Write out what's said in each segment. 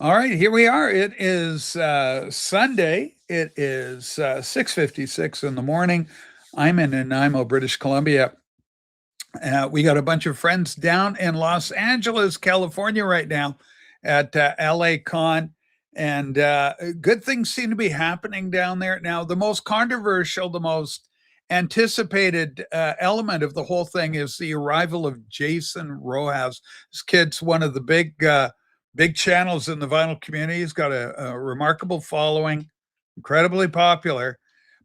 All right, here we are. It is Sunday. It is 6:56 in the morning. I'm in Nanaimo, British Columbia. We got a bunch of friends down in Los Angeles, California right now at LA Con. And good things seem to be happening down there. Now, the most controversial, the most anticipated element of the whole thing is the arrival of Jason Rojas. This kid's one of the big channels in the vinyl community. He's got a remarkable following, incredibly popular,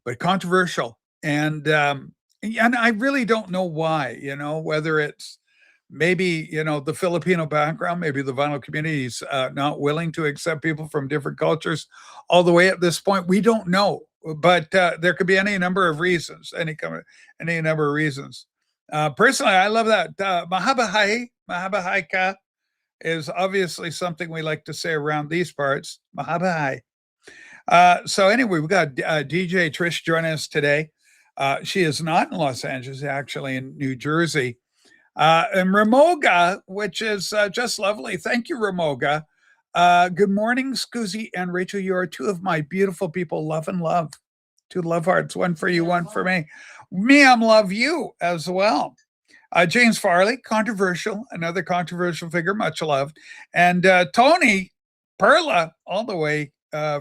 but controversial. And I really don't know why, whether it's maybe, the Filipino background, maybe the vinyl community is not willing to accept people from different cultures all the way at this point. We don't know, but there could be any number of reasons, any number of reasons. Personally, I love that. Mahabahai ka is obviously something we like to say around these parts. Mahabahai. So anyway, we got DJ Trish joining us today. She is not in Los Angeles, actually in New Jersey. And Ramoga, which is just lovely. Thank you, Ramoga. Good morning, Scoozy and Rachel. You are two of my beautiful people. Love and love. Two love hearts. One for you, one for me. Miam, love you as well. James Farley, controversial, another controversial figure, much loved. And Tony Perla, all the way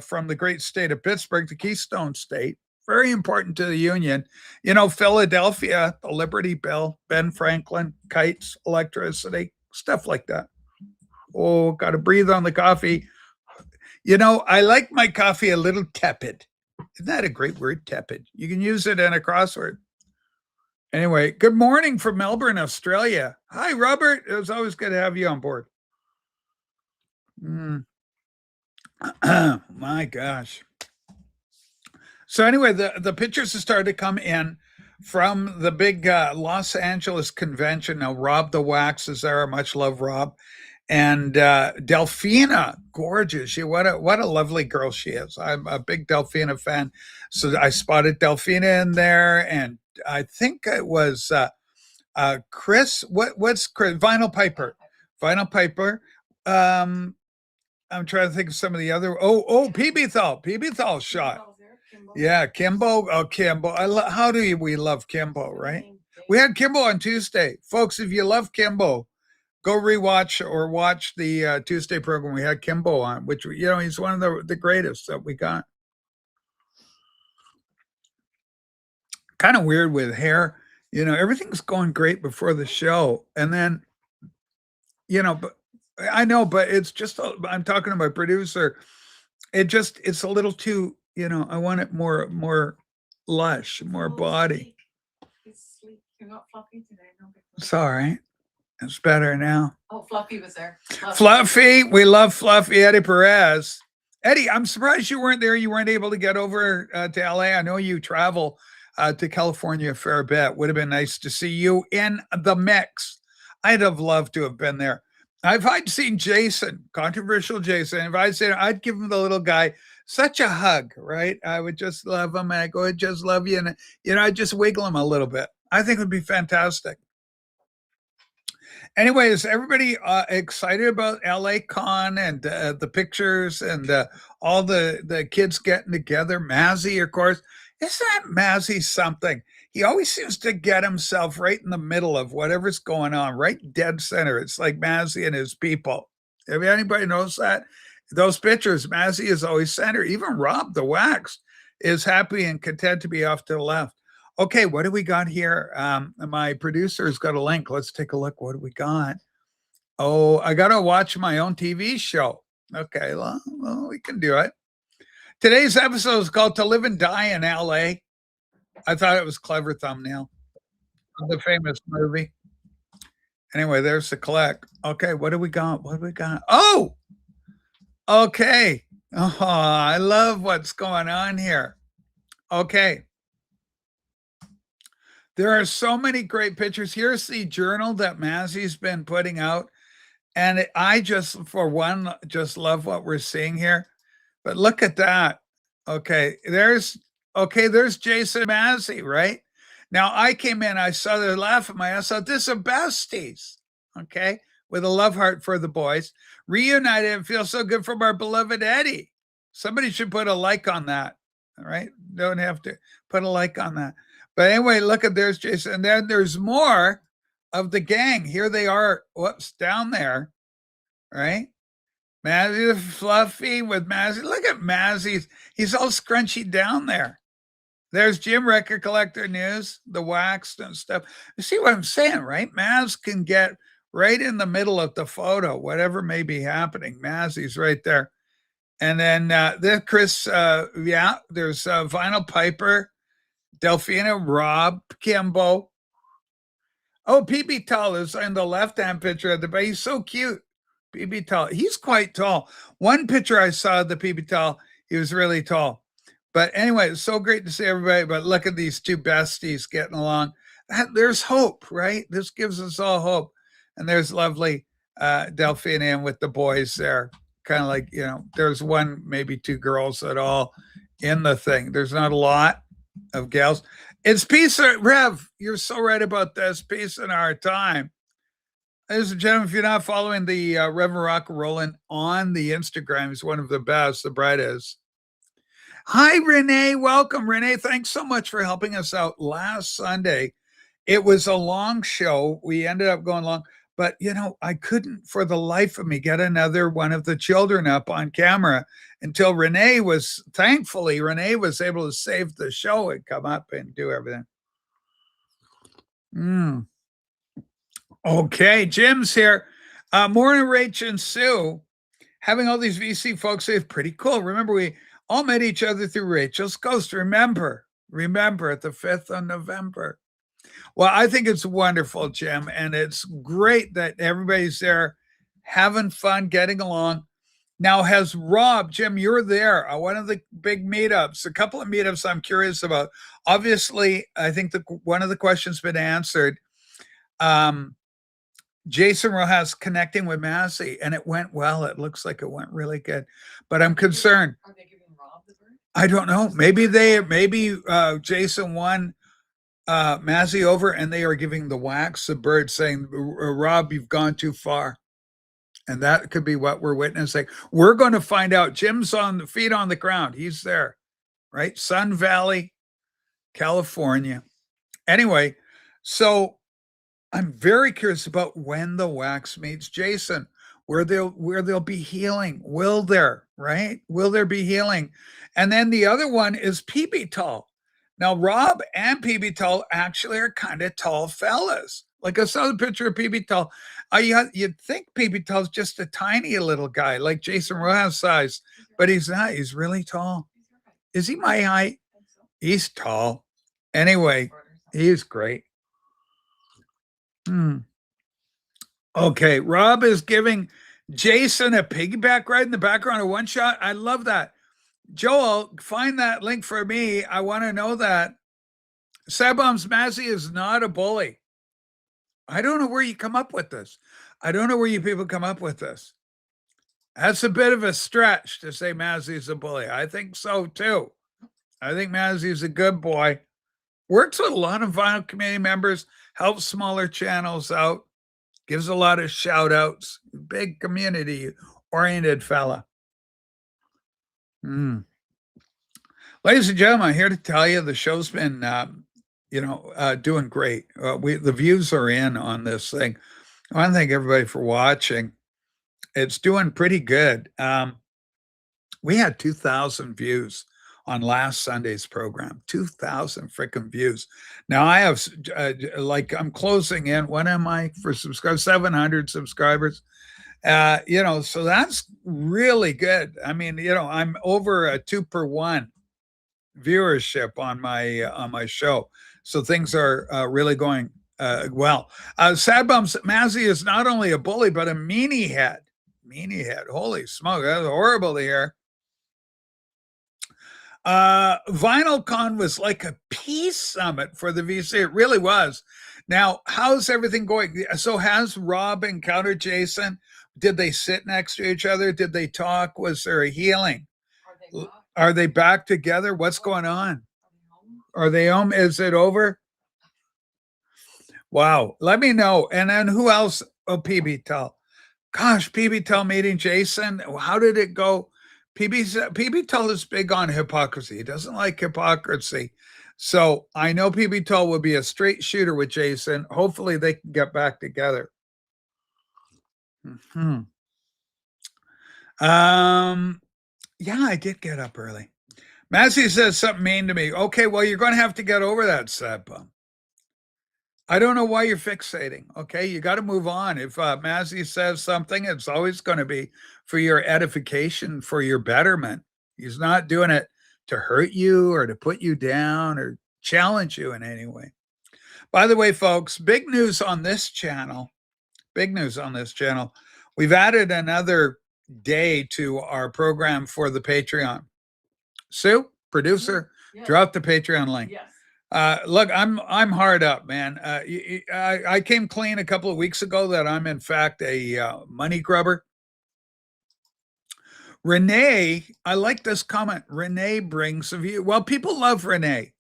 from the great state of Pittsburgh, the Keystone State. Very important to the Union. Philadelphia, the Liberty Bell, Ben Franklin, kites, electricity, stuff like that. Oh, got to breathe on the coffee. I like my coffee a little tepid. Isn't that a great word, tepid? You can use it in a crossword. Anyway, good morning from Melbourne, Australia. Hi, Robert. It was always good to have you on board. My gosh. So anyway, the pictures have started to come in from the big Los Angeles convention. Now, Rob the Wax is there. Much love, Rob. And Delphina, gorgeous. What a lovely girl she is. I'm a big Delphina fan. So I spotted Delphina in there, and I think it was Chris. What's Chris? Vinyl Piper. Vinyl Piper. I'm trying to think of some of the other. PB Thal. PB Thal shot. Yeah, Kimbo. Oh, Kimbo. How do we love Kimbo, right? We had Kimbo on Tuesday. Folks, if you love Kimbo, go rewatch or watch the Tuesday program. We had Kimbo on, which, he's one of the greatest that we got. Kind of weird with hair. Everything's going great before the show. And then, but I know, but it's just, I'm talking to my producer. It's a little too, I want it more lush, more body. You're not fluffy today. No, it's all right. It's better now. Oh, Fluffy was there. Fluffy. We love Fluffy. Eddie Perez. Eddie, I'm surprised you weren't there. You weren't able to get over to LA. I know you travel to California a fair bit. Would have been nice to see you in the mix. I'd have loved to have been there. If I'd seen Jason, controversial Jason, if I'd seen him, I'd give him the little guy such a hug, right? I would just love him. And I go, I just love you. And, I'd just wiggle him a little bit. I think it would be fantastic. Anyway, is everybody excited about LA Con and the pictures and all the kids getting together? Mazzy, of course. Isn't that Mazzy something? He always seems to get himself right in the middle of whatever's going on, right dead center. It's like Mazzy and his people. If anybody knows that, those pictures, Mazzy is always center. Even Rob the Wax is happy and content to be off to the left. Okay, what do we got here? My producer's got a link. Let's take a look. What do we got? Oh, I got to watch my own TV show. Okay, well, we can do it. Today's episode is called To Live and Die in L.A. I thought it was a clever thumbnail of the famous movie. Anyway, there's the collect. Okay, what do we got? What do we got? Oh, okay. Oh, I love what's going on here. Okay. There are so many great pictures. Here's the journal that Mazzy's been putting out. And I just, for one, just love what we're seeing here. But look at that. Okay, there's Jason Mazzy, right? Now, I came in, I saw the laugh at my ass. I thought, this are besties. Okay, with a love heart for the boys. Reunited and feel so good from our beloved Eddie. Somebody should put a like on that. All right. Don't have to put a like on that. But anyway, look at there's Jason. And then there's more of the gang. Here they are. Whoops, down there. Right? Mazzy Fluffy with Mazzy. Look at Mazzy. He's all scrunchy down there. There's Jim Record Collector News, the waxed and stuff. You see what I'm saying, right? Maz can get right in the middle of the photo, whatever may be happening. Mazzy's right there. And then there's Chris, there's Vinyl Piper, Delphina, Rob, Kimbo. Oh, PB Tall is in the left-hand picture of the baby. He's so cute. PB Tall. He's quite tall. One picture I saw of the PB Tall, he was really tall. But anyway, it's so great to see everybody. But look at these two besties getting along. There's hope, right? This gives us all hope. And there's lovely Delphina with the boys there. Kind of like, there's one, maybe two girls at all in the thing. There's not a lot of gals. It's peace, Rev. You're so right about this. Peace in our time. Ladies and gentlemen, if you're not following the Reverend Rock Roland on the Instagram, he's one of the best. The bride is. Hi, Renee. Welcome, Renee. Thanks so much for helping us out last Sunday. It was a long show. We ended up going long, but I couldn't for the life of me get another one of the children up on camera until thankfully, Renee was able to save the show and come up and do everything. Okay, Jim's here. Morning, Rach and Sue. Having all these VC folks is pretty cool. Remember, we all met each other through Rachel's Ghost. Remember at the 5th of November. Well, I think it's wonderful, Jim, and it's great that everybody's there having fun, getting along. Now, has Rob, Jim, you're there, one of the big meetups, a couple of meetups I'm curious about. Obviously, I think one of the questions been answered. Jason Rojas connecting with Massey, and it went well. It looks like it went really good, but I'm concerned. Are they giving Rob the bird? I don't know. Maybe Jason won Massey over, and they are giving the wax the bird, saying, "Rob, you've gone too far," and that could be what we're witnessing. We're going to find out. Jim's on the feet on the ground. He's there, right? Sun Valley, California. Anyway, so I'm very curious about when the wax meets Jason, where they'll be healing. Will there be healing? And then the other one is PB Tall. Now, Rob and PB Tall actually are kind of tall fellas. Like I saw the picture of PB Tall. You'd think PB Tall's just a tiny little guy, like Jason Rojas size, but he's not. He's really tall. Is he my height? He's tall. Anyway, he's great. Okay, Rob is giving Jason a piggyback ride in the background of one shot. I love that. Joel, find that link for me. I want to know that. Sabom's Massey is not a bully. I don't know where you come up with this. I don't know where you people come up with this. That's a bit of a stretch to say Massey's a bully. I think so too. I think Massey's a good boy. Works with a lot of vinyl community members, helps smaller channels out, gives a lot of shout outs, big community oriented fella. Ladies and gentlemen, I'm here to tell you the show's been, doing great. The views are in on this thing. I want to thank everybody for watching. It's doing pretty good. We had 2,000 views on last Sunday's program. 2,000 freaking views. Now I have, I'm closing in. What am I for subscribers? 700 subscribers. So that's really good. I mean, I'm over a 2-per-1 viewership on my show. So things are really going well. Sad Bumps, Mazzy is not only a bully, but a meanie head. Holy smoke, that's horrible to hear. VinylCon was like a peace summit for the VC. It really was. Now, how's everything going? So has Rob encountered Jason? Did they sit next to each other? Did they talk? Was there a healing? Are they back together? What's going on? Are they home? Is it over? Wow. Let me know. And then who else? Oh, PB Tell. Gosh, PB Tell meeting Jason. How did it go? PB Tell is big on hypocrisy. He doesn't like hypocrisy. So I know PB Tell will be a straight shooter with Jason. Hopefully they can get back together. Hmm. Yeah, I did get up early. Massey says something mean to me. Okay, well, you're going to have to get over that, sad bum. I don't know why you're fixating. Okay, you got to move on. If Massey says something, it's always going to be for your edification, for your betterment. He's not doing it to hurt you or to put you down or challenge you in any way. By the way, folks, big news on this channel. Big news on this channel. We've added another day to our program for the Patreon. Sue, producer, Yes. drop the Patreon link. Yes. Look, I'm hard up, man. I came clean a couple of weeks ago that I'm in fact a money grubber. Renee, I like this comment. Renee brings a view. Well, people love Renee.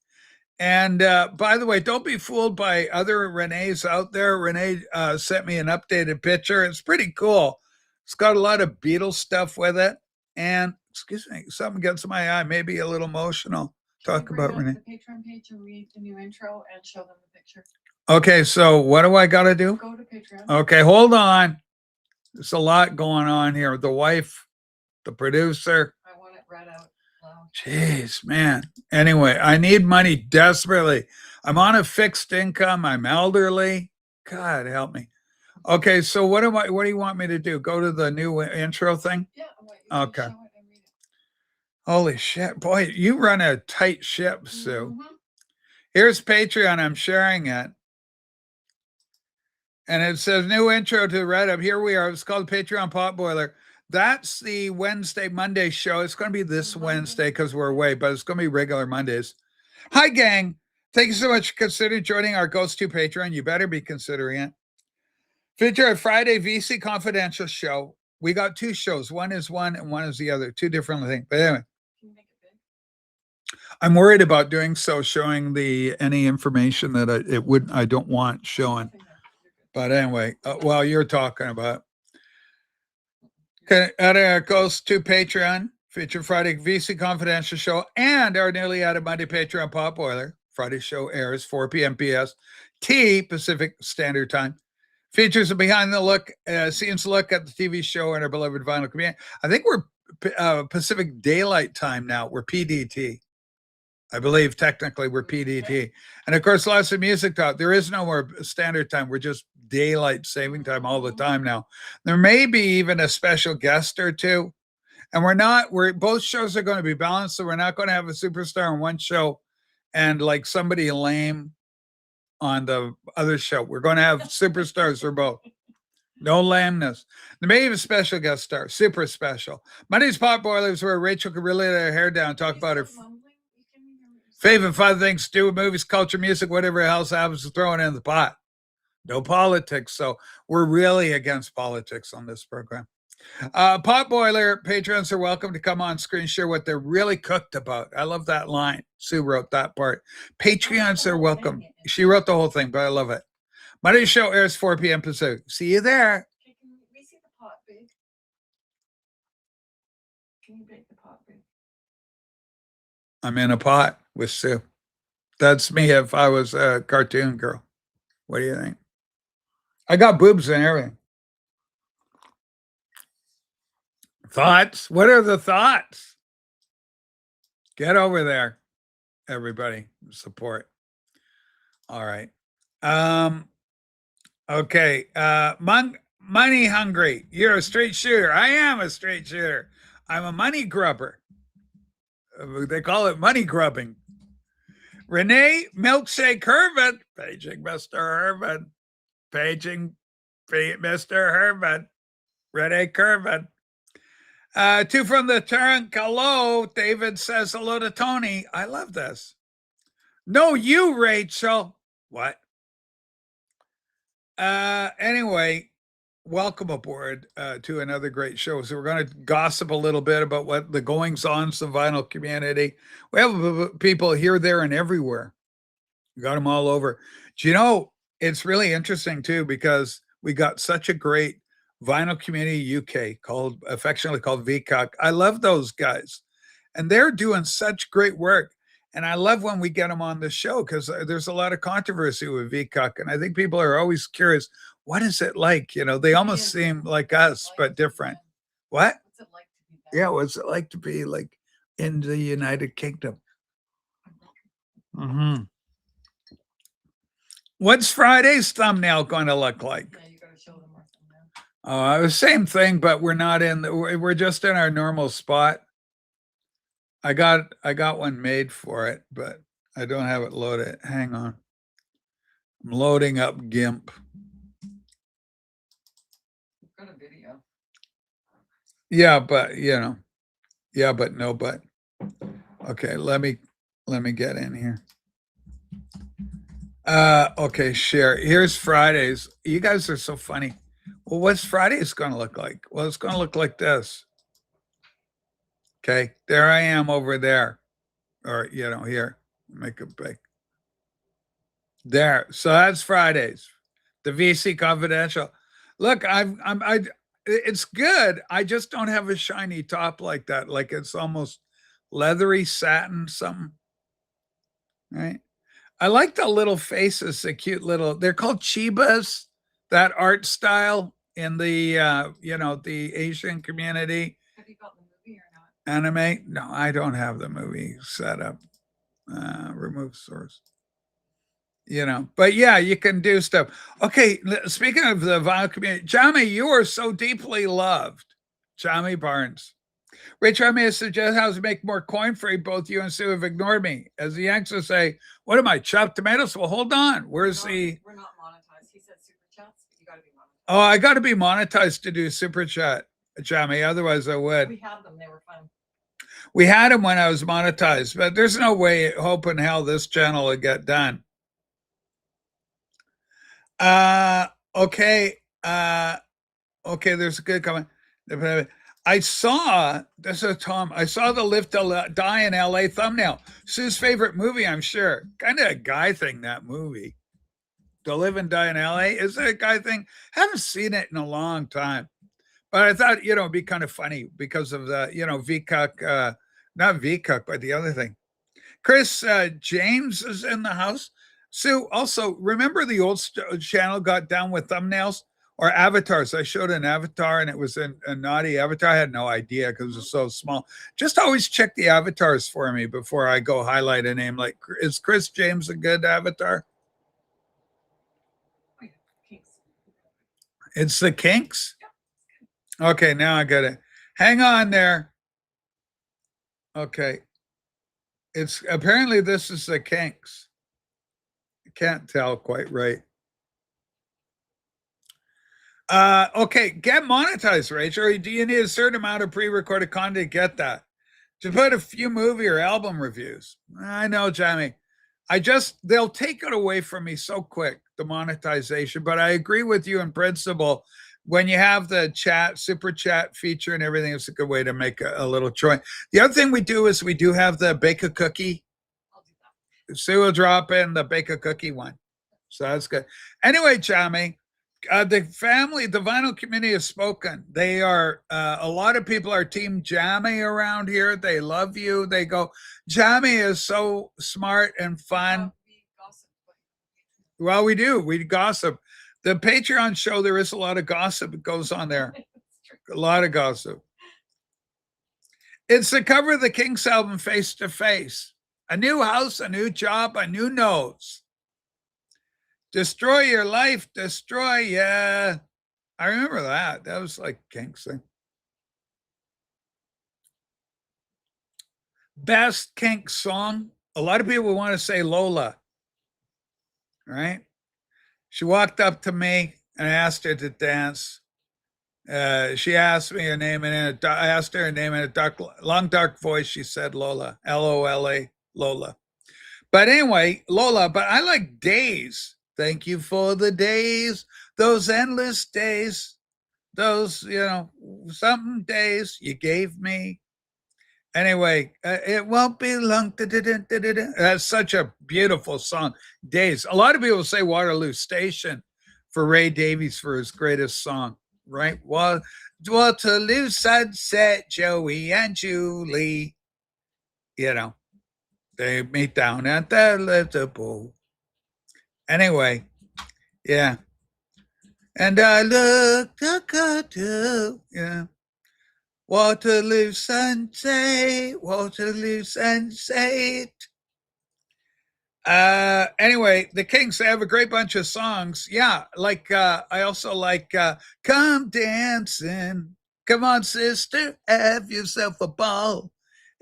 And by the way, don't be fooled by other Renees out there. Renee sent me an updated picture. It's pretty cool. It's got a lot of Beatles stuff with it. And excuse me, something gets my eye, maybe a little emotional. Talk about Renee. The Patreon page and read the new intro and show them the picture. Okay, so what do I got to do? Go to Patreon. Okay, hold on. There's a lot going on here. The wife, the producer. I want it read out loud. Jeez, man. Anyway, I need money desperately. I'm on a fixed income. I'm elderly. God help me. Okay, so what do you want me to do? Go to the new intro thing? Yeah, I want you to Okay. show it and read it. Holy shit. Boy, you run a tight ship, Sue. Mhm. Here's Patreon. I'm sharing it. And it says new intro to Reddit. Here we are. It's called Patreon Potboiler. That's the Monday show. It's going to be this Wednesday because we're away, but it's going to be regular Mondays. Hi, gang. Thank you so much for considering joining our Ghost 2 Patreon. You better be considering it. Feature a Friday VC Confidential show. We got two shows. One is one and one is the other. Two different things. But anyway. Can you make it big? I'm worried about doing so, showing any information that I don't want showing. But anyway, while you're talking about, okay, it goes to Patreon, feature Friday VC Confidential show, and our newly added Monday Patreon Potboiler. Friday show airs 4 p.m. PST Pacific Standard Time. Features a behind the scenes look at the TV show and our beloved vinyl community. I think we're Pacific Daylight Time now. We're PDT. I believe technically we're PDT. And of course, lots of music talk. There is no more standard time. We're just daylight saving time all the time now. There may be even a special guest or two. And both shows are going to be balanced. So we're not going to have a superstar on one show and like somebody lame on the other show. We're going to have superstars for both. No lameness. There may be a special guest star, super special. Monday's Potboilers, where Rachel can really let her hair down, talk about her favorite 5 things to do with movies, culture, music, whatever else happens to throw it in the pot. No politics. So we're really against politics on this program. Potboiler patrons are welcome to come on screen, share what they're really cooked about. I love that line. Sue wrote that part. Patreons are welcome. She wrote the whole thing, but I love it. Monday's show airs 4 p.m. Pacific. See you there. Okay, can we see the pot big? Can you bake the pot big? I'm in a pot with Sue. That's me if I was a cartoon girl. What do you think? I got boobs and everything. Thoughts? What are the thoughts? Get over there, everybody. Support. All right. Okay. Money hungry. You're a straight shooter. I am a straight shooter. I'm a money grubber. They call it money grubbing. Renee Milkshake Herman. Paging Mr. Herman. Paging Mr. Herman. Renee Kervin. 2 from the trunk. Hello. David says hello to Tony. I love this. No, you, Rachel. What? Anyway, welcome aboard to another great show. So we're going to gossip a little bit about what the goings-ons of the vinyl community. We have people here, there, and everywhere. We got them all over. Do you know, it's really interesting, too, because we got such a great Vinyl Community UK, affectionately called VCOC. I love those guys, and they're doing such great work. And I love when we get them on the show because there's a lot of controversy with VCOC, and I think people are always curious, what is it like? They almost seem like us, but different. What? What's it like to be back? Yeah, what's it like to be like in the United Kingdom? Mm-hmm. What's Friday's thumbnail going to look like? Yeah, you gotta show them our thumbnail. The same thing, but we're not we're just in our normal spot. I got one made for it, but I don't have it loaded. Hang on. I'm loading up GIMP. We've got a video. Yeah, but yeah, but no, but okay, let me get in here. Okay, share. Here's Fridays. You guys are so funny. Well, what's Friday's going to look like? Well, it's going to look like this. Okay, there I am over there, or here, make it big. There. So that's Fridays. The VC Confidential. Look, it's good. I just don't have a shiny top like that. Like it's almost leathery satin something. Right? I like the little faces, the cute little, they're called chibas, that art style in the the Asian community. Have you got the movie or not? Anime? No, I don't have the movie set up. Remove source. But yeah, you can do stuff. Okay, speaking of the vinyl community, Jamie, you are so deeply loved. Jamie Barnes. Rachel, I may suggest how to make more coin free. Both you and Sue have ignored me. As the Yanks will say, what am I, chopped tomatoes? Well, hold on. Where's the... We're not monetized. He said super chats, but you got to be monetized. Oh, I got to be monetized to do super chat, Jamie. Otherwise, I would. We had them. They were fun. We had them when I was monetized, but there's no way, hope in hell, this channel would get done. Okay. Okay, there's a good comment. I saw, this is Tom, I saw the Live to Die in LA thumbnail. Sue's favorite movie, I'm sure. Kind of a guy thing, that movie. To Live and Die in LA. Is it a guy thing? Haven't seen it in a long time. But I thought, it'd be kind of funny because of the, VCOC, not VCOC, but the other thing. Chris James is in the house. Sue, also, remember the old channel got down with thumbnails? Or avatars. I showed an avatar and it was a naughty avatar. I had no idea because it was so small. Just always check the avatars for me before I go highlight a name. Like, is Chris James a good avatar? Oh, yeah. Kinks. It's the Kinks? Yeah. Okay, now I got it. Hang on there. Okay. It's apparently this is the Kinks. I can't tell quite right. Okay, get monetized, Rachel. Or do you need a certain amount of pre-recorded content to get that? To put a few movie or album reviews. I know, Jamie. They'll take it away from me so quick, the monetization. But I agree with you in principle. When you have the super chat feature and everything, it's a good way to make a little choice. The other thing we do is we do have the bake a cookie. I'll do that. Sue will drop in the bake a cookie one. So that's good. Anyway, Jamie. The vinyl community has spoken. They are, a lot of people are team Jamie around here. They love you. They go, Jamie is so smart and fun. We gossip. Well, we do. We gossip. The Patreon show, there is a lot of gossip that goes on there. A lot of gossip. It's the cover of the Kinks album, Face to Face. A new house, a new job, a new nose. Destroy your life, destroy ya. I remember that. That was like Kinks thing. Best Kinks song. A lot of people want to say Lola. Right? She walked up to me and I asked her to dance. She asked me her name and I asked her her name in a long dark voice. She said Lola, Lola, Lola. But anyway, Lola. But I like Days. Thank you for the days, those endless days, those, something days you gave me. Anyway, it won't be long. That's such a beautiful song. Days. A lot of people say Waterloo Station for Ray Davies for his greatest song. right? Waterloo Sunset, Joey and Julie. You know, they meet down at the Liverpool. Anyway, yeah. And I look at you, yeah. Waterloo Sunset, Waterloo Sunset. Anyway, the Kinks, they have a great bunch of songs. Yeah, like I also like Come Dancing. Come on, sister, have yourself a ball.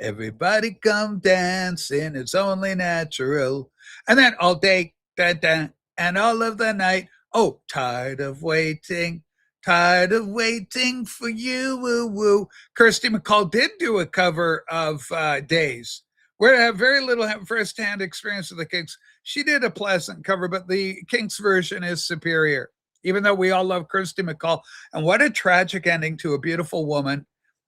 Everybody come dancing, it's only natural. And then all day, da, da, and all of the night. Oh, tired of waiting for you, woo woo. Kirsty MacColl did do a cover of Days. We have very little first-hand experience with the Kinks. She did a pleasant cover, but the Kinks version is superior, even though we all love Kirsty MacColl. And what a tragic ending to a beautiful woman.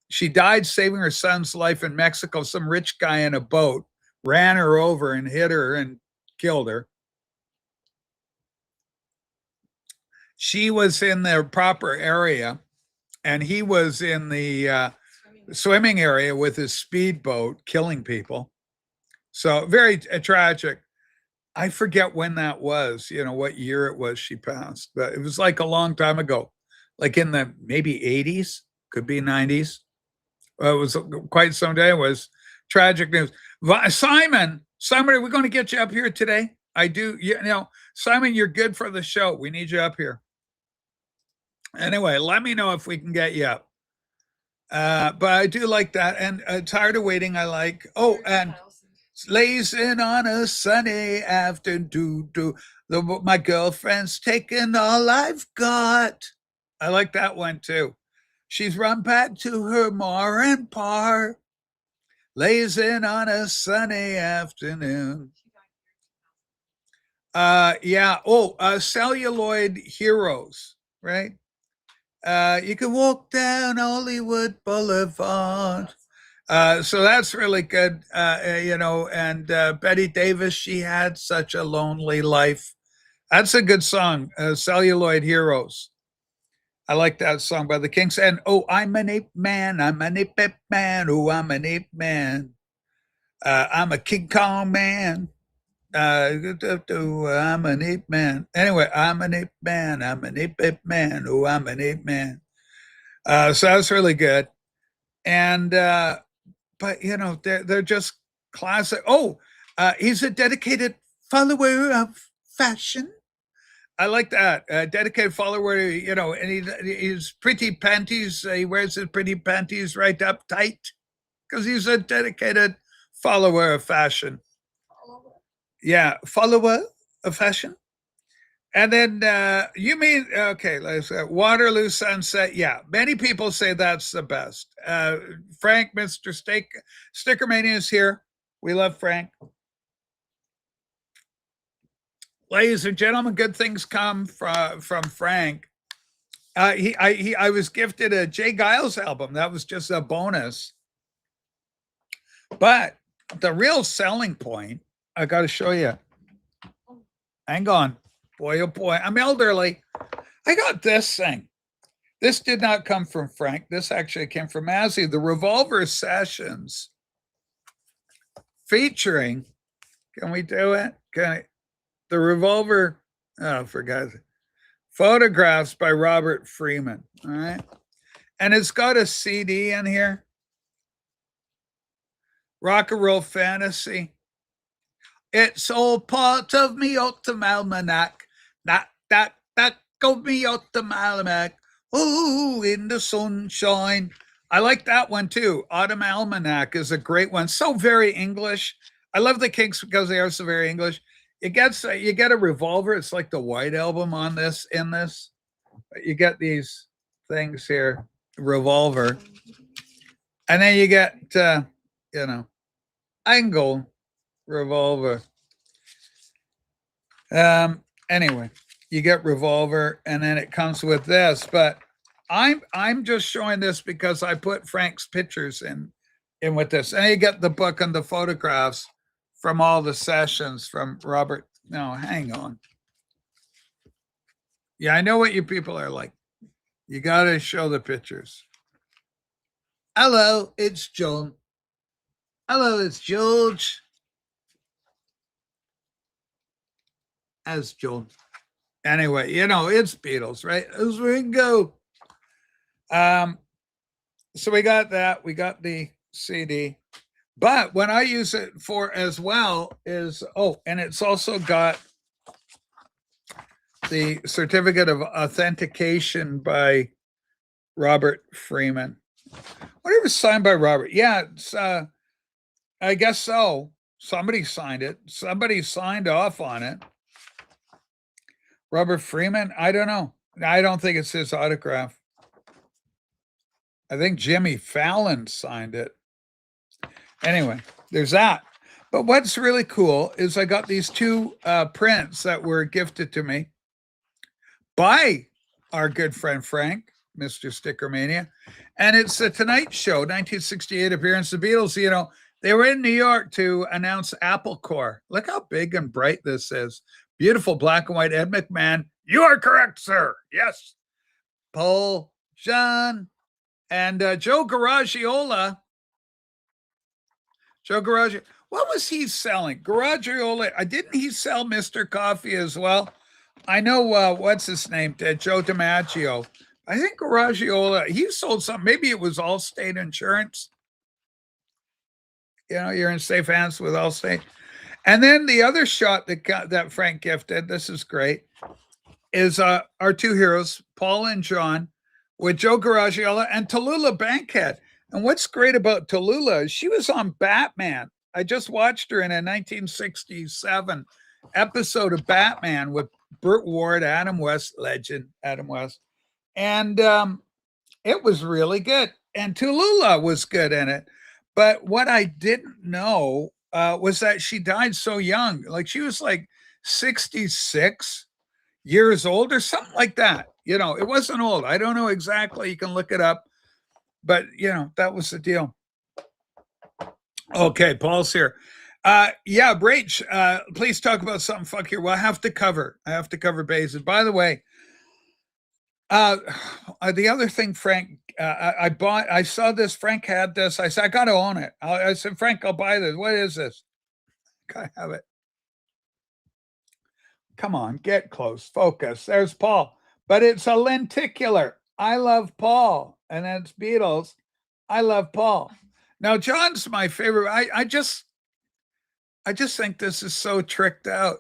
She died saving her son's life in Mexico. Some rich guy in a boat ran her over and hit her and killed her. She was in the proper area, and he was in the swimming area with his speedboat killing people. So very tragic. I forget when that was, what year it was she passed, but it was like a long time ago, like in the maybe 80s, could be 90s. It was quite some day. It was tragic news. Simon, are we going to get you up here today? I do. Simon, you're good for the show. We need you up here. Anyway, let me know if we can get you up. But I do like that. And Tired of Waiting, I like. Oh, and Lazing on a sunny afternoon. My girlfriend's taking all I've got. I like that one too. She's run back to her mar and par. Lazing on a sunny afternoon. Yeah. Oh, Celluloid Heroes, right? You can walk down Hollywood Boulevard. So that's really good, and Betty Davis, she had such a lonely life. That's a good song, Celluloid Heroes. I like that song by the Kinks. And I'm an ape man, I'm an ape man, I'm an ape man. I'm a King Kong man. I'm an ape man. Anyway, I'm an ape man, I'm an ape man, I'm an ape man. So that's really good. And but they're just classic. He's a dedicated follower of fashion. I like that. Dedicated follower, and he's pretty panties. He wears his pretty panties right up tight because he's a dedicated follower of fashion. Yeah, follower of fashion. And then you mean, okay, let's Waterloo Sunset. Yeah, many people say that's the best. Frank, Mr. Stickermania is here. We love Frank. Ladies and gentlemen, good things come from Frank. I was gifted a Jay Giles album. That was just a bonus. But the real selling point, I got to show you. Hang on. Boy, oh boy, I'm elderly. I got this thing. This did not come from Frank. This actually came from Mazzy. The Revolver Sessions featuring, can we do it? The Revolver, for God's sake, photographs by Robert Freeman. All right. And it's got a CD in here. Rock and Roll Fantasy. It's all part of me autumn almanac. That go me autumn almanac. Oh, in the sunshine. I like that one too. Autumn Almanac is a great one. So very English. I love the Kinks because they are so very English. You get a Revolver. It's like the White Album in this. You get these things here, Revolver, and then you get Angle, Revolver. Anyway, you get Revolver, and then it comes with this. But I'm just showing this because I put Frank's pictures in with this, and you get the book and the photographs from all the sessions from Robert. No, hang on. Yeah, I know what you people are like. You got to show the pictures. Hello, it's Joan. Hello, it's George. As Joan. Anyway, it's Beatles, right? As we go. So we got that. We got the CD. But what I use it for as well is, and it's also got the certificate of authentication by Robert Freeman. Whatever signed by Robert. Yeah, it's I guess so. Somebody signed it. Somebody signed off on it. Robert Freeman? I don't know. I don't think it's his autograph. I think Jimmy Fallon signed it. Anyway, there's that. But what's really cool is I got these two prints that were gifted to me by our good friend Frank, Mr. Stickermania. And it's the Tonight Show, 1968 appearance of the Beatles. They were in New York to announce Apple Corps. Look how big and bright this is. Beautiful black and white. Ed McMahon. You are correct, sir. Yes. Paul, John, and Joe Garagiola. What was he selling? Garagiola. Didn't he sell Mr. Coffee as well? I know, what's his name? Joe DiMaggio. I think Garagiola, he sold something. Maybe it was Allstate Insurance. You're in safe hands with Allstate. And then the other shot that Frank gifted, this is great, is our two heroes, Paul and John, with Joe Garagiola and Tallulah Bankhead. And what's great about Tallulah is she was on Batman. I just watched her in a 1967 episode of Batman with Burt Ward, Adam West, legend Adam West. And it was really good. And Tallulah was good in it. But what I didn't know was that she died so young. Like she was like 66 years old or something like that. It wasn't old. I don't know exactly. You can look it up. But, that was the deal. Okay, Paul's here. Yeah, Rach, please talk about something funkier. Well, I have to cover bases. By the way, the other thing, Frank, I saw this. Frank had this. I said, I got to own it. I said, Frank, I'll buy this. What is this? I have it. Come on, get close. Focus. There's Paul. But it's a lenticular. I love Paul. And then it's Beatles. I love Paul. Now, John's my favorite. I just think this is so tricked out.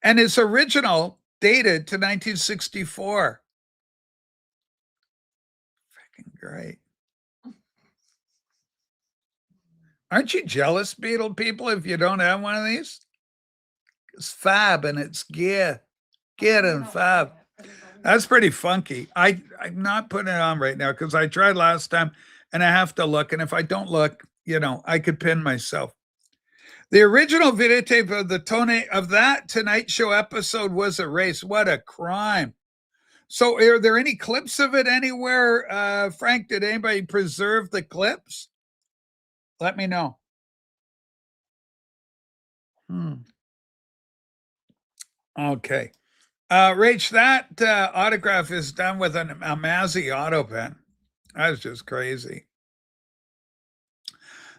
And it's original, dated to 1964. Freaking great. Aren't you jealous, Beatle people, if you don't have one of these? It's fab and it's gear. Gear and fab. That's pretty funky. I'm not putting it on right now because I tried last time and I have to look. And if I don't look, I could pin myself. The original videotape of that Tonight Show episode was erased. What a crime. So are there any clips of it anywhere? Frank, did anybody preserve the clips? Let me know. Okay. Rach, that autograph is done with a Mazzy auto pen. That's just crazy.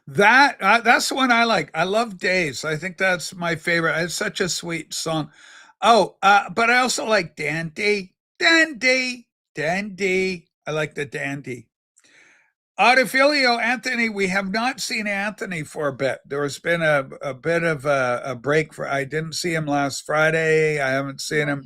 That's the one I like. I love Days. I think that's my favorite. It's such a sweet song. But I also like Dandy. I like the Dandy. Autofilio, Anthony, we have not seen Anthony for a bit. There has been a bit of a break. I didn't see him last Friday. I haven't seen him.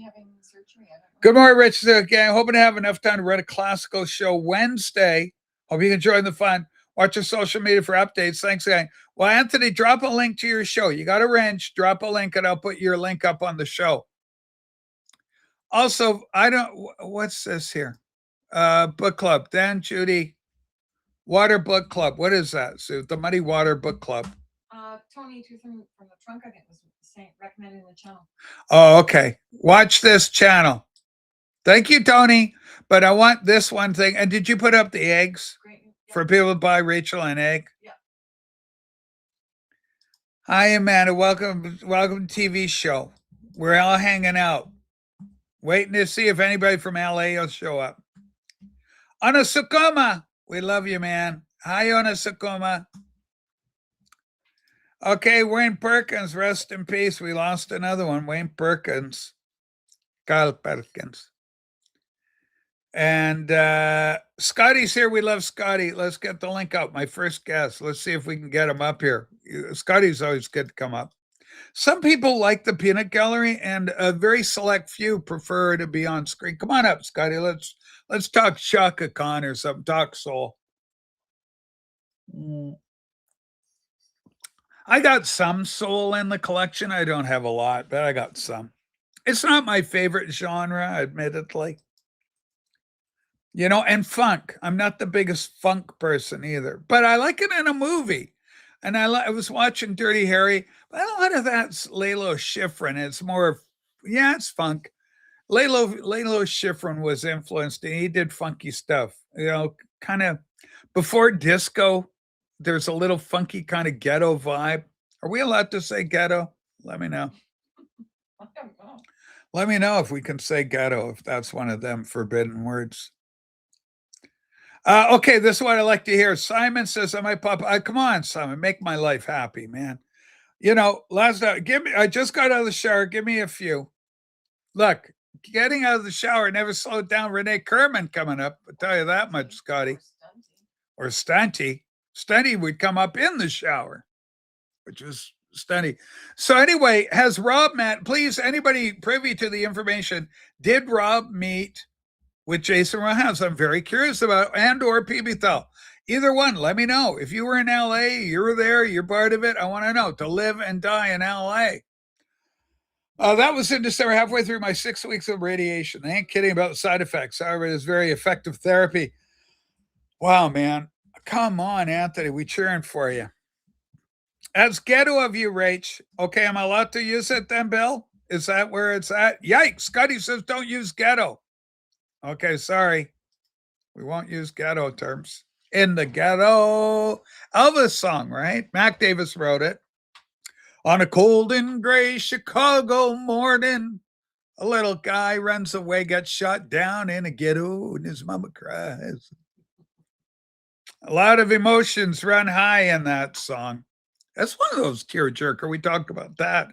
Good morning, Rich. Again, hoping to have enough time to run a classical show Wednesday. Hope you can join the fun. Watch your social media for updates. Thanks, gang. Well, Anthony, drop a link to your show. You got a wrench, drop a link, and I'll put your link up on the show. Also, what's this here? Book club. Dan, Judy, Water Book Club. What is that, Sue? The Muddy Water Book Club. Tony from the trunk, I think, was recommending the channel. Oh, okay. Watch this channel. Thank you, Tony. But I want this one thing. And did you put up the eggs? Great. Yep. For people to buy Rachel an egg? Yeah. Hi, Amanda. Welcome to TV show. We're all hanging out. Waiting to see if anybody from LA will show up. Onasukuma, we love you, man. Hi, Onasukuma. Okay, Wayne Perkins, rest in peace. We lost another one, Wayne Perkins. Carl Perkins. And Scotty's here. We love Scotty. Let's get the link up. My first guest. Let's see if we can get him up here. Scotty's always good to come up. Some people like the peanut gallery, and a very select few prefer to be on screen. Come on up, Scotty. Let's talk Shaka Khan or something. Talk soul. I got some soul in the collection. I don't have a lot, but I got some. It's not my favorite genre, admittedly. You know, and funk. I'm not the biggest funk person either, but I like it in a movie. And I was watching Dirty Harry, but a lot of that's Lalo Schifrin. It's more, yeah, it's funk. Lalo Schifrin was influenced, and he did funky stuff. You know, kind of before disco. There's a little funky kind of ghetto vibe. Are we allowed to say ghetto? Let me know. I don't know. Let me know if we can say ghetto, if that's one of them forbidden words. Okay, this is what I like to hear. Simon says, "I might pop." Come on, Simon, make my life happy, man. You know, last night, give me. I just got out of the shower. Give me a few. Look, getting out of the shower never slowed down. Renee Kerman coming up. I'll tell you that much, Scotty. Or Stunty. Stunty would come up in the shower, which was stunty. So anyway, has Rob met? Please, anybody privy to the information? Did Rob meet with Jason Rojas? I'm very curious about, and or PB Thal. Either one, let me know. If you were in LA, you were there, you're part of it. I want to know. To live and die in LA. That was in December, halfway through my 6 weeks of radiation. I ain't kidding about the side effects. However, it is very effective therapy. Wow, man. Come on, Anthony. We cheering for you. That's ghetto of you, Rach. Okay, am I allowed to use it then, Bill? Is that where it's at? Yikes. Scotty says don't use ghetto. Okay, sorry. We won't use ghetto terms. In the ghetto. Elvis song, right? Mac Davis wrote it. On a cold and gray Chicago morning, a little guy runs away, gets shot down in a ghetto, and his mama cries. A lot of emotions run high in that song. That's one of those tearjerker. We talked about that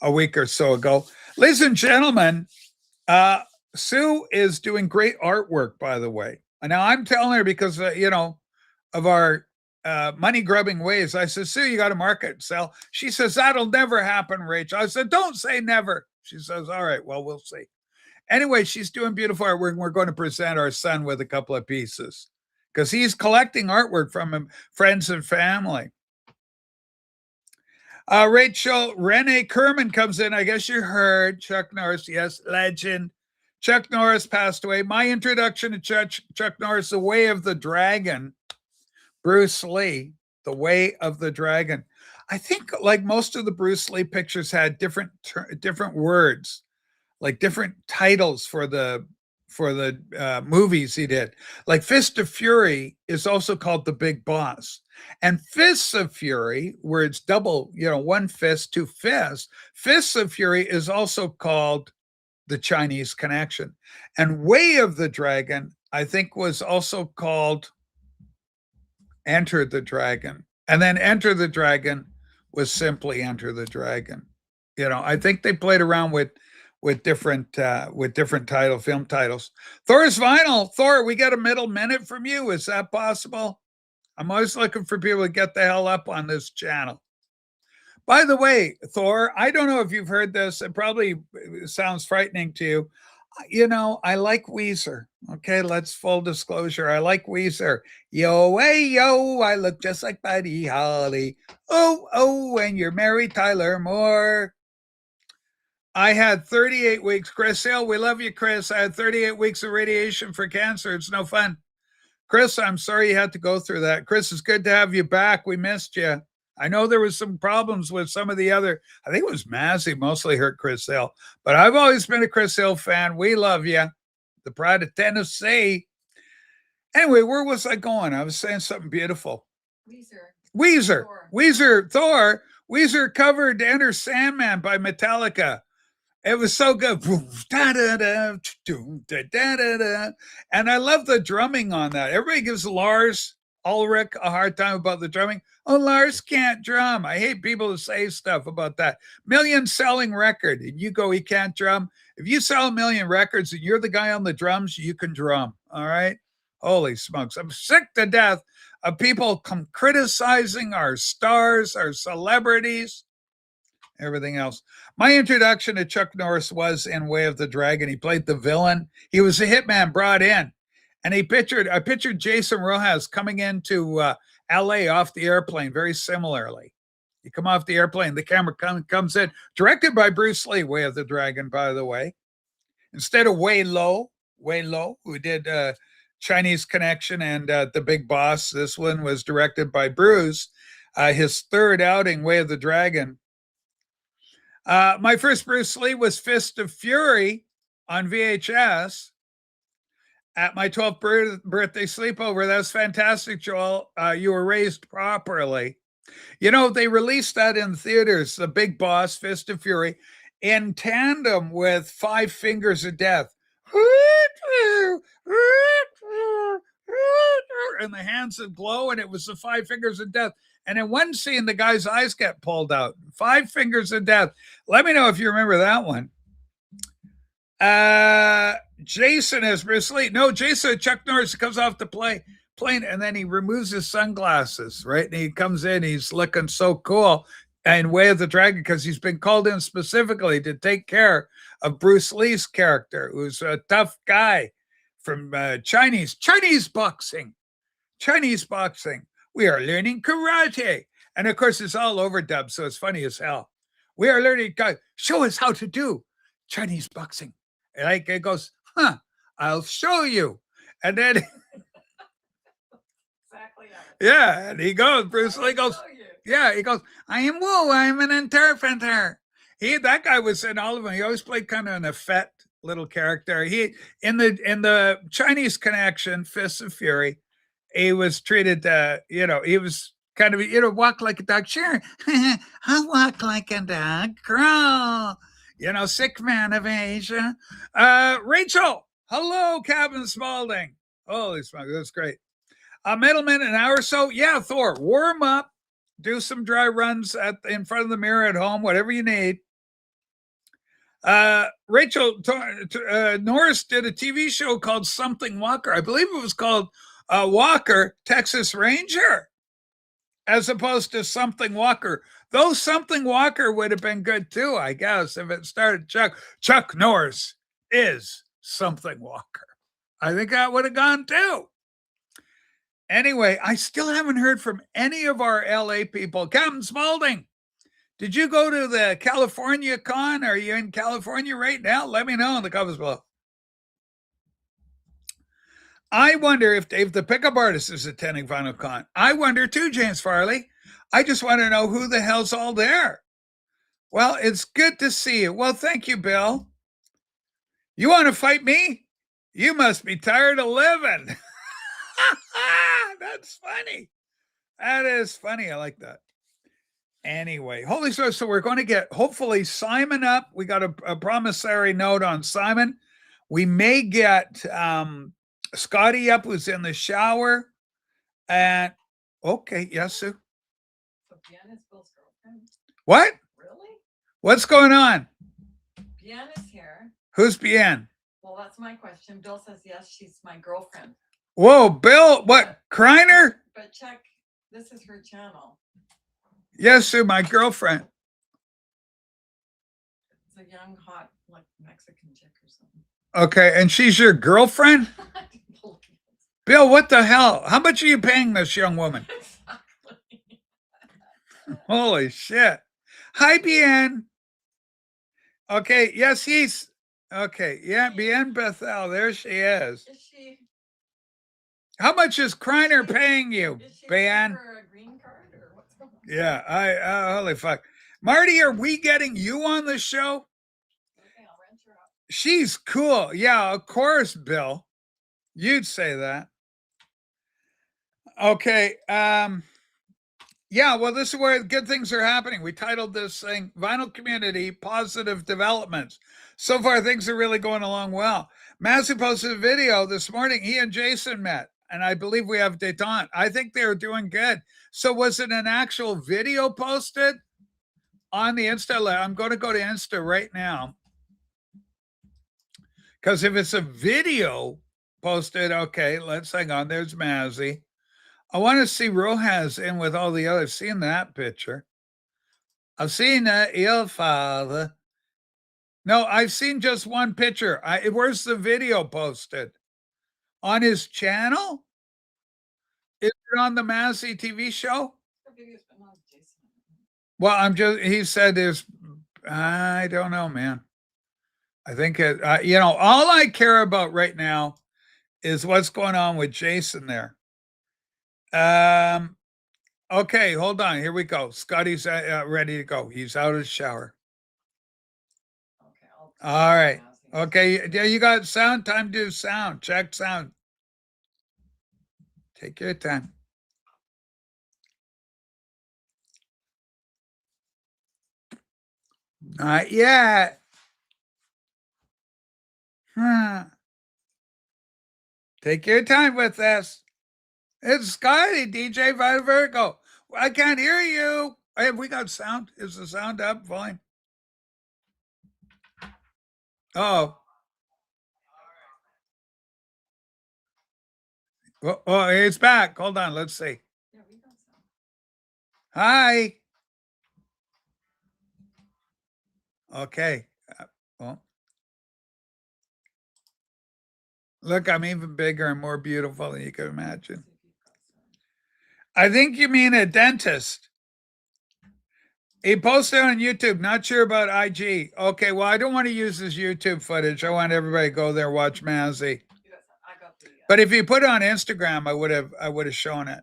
a week or so ago. Ladies and gentlemen, Sue is doing great artwork, by the way. And now I'm telling her because, of our money grubbing ways. I said, Sue, you got to market, sell. She says, that'll never happen, Rachel. I said, don't say never. She says, all right, well, we'll see. Anyway, she's doing beautiful artwork. And we're going to present our son with a couple of pieces because he's collecting artwork from friends and family. Rachel, Renee Kerman comes in. I guess you heard Chuck Norris. Yes, legend. Chuck Norris passed away. My introduction to Chuck Norris, The Way of the Dragon. Bruce Lee, The Way of the Dragon. I think like most of the Bruce Lee pictures had different words, like different titles for the movies he did. Like Fist of Fury is also called The Big Boss. And Fists of Fury, where it's double, one fist, two fists, Fists of Fury is also called The Chinese Connection. And Way of the Dragon, I think, was also called Enter the Dragon. And then Enter the Dragon was simply Enter the Dragon. I think they played around with different film titles. Thor's Vinyl. Thor, we got a middle minute from you. Is that possible? I'm always looking for people to get the hell up on this channel. By the way, Thor, I don't know if you've heard this. It probably sounds frightening to you. I like Weezer. Okay, let's full disclosure. I like Weezer. Yo, hey, yo, I look just like Buddy Holly. Oh, and you're Mary Tyler Moore. I had 38 weeks. Chris Hill, we love you, Chris. I had 38 weeks of radiation for cancer. It's no fun. Chris, I'm sorry you had to go through that. Chris, it's good to have you back. We missed you. I know there was some problems with some of the other, I think it was Mazzy mostly hurt Chris Hill, but I've always been a Chris Hill fan. We love you. The pride of Tennessee. Anyway, where was I going? I was saying something beautiful. Thor. Weezer covered Enter Sandman by Metallica. It was so good. And I love the drumming on that. Everybody gives Lars Ulrich a hard time about the drumming. Oh, Lars can't drum. I hate people who say stuff about that. Million selling record. And you go, he can't drum. If you sell a million records and you're the guy on the drums, you can drum. All right. Holy smokes. I'm sick to death of people criticizing our stars, our celebrities, everything else. My introduction to Chuck Norris was in Way of the Dragon. He played the villain. He was a hitman brought in, and I pictured Jason Rojas coming into L.A. off the airplane very similarly. You come off the airplane, the camera comes in, directed by Bruce Lee. Way of the Dragon, by the way. Instead of Way Low, who did Chinese Connection and The Big Boss, this one was directed by Bruce. His third outing, Way of the Dragon. My first Bruce Lee was Fist of Fury on VHS at my 12th birthday sleepover. That was fantastic, Joel. You were raised properly. You know, they released that in theaters, The Big Boss, Fist of Fury, in tandem with Five Fingers of Death. And the hands would glow, and it was the Five Fingers of Death. And in one scene, the guy's eyes get pulled out. Five Fingers of Death. Let me know if you remember that one. Jason as Bruce Lee. No, Jason, Chuck Norris comes off the plane, and then he removes his sunglasses, right? And he comes in, he's looking so cool in Way of the Dragon because he's been called in specifically to take care of Bruce Lee's character, who's a tough guy from Chinese boxing. We are learning karate. And of course, it's all overdubbed, so it's funny as hell. We are learning, show us how to do Chinese boxing. And like it goes, I'll show you. And then, Exactly. yeah, and he goes, Bruce Lee goes, he goes, I am Wu, I'm an interpreter. That guy was in all of them. He always played kind of an effete little character. He in the Chinese Connection, Fists of Fury, he was treated, he was kind of, walk like a dog. Sure, I'll walk like a dog. Crawl. Sick man of Asia. Rachel, hello, Captain Spaulding. Holy smoke, that's great. Middleman, an hour or so. Yeah, Thor, warm up. Do some dry runs in front of the mirror at home, whatever you need. Rachel, Norris did a TV show called Something Walker. I believe it was called Walker, Texas Ranger, as opposed to Something Walker. Though Something Walker would have been good too, I guess, if it started Chuck Norris is Something Walker. I think that would have gone too. Anyway, I still haven't heard from any of our LA people. Captain Spaulding, did you go to the California con? Are you in California right now? Let me know in the comments below. I wonder if Dave, the pickup artist, is attending Final Con. I wonder too, James Farley. I just want to know who the hell's all there. Well, it's good to see you. Well, thank you, Bill. You want to fight me? You must be tired of living. That's funny. That is funny. I like that. Anyway, holy so we're going to get hopefully Simon up. We got a promissory note on Simon. We may get Scotty up, who's in the shower. And okay, yes, Sue. So Bien is Bill's girlfriend. What? Really? What's going on? Bien is here. Who's Bien? Well, that's my question. Bill says yes, she's my girlfriend. Whoa, Bill, what? Kreiner? But check, this is her channel. Yes, Sue, my girlfriend. It's a young, hot, like Mexican chick or something. Okay, and she's your girlfriend? Bill, what the hell? How much are you paying this young woman? Exactly. Holy shit. Hi, Bien. Okay, yes, he's okay. Yeah, Bien Bethel. There she is. Is she? How much is Kreiner paying you, Is she Bien? for a green card or what's going on? Yeah, holy fuck. Marty, are we getting you on the show? Okay, I'll rent her out. She's cool. Yeah, of course, Bill. You'd say that. Okay. Yeah, well, this is where good things are happening. We titled this thing Vinyl Community Positive Developments. So far, things are really going along well. Massey posted a video this morning. He and Jason met, and I believe we have detente. I think they were doing good. So, was it an actual video posted on the Insta? I'm going to go to Insta right now. Because if it's a video posted, okay, let's hang on. There's Mazzy. I want to see Rojas in with all the others. Seen that picture. I've seen that, your father. No, I've seen just one picture. Where's the video posted? On his channel? Is it on the Massey TV show? Well, he said there's, I don't know, man. I think all I care about right now is what's going on with Jason there. Okay, hold on. Here we go. Scotty's ready to go. He's out of the shower. Okay. All right. Okay. Yeah, you got sound. Time to do sound. Check sound. Take your time. Not yet. Take your time with this. It's Scotty, DJ by Virgo. I can't hear you. Have we got sound? Is the sound up? Fine. Oh. Oh, it's back. Hold on. Let's see. Hi. Okay. Well, look, I'm even bigger and more beautiful than you can imagine. I think you mean a dentist. He posted on YouTube, not sure about IG. Okay, well, I don't want to use this YouTube footage. I want everybody to go there, watch Mazzy. But if you put it on Instagram, I would have shown it.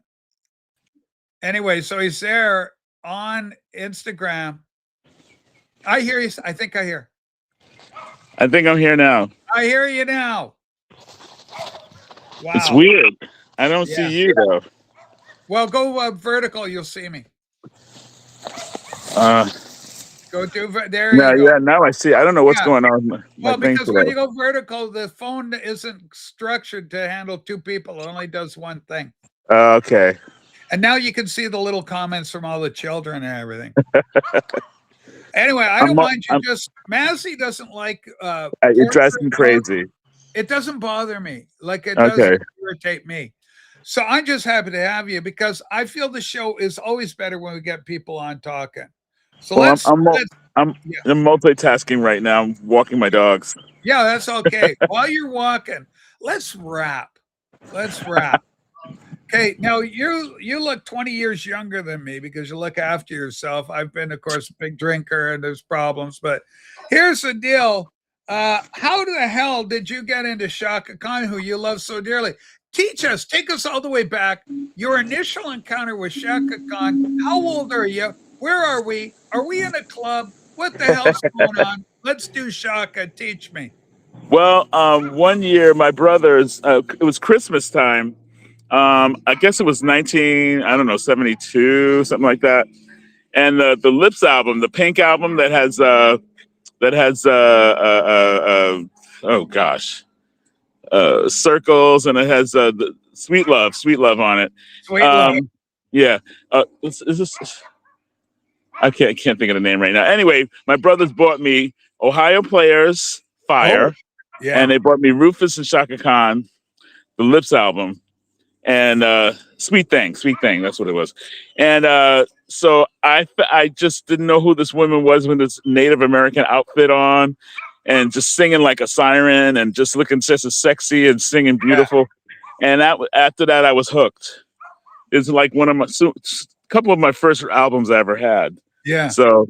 Anyway, so he's there on Instagram. I hear you. I think I hear. I think I'm here now. I hear you now. Wow. It's weird. I don't see you though. Well, go vertical. You'll see me. Go do there. No, you go. Yeah. Now I see. I don't know what's going on. Well, because when you go vertical, the phone isn't structured to handle two people. It only does one thing. Okay. And now you can see the little comments from all the children and everything. Anyway, I don't mind you. Just Massey doesn't like. It drives me crazy. It doesn't bother me. Like it doesn't irritate me. So I'm just happy to have you because I feel the show is always better when we get people on talking. So I'm multitasking right now. I'm walking my dogs. Yeah, that's okay. While you're walking, let's wrap. Okay, now you look 20 years younger than me because you look after yourself. I've been, of course, a big drinker and there's problems, but here's the deal. How the hell did you get into Shaka Khan, who you love so dearly? Teach us, take us all the way back. Your initial encounter with Shaka Khan. How old are you? Where are we? Are we in a club? What the hell's going on? Let's do Shaka. Teach me. Well, one year, my brothers, it was Christmas time. I guess it was 72, something like that. And the Lips album, the Pink album that has circles, and it has the Sweet Love on it. Sweet Love. Yeah. Is this? I can't think of the name right now. Anyway, my brothers bought me Ohio Players, Fire, and they bought me Rufus and Shaka Khan, the Lips album, and Sweet Thing, that's what it was. And so I just didn't know who this woman was with this Native American outfit on, and just singing like a siren, and just looking just as sexy and singing beautiful. And after that, I was hooked. It's like one of my couple of my first albums I ever had. Yeah. So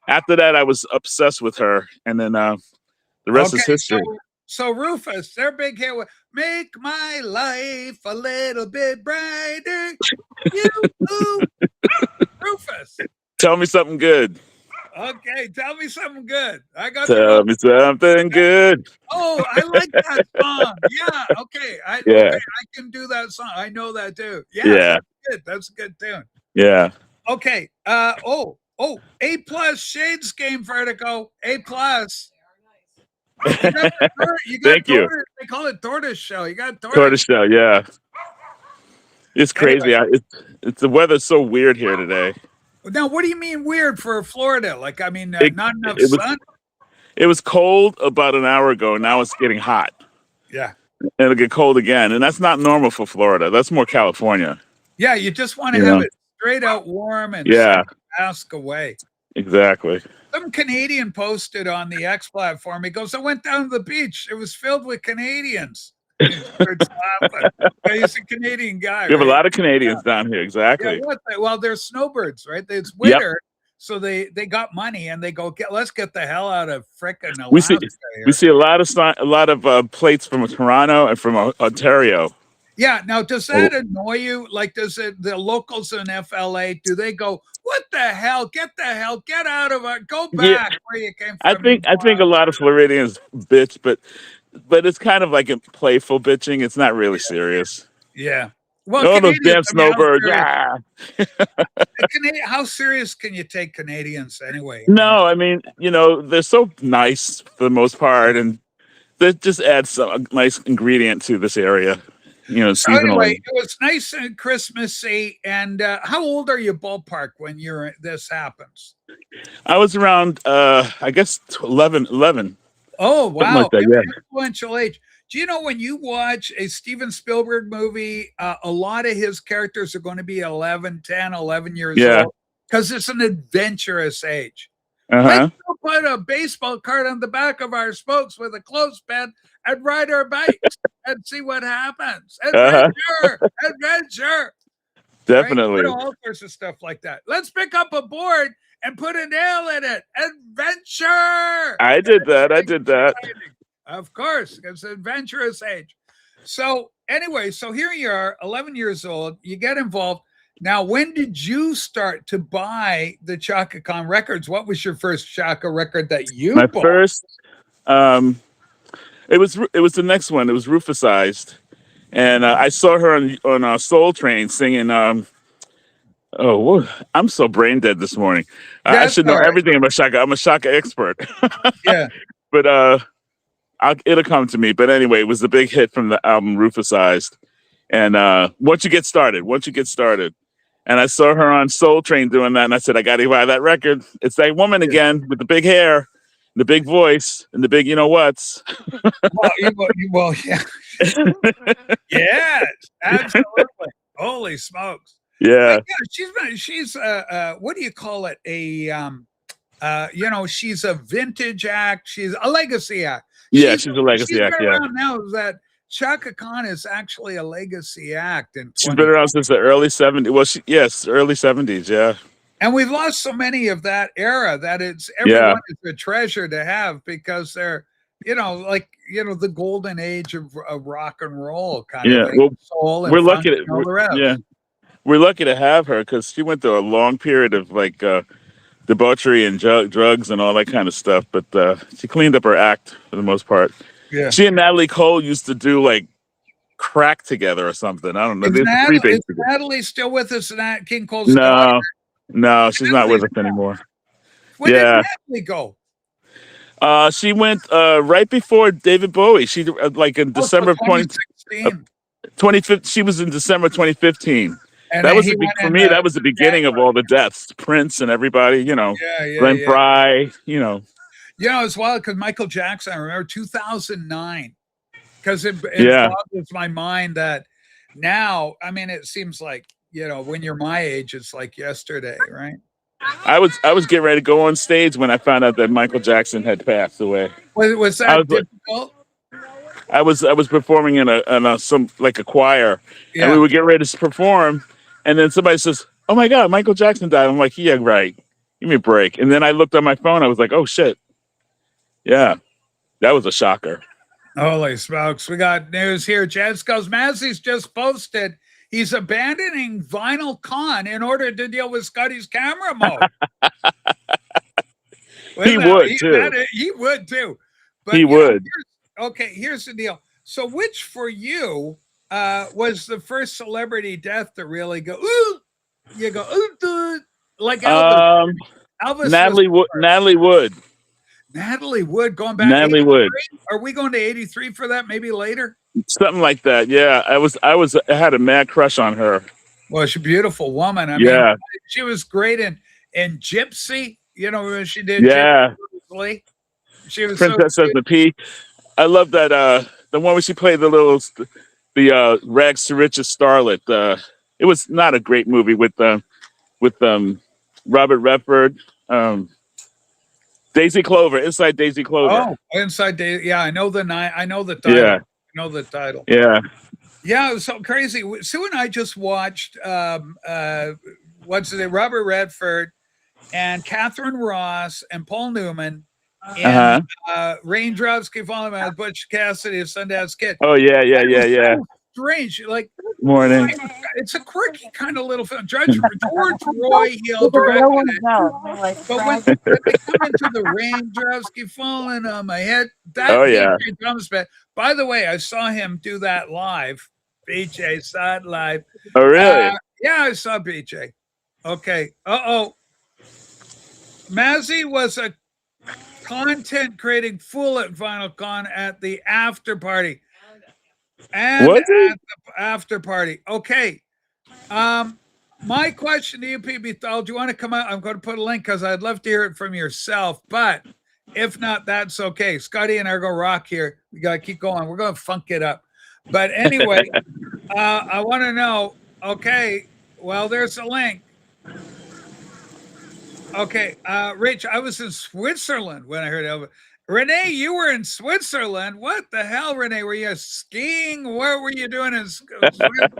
after that, I was obsessed with her, and then the rest is history. So Rufus, their big hit was "Make My Life a Little Bit Brighter." Rufus. Tell me something good. Okay, tell me something good. Tell me something good. Oh, I like that song. Yeah. Okay. I can do that song. I know that too. Yeah. That's good. That's a good tune. Yeah. Okay. A+ Shades game Vertigo. A+. You got Thank you. tortoise. They call it tortoise shell. You got tortoise. Tortoiseshell, yeah. It's Anyway, crazy. It's the weather's so weird here today. now what do you mean weird for Florida? Like, I mean, It not enough it was sun. it was cold about an hour ago. Now it's getting hot. Yeah. And it'll get cold again. And that's not normal for Florida. That's more California. Yeah. You just want to You have know? it straight out warm and Yeah, ask away. exactly. Some Canadian posted on the X platform. He goes, I went down to the beach. It was filled with Canadians. He starts laughing. Yeah, he's a Canadian guy, We have a right? lot of Canadians down here. Yeah, Exactly. well, they're snowbirds, right? It's Yep. winter, so they got money and they go, let's get the hell out of frickin' We see Alaska we here. see a lot of plates from Toronto and from Ontario. Yeah. Now, does that annoy you? Like, does it the locals in FLA? Do they go, what the hell? Get out of it. Go Yeah, back where you came I from. think a lot of Floridians bitch, but it's kind of like a playful bitching. It's not really serious. Yeah. Well, Oh, those Canadians. damn I mean, snowbirds! Ah. how serious can you take Canadians anyway? No, I mean, they're so nice for the most part, and that just adds some nice ingredient to this area. So anyway, Seasonally. it was nice and Christmassy. And how old are you, ballpark, when this happens? I was around, I guess 11, Oh something wow, like that. Yeah, influential age. Do you know when you watch a Steven Spielberg movie, a lot of his characters are going to be 11, 10, 11 years yeah. old because it's an adventurous age. Uh Let's huh. go put a baseball card on the back of our spokes with a clothespin and ride our bikes and see what happens. Uh-huh. Adventure. Right? Definitely. All sorts of stuff like that. Let's pick up a board and put a nail in it. Adventure. I did that. Of course, it's an adventurous age. So anyway, so here you are, 11 years old. You get involved. Now, when did you start to buy the Chaka Khan records? What was your first Chaka record that you My bought? first, it was the next one. It was Rufusized, and I saw her on Soul Train singing. I'm so brain dead this morning. I That's should know all right. everything about Shaka. I'm a Shaka expert. Yeah. But it'll come to me. But anyway, it was the big hit from the album Rufusized. And once you get started, and I saw her on Soul Train doing that, and I said, I got to buy that record. It's that woman again with the big hair, the big voice, and the big whats. Well, yeah. Yes, absolutely. Holy smokes. Yeah. She's what do you call it? She's a vintage act. She's a legacy act. Yeah, she's a legacy act. Yeah. Around now that Chaka Khan is actually a legacy act. She's been around since the early 70s. Well, early 70s. Yeah. And we've lost so many of that era that everyone is a treasure to have because they're, the golden age of rock and roll kind of thing. Well, soul and we're lucky to, all the rest. yeah. We're lucky to have her because she went through a long period of debauchery and drugs and all that kind of stuff. But she cleaned up her act for the most part. Yeah. She and Natalie Cole used to do crack together or something. I don't know. Is Natalie still with us in King Cole's daughter? No, she's not with us anymore. Where did Natalie go? She went right before David Bowie. She in December of 2015. She was in December 2015. And that was for me. That was the beginning of all the deaths. Prince and everybody. Glenn Frey. As well because Michael Jackson. I remember 2009. Because it boggles my mind that now. I mean, it seems like when you're my age, it's like yesterday, right? I was getting ready to go on stage when I found out that Michael Jackson had passed away. Was that difficult? I was performing in a choir, and we were getting ready to perform, and then somebody says, "Oh my God, Michael Jackson died." I'm like, "Yeah, right. Give me a break." And then I looked on my phone. I was like, "Oh shit, yeah, that was a shocker." Holy smokes! We got news here. Jazz Goes Massey's just posted he's abandoning Vinyl Con in order to deal with Scotty's camera mode. He would too. But he would. Here's the deal. So which for you was the first celebrity death to really go, ooh? You go, "Ooh, dude," like Elvis. Elvis Natalie was Wood. Natalie Wood. Natalie Wood going back Natalie 83. Wood. Are we going to 83 for that? Maybe later. Something like that. Yeah, I had a mad crush on her. Well, she's a beautiful woman. I mean, Yeah, she was great in Gypsy. You know, when she did yeah. Gypsy. She was so Princess of cute. the Peak. I love that. The one where she played the rags to riches starlet. It was not a great movie with Robert Redford. Daisy Clover, Inside Daisy Clover. Oh, Inside Day. Yeah, I know the I know the title. Yeah, I know the title. yeah. Yeah, it was so crazy. Sue and I just watched what's his name? Robert Redford and Catherine Ross and Paul Newman in Raindrops Keep Falling on Butch Cassidy, a Sundance Kid. Oh yeah, yeah, And it yeah, was yeah. so strange. Like Morning. it's a quirky kind of little film. George Roy Hill directed it. But when they come into the raindrops keep falling on my head, that Oh yeah. BJ Thomas band. By the way, I saw him do that live. BJ saw it live. Oh really? Yeah, I saw BJ. Okay. Mazzy was a content creating fool at VinylCon at the after party. And Was at he? the after party. Okay. My question to you, PB Thal, do you want to come out? I'm going to put a link because I'd love to hear it from yourself. But if not, that's okay. Scotty and I are going to rock here. We got to keep going. We're going to funk it up. But anyway, I want to know. Okay. Well, there's a link. Okay. Rich, I was in Switzerland when I heard of it. Renee, you were in Switzerland. What the hell, Renee? Were you skiing? What were you doing in Switzerland?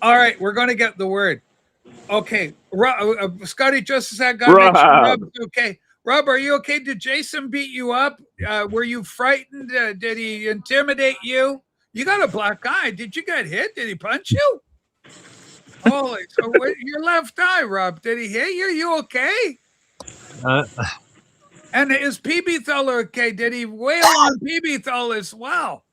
All right, we're going to get the word. Okay, Scotty, just as I got Rob. Rob's okay. Rob, are you okay? Did Jason beat you up? Were you frightened? Did he intimidate you? You got a black eye. Did you get hit? Did he punch you? Holy, so your left eye, Rob. Did he hit you? You okay? And is PB Thal okay? Did he wail on PB Thal as well?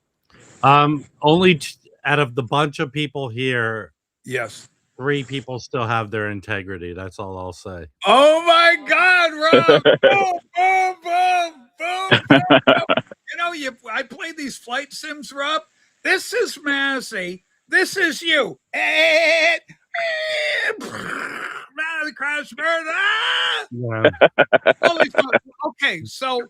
Only out of the bunch of people here, yes, 3 people still have their integrity. That's all I'll say. Oh my God, Rob! Boom, boom, boom, boom, boom, boom. You know, I play these flight sims, Rob. This is Massey. This is you. The crash burn. Yeah. Holy fuck. Okay, so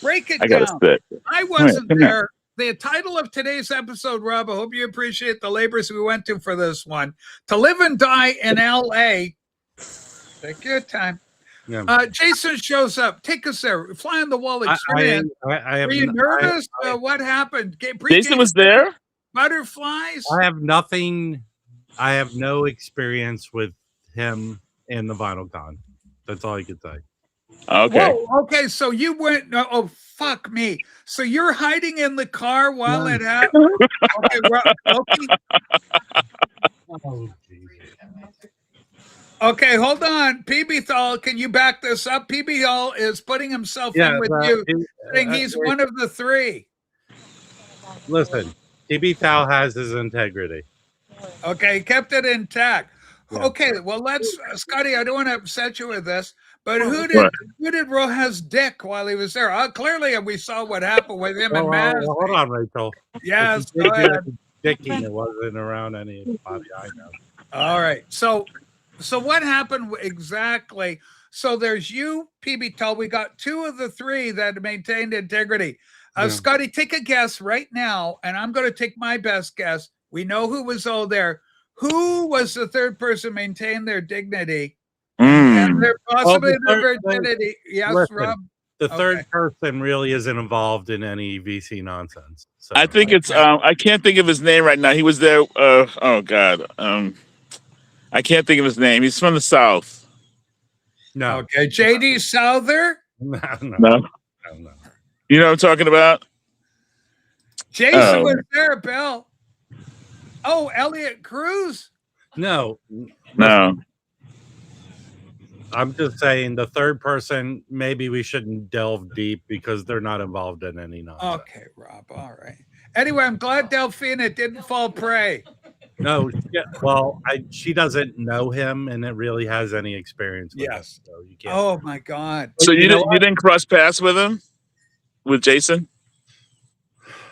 break it I gotta down. spit. I wasn't there. The title of today's episode, Rob, I hope you appreciate the labors we went to for this one. To Live and Die in L.A. Take your time. Yeah. Jason shows up. Take us there. Fly on the wall experience. Were you nervous? What happened? Jason was there? Butterflies? I have nothing. I have no experience with him in the VinylCon. That's all I could say. Okay. Whoa, okay, so you went. Oh, fuck me. So you're hiding in the car while it happened? Okay, okay. Oh, Jesus. Okay, hold on. PB Thal, can you back this up? PB Thal is putting himself in with you, saying he's one of the 3. Listen, PB Thal has his integrity. Okay, kept it intact. Yeah. Okay, well, let's, Scotty, I don't want to upset you with this, but who did Rojas dick while he was there? Clearly, we saw what happened with him and Matt. Hold on, Rachel. Yes, go ahead. Dicking, it wasn't around anybody I know. All right, so what happened exactly? So there's you, PB Thal. We got 2 of the 3 that maintained integrity. Scotty, take a guess right now, and I'm going to take my best guess. We know who was all there. Who was the 3rd person maintain their dignity? And their possibly their virginity. Yes, listen, Rob. The 3rd person really isn't involved in any VC nonsense. So I think it's I can't think of his name right now. He was there. Oh God. I can't think of his name. He's from the South. No. Okay, JD Souther. No. You know what I'm talking about? Jason was there, Bill. Oh, Elliot Cruz? No. I'm just saying the 3rd person, maybe we shouldn't delve deep because they're not involved in any nonsense. Okay, Rob. All right. Anyway, I'm glad Delphina didn't fall prey. No, well, she doesn't know him, and it really has any experience with him, Yes. so you can't. Oh my God. So You know you didn't cross paths with him, with Jason?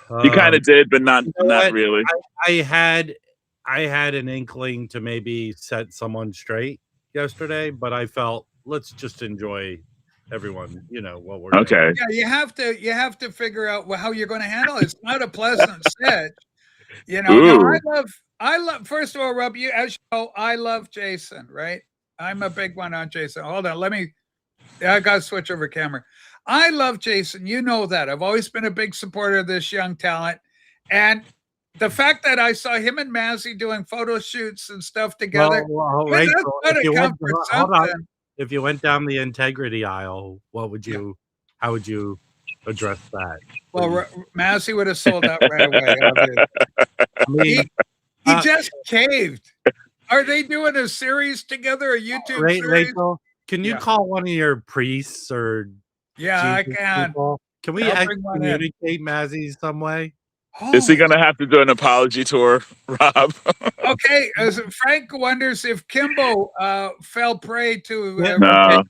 You kind Um, of did, but not you know what? really. I had an inkling to maybe set someone straight yesterday, but I felt let's just enjoy everyone, what we're doing. Okay. Yeah, you have to figure out how you're going to handle it. It's not a pleasant set. Now Ooh. I love first of all, Rob, as you know, I love Jason, right? I'm a big one on Jason. Hold on, I gotta switch over camera. I love Jason. You know that. I've always been a big supporter of this young talent. And the fact that I saw him and Mazzy doing photo shoots and stuff together, Well, that's Rachel, gotta count for hold on. something. If you went down the integrity aisle, how would you address that? Well, Massey would have sold out right away. Obviously. I mean, He just caved. Are they doing a series together, a YouTube series? Rachel, can you call one of your priests or I Jesus can. people? Can we communicate Mazzy some way? Is he going to have to do an apology tour, Rob? Okay, as Frank wonders if Kimbo fell prey to. No.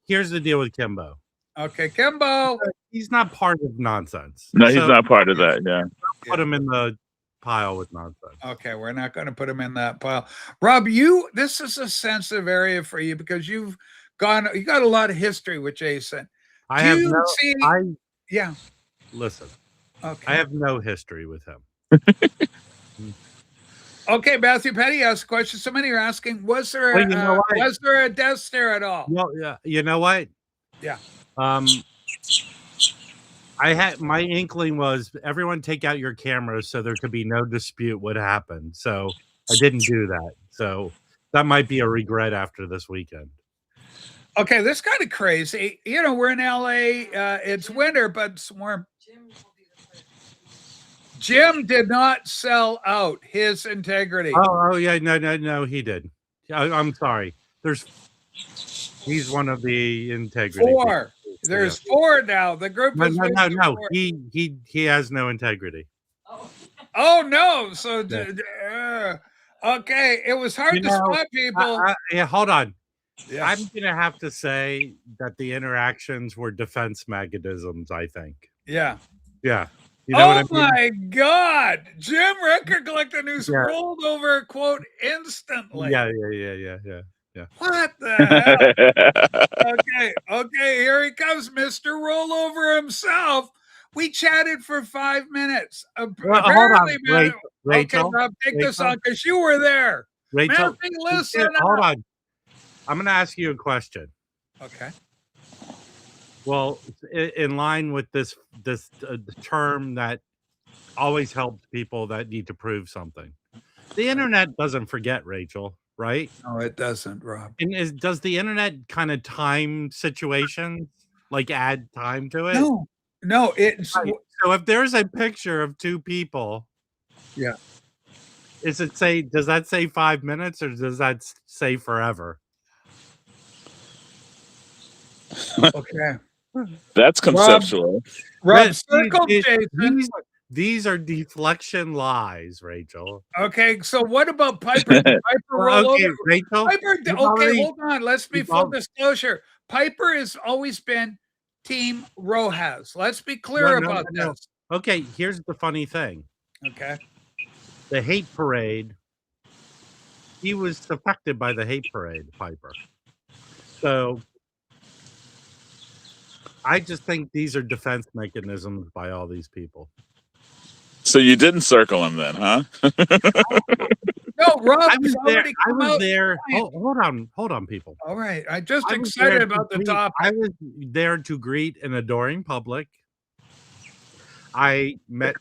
Here's the deal with Kimbo. Okay, Kimbo. He's not part of nonsense. No, he's not part of that. Yeah. Put him in the pile with nonsense. Okay, we're not going to put him in that pile. Rob, this is a sensitive area for you because you got a lot of history with Jason. Listen. Okay. I have no history with him. Okay, Matthew Petty asked a question. So many are asking, was there a death stare at all? Well, yeah, you know what? Yeah. My inkling was everyone take out your cameras so there could be no dispute what happened. So I didn't do that. So that might be a regret after this weekend. Okay, this is kind of crazy. We're in LA. It's winter, but it's warm. Jim did not sell out his integrity. Oh yeah, no, he did. I'm sorry. He's one of the integrity. 4. There's 4 now. The group is no. He has no integrity. Oh no! So okay, it was hard to spot people. Hold on. Yeah. I'm gonna have to say that the interactions were defense mechanisms. I think. Yeah. Yeah. You know what I mean? My God! Jim Record Collector News rolled over, quote, instantly. Yeah. What the hell? Okay, here he comes, Mr. Rollover himself. We chatted for 5 minutes. Hold on, Rachel. Okay, Rob, take this on because you were there. Rachel, listen. Hold on. I'm going to ask you a question. Okay. Well, in line with this term that always helps people that need to prove something. The internet doesn't forget, Rachel, right? No, it doesn't, Rob. And does the internet kind of time situations, like add time to it? No. It's so if there's a picture of 2 people, does that say 5 minutes or does that say forever? Okay. That's conceptual. Rob circled Jason. These are deflection lies, Rachel. Okay, so what about Piper? Piper roll over. Rachel. Piper. Okay, hold on. Let's be full disclosure. Piper has always been Team Rojas. Let's be clear about this. Okay, here's the funny thing. Okay. The hate parade. He was affected by the hate parade, Piper. So I just think these are defense mechanisms by all these people. So you didn't circle him then, huh? No, Rob I was there. Hold on, people. All right. I'm just excited about the topic. I was there to greet an adoring public. I met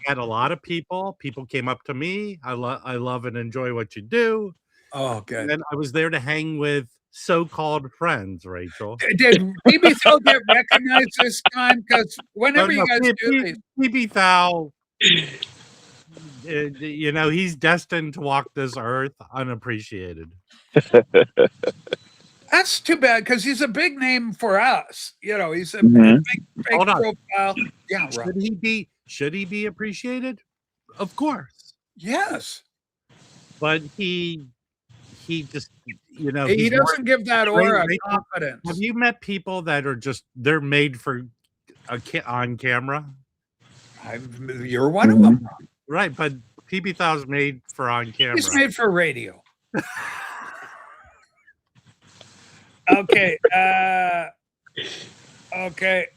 a lot of people. People came up to me. I love and enjoy what you do. Oh, good. And then I was there to hang with so-called friends, Rachel. Did BB Thou get recognized this time? Because whenever you guys do these, BB Thou, he's destined to walk this earth unappreciated. That's too bad because he's a big name for us. He's a big profile. Yeah, Should he be appreciated? Of course. Yes. But he just, you know, He he's more doesn't give that Ray- aura of Ray- Have confidence. you met people that are just they're made for on camera? You're one of them. Right, but PB Thou's made for on camera. He's made for radio. Okay. Okay.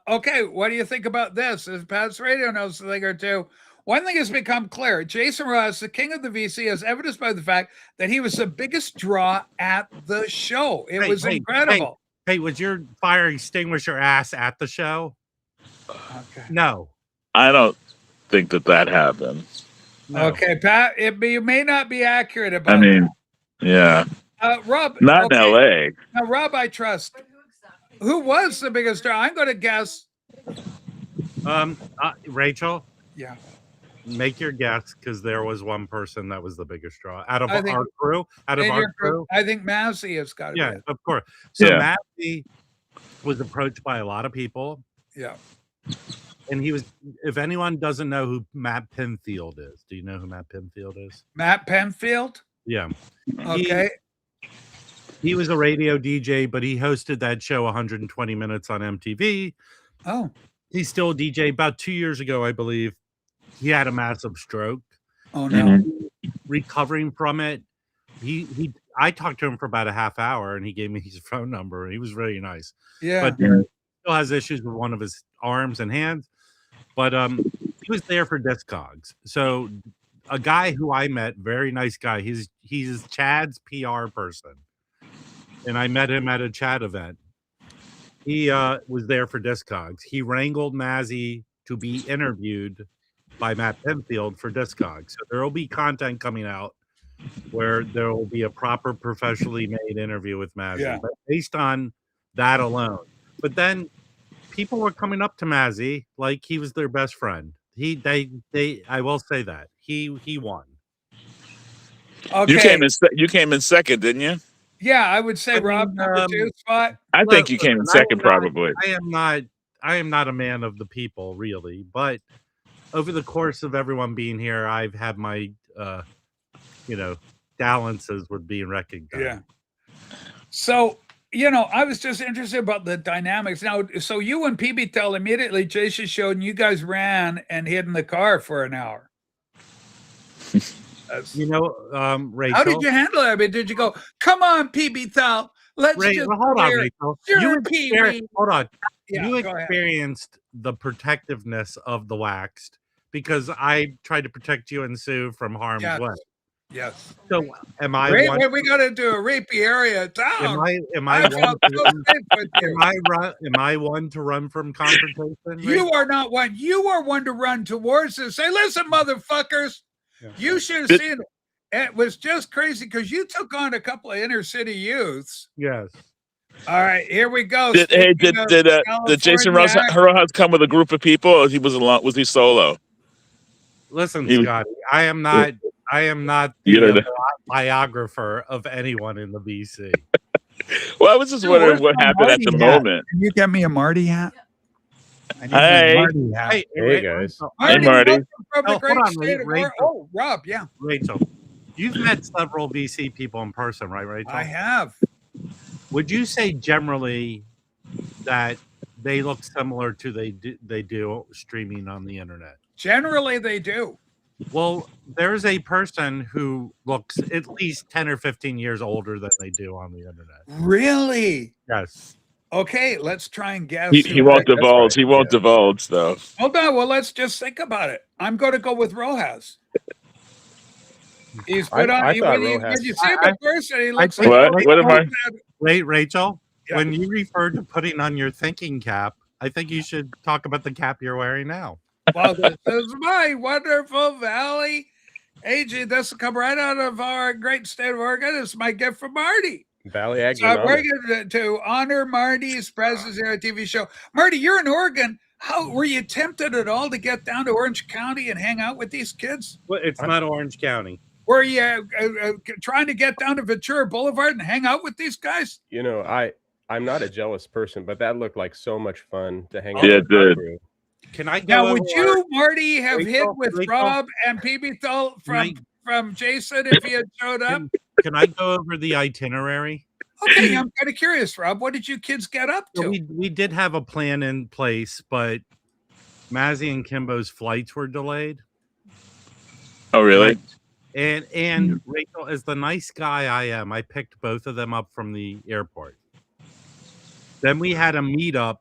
Okay. What do you think about this? As Pat's radio knows a thing or two. One thing has become clear. Jason Ross, the king of the VC, is evidenced by the fact that he was the biggest draw at the show. It was incredible. Hey, was your fire extinguisher ass at the show? Okay. No. I don't think that happened. No. Okay, Pat, you may not be accurate about I mean, yeah. Rob. Not in LA. Now, Rob, I trust. But who exactly? Who was the biggest draw? I'm going to guess. Rachel, Yeah. make your guess, because there was one person that was the biggest draw out of I think- our crew. Out of In our your group, crew, I think Massey has got to yeah, be it. of course. So Yeah. Matthew was approached by a lot of people, Yeah. and he was. If anyone doesn't know who Matt Pinfield is, do you know who Matt Pinfield is? Matt Penfield. Yeah. Okay. He was a radio DJ, but he hosted that show 120 Minutes on MTV. Oh. He's still a DJ. About 2 years ago, I believe, he had a massive stroke. Oh no. Recovering from it. I talked to him for about a half hour, and he gave me his phone number, and he was really nice. Yeah. But still has issues with one of his arms and hands. But he was there for Discogs. So a guy who I met, very nice guy. He's Chad's PR person, and I met him at a Chad event. He was there for Discogs. He wrangled Mazzy to be interviewed by Matt Penfield for Discogs. So there will be content coming out where there will be a proper professionally made interview with Mazzy, Yeah. but based on that alone. But then people were coming up to Mazzy like he was their best friend. I will say that he won. Okay. You came in second, didn't you? Yeah, I would say I Rob mean, number 2 spot. I think you came in second, probably. I am not a man of the people, really, but over the course of everyone being here, I've had my balances with being recognized. Yeah. So, I was just interested about the dynamics. Now, so you and PB Tell immediately, Jason showed, and you guys ran and hid in the car for an hour. Rachel. How did you handle it? I mean, did you go, come on, PB Tell, let's just hold on, Rachel. Hold on. Yeah, You go ahead. experienced the protectiveness of the waxed because I tried to protect you and Sue from harm's Yes. way. Yes. So am I Wait, one? we got to do a rapey area of town. Am I one? felt so safe with you. Am I one to run from confrontation? You are not one. You are one to run towards this. Say, listen, motherfuckers. Yeah. You should have seen it. It was just crazy because you took on a couple of inner city youths. Yes. All right, here we go. Did Jason Rojas come with a group of people, or was he solo? Listen, He was- Scotty, I am not the biographer of anyone in the BC. Well, I was just wondering what happened at the moment. Can you get me a Marty hat? I need Hey. a Marty hat. Hey, guys. Hey, Marty. welcome from the Oh, great hold on, state of Rachel. Oh, Rob, yeah. Rachel, you've met several VC people in person, right, Rachel? I have. Would you say generally that they look similar to they do streaming on the internet? Generally, they do. Well, there's a person who looks at least 10 or 15 years older than they do on the internet. Really? Yes. Okay, let's try and guess. He won't divulge. He won't divulge, though. Hold on. Well, let's just think about it. I'm going to go with Rojas. He's put on. I thought When Rojas- you see him in person, he looks think- like What am I? Wait, Rachel, Yeah. when you referred to putting on your thinking cap, I think you should talk about the cap you're wearing now. Well, this is my wonderful Valley AG. This will come right out of our great state of Oregon. It's my gift from Marty. Valley Ag. So I'm wearing it to honor Marty's presence here at TV show. Marty, you're in Oregon. How were you tempted at all to get down to Orange County and hang out with these kids? Well, it's not Orange County. Were you trying to get down to Ventura Boulevard and hang out with these guys? I'm not a jealous person, but that looked like so much fun to hang out Yeah, with it did. the crew. Can I go Now, would over you, Marty, have hit Rachel, with Rachel, Rob and PB with Rob and PB from Jason if he had showed up? Can I go over the itinerary? Okay, I'm kind of curious, Rob. What did you kids get up So to? we did have a plan in place, but Mazzy and Kimbo's flights were delayed. Oh, really? And Rachel, as the nice guy I am, I picked both of them up from the airport. Then we had a meetup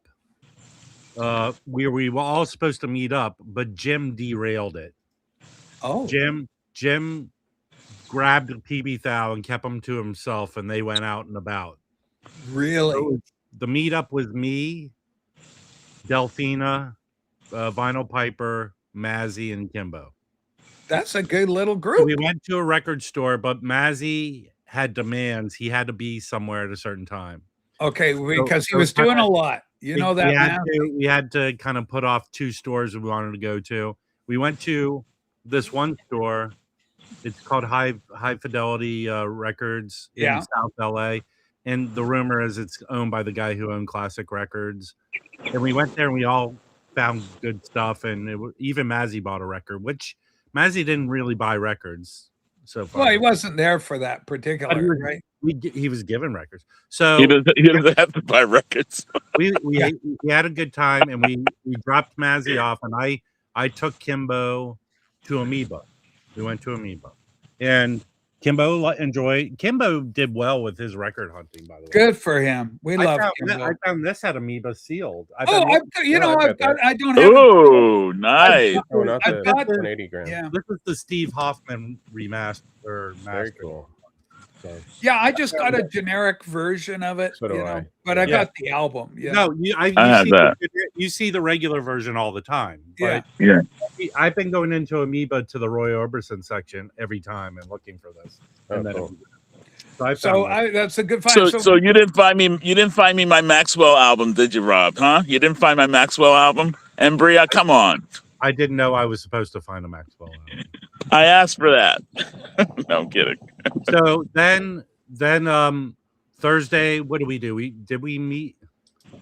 where we were all supposed to meet up, but Jim derailed it. Oh, Jim grabbed PB Thou and kept him to himself, and they went out and about. really? So the meetup was me, Delphina, Vinyl Piper, Mazzy, and Kimbo. That's a good little So group. we went to a record store, but Mazzy had demands. He had to be somewhere at a certain time. Okay, because he so was doing a lot. You know that, man. We had to kind of put off 2 stores we wanted to go to. We went to this one store. It's called High Fidelity Records in South LA. And the rumor is it's owned by the guy who owned Classic Records. And we went there and we all found good stuff. And even Mazzy bought a record, which Mazzy didn't really buy records so far. Well, he wasn't there for that particular, right? He was given records. So he doesn't have to buy records. we had a good time, and we dropped Mazzy off, and I took Kimbo to Amoeba. We went to Amoeba, and Kimbo did well with his record hunting, by the way. Good for him. We love Kimbo. I found this at Amoeba sealed. I don't have Oh, nice. Not the 180 gram. Yeah. This is the Steve Hoffman remaster. Very cool. So. Yeah, I just got a generic version of it. So do I. But I got the album. Yeah. No, you see the regular version all the time. But yeah. I've been going into Amoeba to the Roy Orbison section every time and looking for this. Cool. That's a good find. So you didn't find me. You didn't find me my Maxwell album, did you, Rob? Huh? You didn't find my Maxwell album, and Bria, come on. I didn't know I was supposed to find a Maxwell album. I asked for that. No, I'm kidding. So then Thursday, what did we do? Did we meet?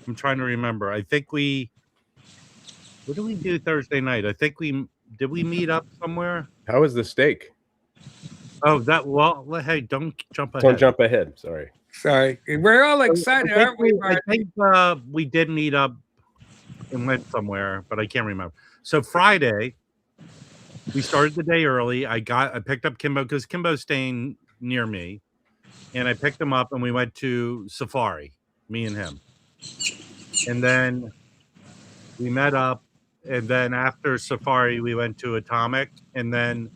I'm trying to remember. I think what did we do Thursday night? I think did we meet up somewhere? How was the steak? Oh, hey, don't jump ahead. Don't jump ahead. Sorry. We're all excited, aren't we? I think we did meet up and went somewhere, but I can't remember. So Friday, we started the day early. I picked up Kimbo because Kimbo's staying near me, and I picked him up and we went to Safari, me and him. And then we met up, and then after Safari, we went to Atomic, and then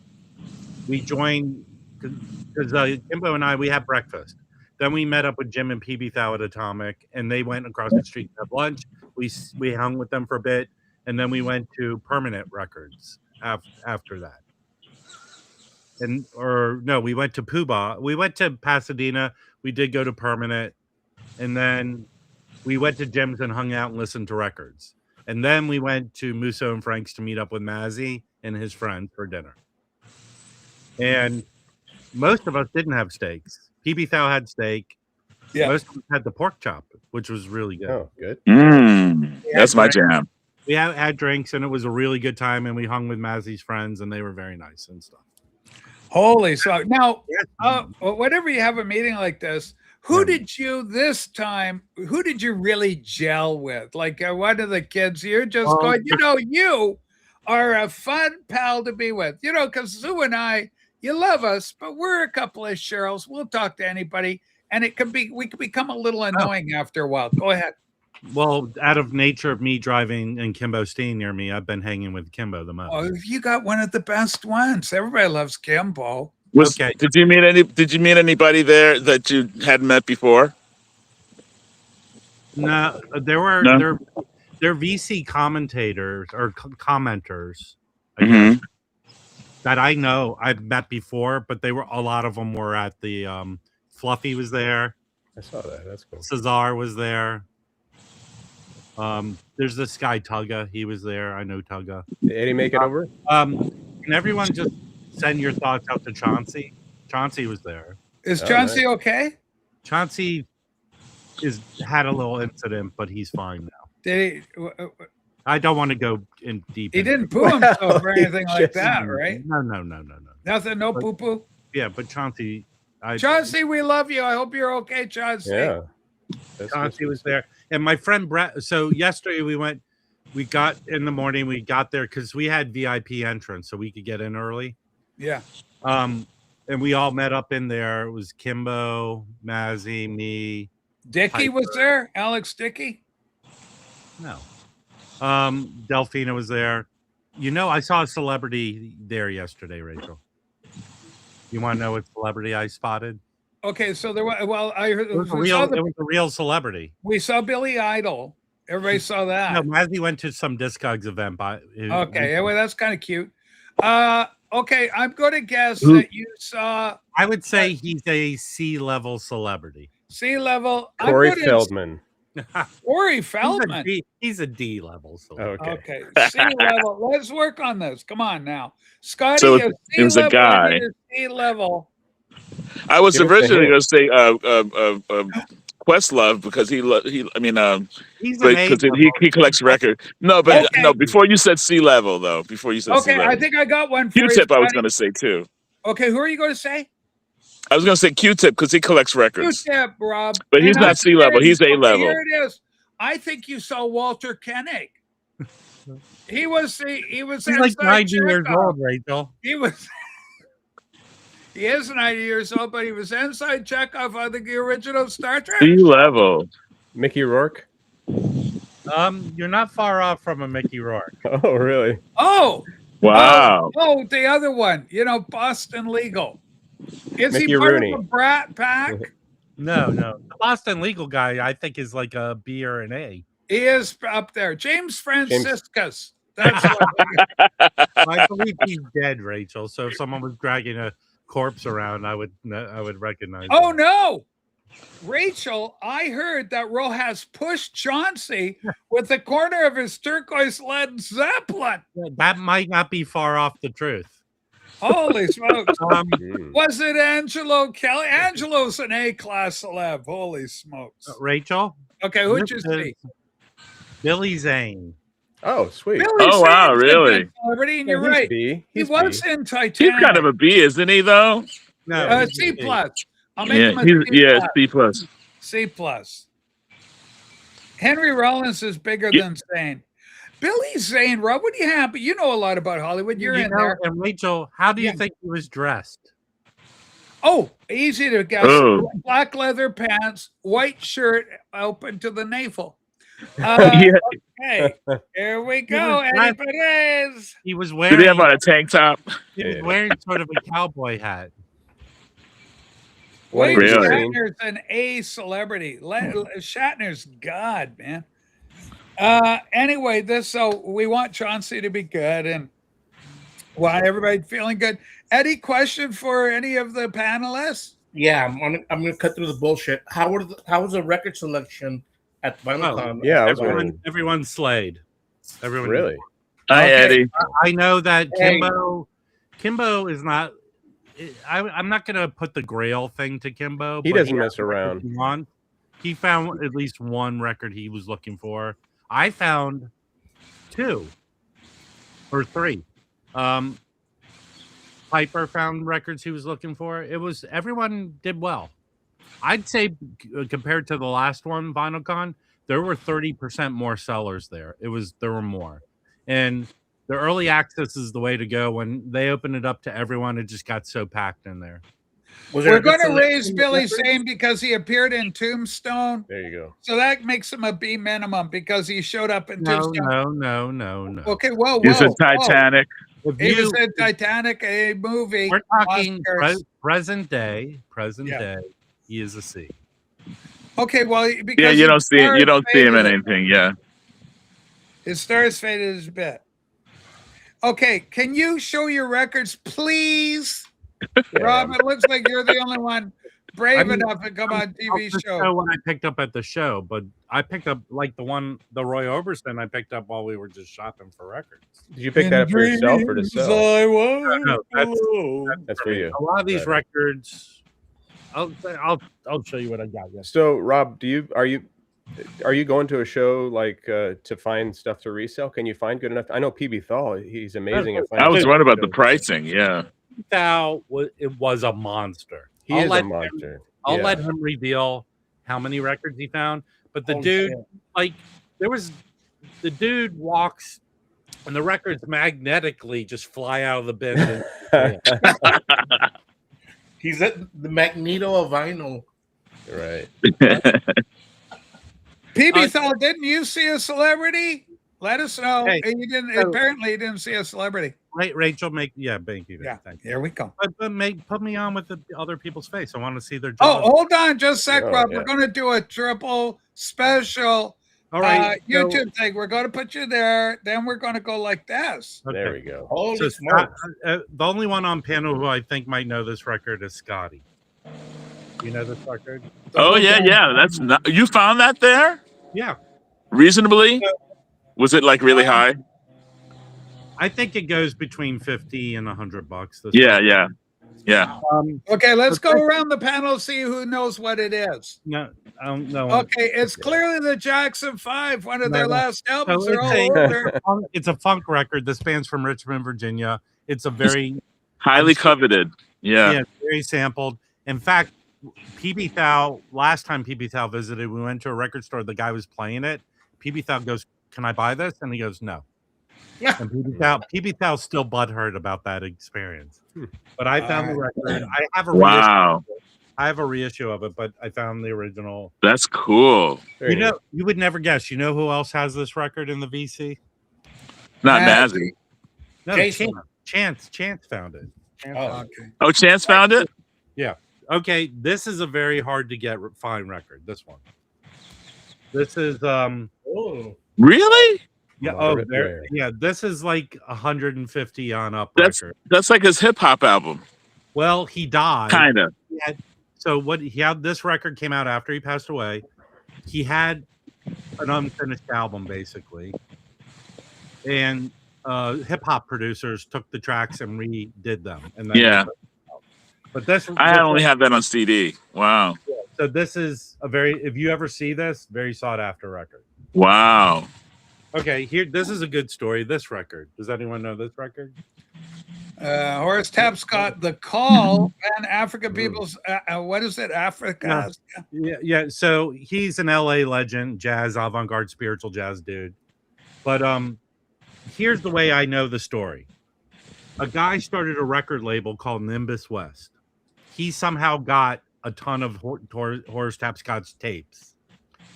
we joined because Kimbo and we had breakfast. Then we met up with Jim and PB Thou at Atomic, and they went across the street to have lunch. We hung with them for a bit, and then we went to Permanent Records after that. We went to Poobah. We went to Pasadena. We did go to Permanent, and then we went to Jim's and hung out and listened to records. And then we went to Musso and Frank's to meet up with Mazzy and his friend for dinner. And most of us didn't have steaks. PB Thou had steak. Yeah. Most of us had the pork chop, which was really good. Oh, good. That's my jam. We had drinks, and it was a really good time, and we hung with Mazzy's friends, and they were very nice and stuff. Holy smoke. Now, whenever you have a meeting like this, who did you really gel with? Like one of the kids, you're just going, you are a fun pal to be with, because Sue and I, you love us, but we're a couple of Cheryls. We'll talk to anybody, and we can become a little annoying after a while. Go ahead. Well, out of nature of me driving and Kimbo staying near me, I've been hanging with Kimbo the most. Oh, you got one of the best ones. Everybody loves Kimbo. Okay. Did you meet anybody there that you hadn't met before? No, they're VC commentators or commenters, I guess, that I know I've met before, but a lot of them were at the Fluffy was there. I saw that. That's cool. Cesar was there. There's this guy Tugga. He was there. I know Tugga. Did he make it over? Can everyone just send your thoughts out to Chauncey? Chauncey was there. Is Chauncey okay? Chauncey had a little incident, but he's fine now. Did I don't want to go in deep. He into didn't it. poo himself or he anything like just- that, right? No. Nothing, no But- poo poo. Yeah, but Chauncey, Chauncey, we love you. I hope you're okay, Chauncey. Yeah. That's Chauncey was there, and my friend Brett. So yesterday we got in the morning. We got there because we had VIP entrance, so we could get in early. Yeah. And we all met up in there. It was Kimbo, Mazzy, me. Dickey was Piper. there. Alex Dickey. No. Delphina was there. You know, I saw a celebrity there yesterday, Rachel. You want to know what celebrity I spotted? Okay, so there was. Well, I heard It was a we saw real celebrity. we saw Billy Idol. Everybody saw that. No, Mazzy went to some Discogs event. Okay, well, that's kind of cute. Okay, I'm going to guess Who- that you saw I would say he's a C-level celebrity. sea level. Corey I'm gonna- Feldman. Corey Feldman. He's a D-level celebrity. Okay. Okay, sea level. Let's work on this. Come on now, Scotty. So is it was a sea-level, guy. he is sea level. I was Give us a originally hint. going to say Questlove because He's but an because A-level. he collects records. No, but Okay. no. Before you said sea level, though. Before you said sea Okay, level. I think I got one for you. Q-Tip, I was Scotty. going to say too. Okay, who are you going to say? I was going to say Q-Tip because he collects records. Q-Tip, Rob. But he's And not I'm sea level, serious. he's A Okay, level. Here it is. I think you saw Walter Koenig. He was He's like inside 90 years Chekhov. old, Rachel. He was. He is 90 years old, but he was inside Chekhov on the original Star Trek. Sea level. Mickey Rourke. You're not far off from a Mickey Rourke. Oh, really? Oh, Wow. oh, the other one. You know, Boston Legal. Is Mickey he part Rooney. of the Brat Pack? No. The Boston legal guy, I think, is like a B or an A. He is up there. James Franciscus. That's what. I believe he's dead, Rachel. So if someone was dragging a corpse around, I would recognize. Oh him. no, Rachel! I heard that Rojas pushed Chauncey with the corner of his turquoise Led Zeppelin. That might not be far off the truth. Holy smokes! Mm. Was it Angelo Kelly? Angelo's an A-class celeb. Holy smokes! Rachel, Okay, who'd you this see? is Billy Zane. Oh, sweet. Billy Oh, wow, Zane's a really? good celebrity, and Yeah, you're he's right. B. He He's was B. in Titanic. He's kind of a B, isn't he, though? No, C plus. I'll make Yeah, him a he's, C yeah, plus. C plus. C plus. Henry Rollins is bigger Yeah. than Zane. Billy Zane, Rob, what do you have? You know a lot about Hollywood. You're in there. And Rachel, how do you Yeah. think he was dressed? Oh, easy to guess. Oh. Black leather pants, white shirt open to the navel. Yeah. Okay, here we go. was Eddie dressed- Perez. He was Did wearing. he have on a tank top? He was Yeah. wearing sort of a cowboy hat. What Wade have you Really? seen? Shatner's an A celebrity. Shatner's God, man. Anyway, so we want Chauncey to be good and want everybody feeling good. Eddie, question for any of the panelists? Yeah, I'm gonna cut through the bullshit. How was the record selection at VinylCon? Yeah, I was wondering. Everyone slayed. Everyone Really? Hi, Okay. Eddie. I know that Hey. Kimbo is not. I'm not going to put the Grail thing to Kimbo. He but doesn't has mess around. what he wants. He found at least one record he was looking for. I found 2 or 3. Piper found records he was looking for. Everyone did well. I'd say compared to the last one, VinylCon, there were 30% more sellers there. There were more. And the early access is the way to go. When they opened it up to everyone, it just got so packed in there. Was there We're a good going to raise selection of Billy records? Zane because he appeared in Tombstone. There you go. So that makes him a B minimum because he showed up in No. Tombstone. Okay, whoa. He's in Titanic. If He you, was in Titanic, a movie. we're talking Oscars. present day. Yeah. Day. He is a C. Okay, well, because Yeah, you don't see it. You don't see him in in anything. Yeah. His stars faded his bit. Okay, can you show your records, please? Rob, it looks like you're the only one brave enough to come on TV I'll show. show what I picked up at the show, but I picked up like the Roy Orbison I picked up while we were just shopping for records. Did you pick that up for yourself or to sell? No, That's for you. A lot of these Right. records, I'll show you what I got. Yes. So, Rob, Are you going to a show like to find stuff to resell? Can you find good enough? I know PB Thal, he's amazing at finding. I was stuff wondering about to the show. pricing. Yeah. Thou was a monster. He is a monster. I'll let him reveal how many records he found. But the dude, like, the dude walks, and the records magnetically just fly out of the bin. He's at the Magneto of vinyl. Right. PB Thal, didn't you see a celebrity? Let us know. Hey, You didn't. Apparently, you didn't see a celebrity. Right, Rachel, thank you. Yeah, Thank you. here we go. But put me on with the other people's face. I want to see their Oh, jaws. hold on just a sec, Oh, Rob. yeah. We're going to do a triple special All right, YouTube thing. We're going to put you there. Then we're going to go like this. Okay. There we go. Holy So smokes. the only one on panel who I think might know this record is Scotty. You know this record? Oh yeah. That's not, you found that there Yeah. reasonably. Was it like really high? I think it goes between $50 and $100. Yeah. Okay, let's go around the panel, see who knows what it is. No, I don't know. Okay, it's clearly the Jackson 5, one of their last albums. So They're all over. it's a funk record. This band's from Richmond, Virginia. It's a very Highly coveted. Yeah. very sampled. In fact, PB Thal, last time PB Thal visited, we went to a record store. The guy was playing it. PB Thal goes, "Can I buy this?" And he goes, "No." Yeah. And PB Thal's still butthurt about that experience. But I found the record. I have a Wow. I have a reissue of it, but I found the original. That's cool. You know, you would never guess. You know who else has this record in the VC? Not Mazzy. Mazzy. No, Jason. Chance found it. Okay. Oh, Chance found it? Yeah. Okay, this is a very hard to get fine record. This one. This is Oh. Really? yeah. Moderate rare. Yeah. This is like 150 on up record. That's like his hip hop album. Well, he died. Kind of. So what he had, this record came out after he passed away. He had an unfinished album basically, and hip hop producers took the tracks and redid them. And then but this I only have that on CD. Wow. So this is a very, if you ever see this, very sought after record. Wow. Okay, here, this is a good story. This record. Does anyone know this record? Horace Tapscott, The Call, and African People's, what is it? Africa? Yeah. So he's an LA legend, jazz, avant-garde, spiritual jazz dude. But here's the way I know the story. A guy started a record label called Nimbus West. He somehow got a ton of Horace Tapscott's tapes,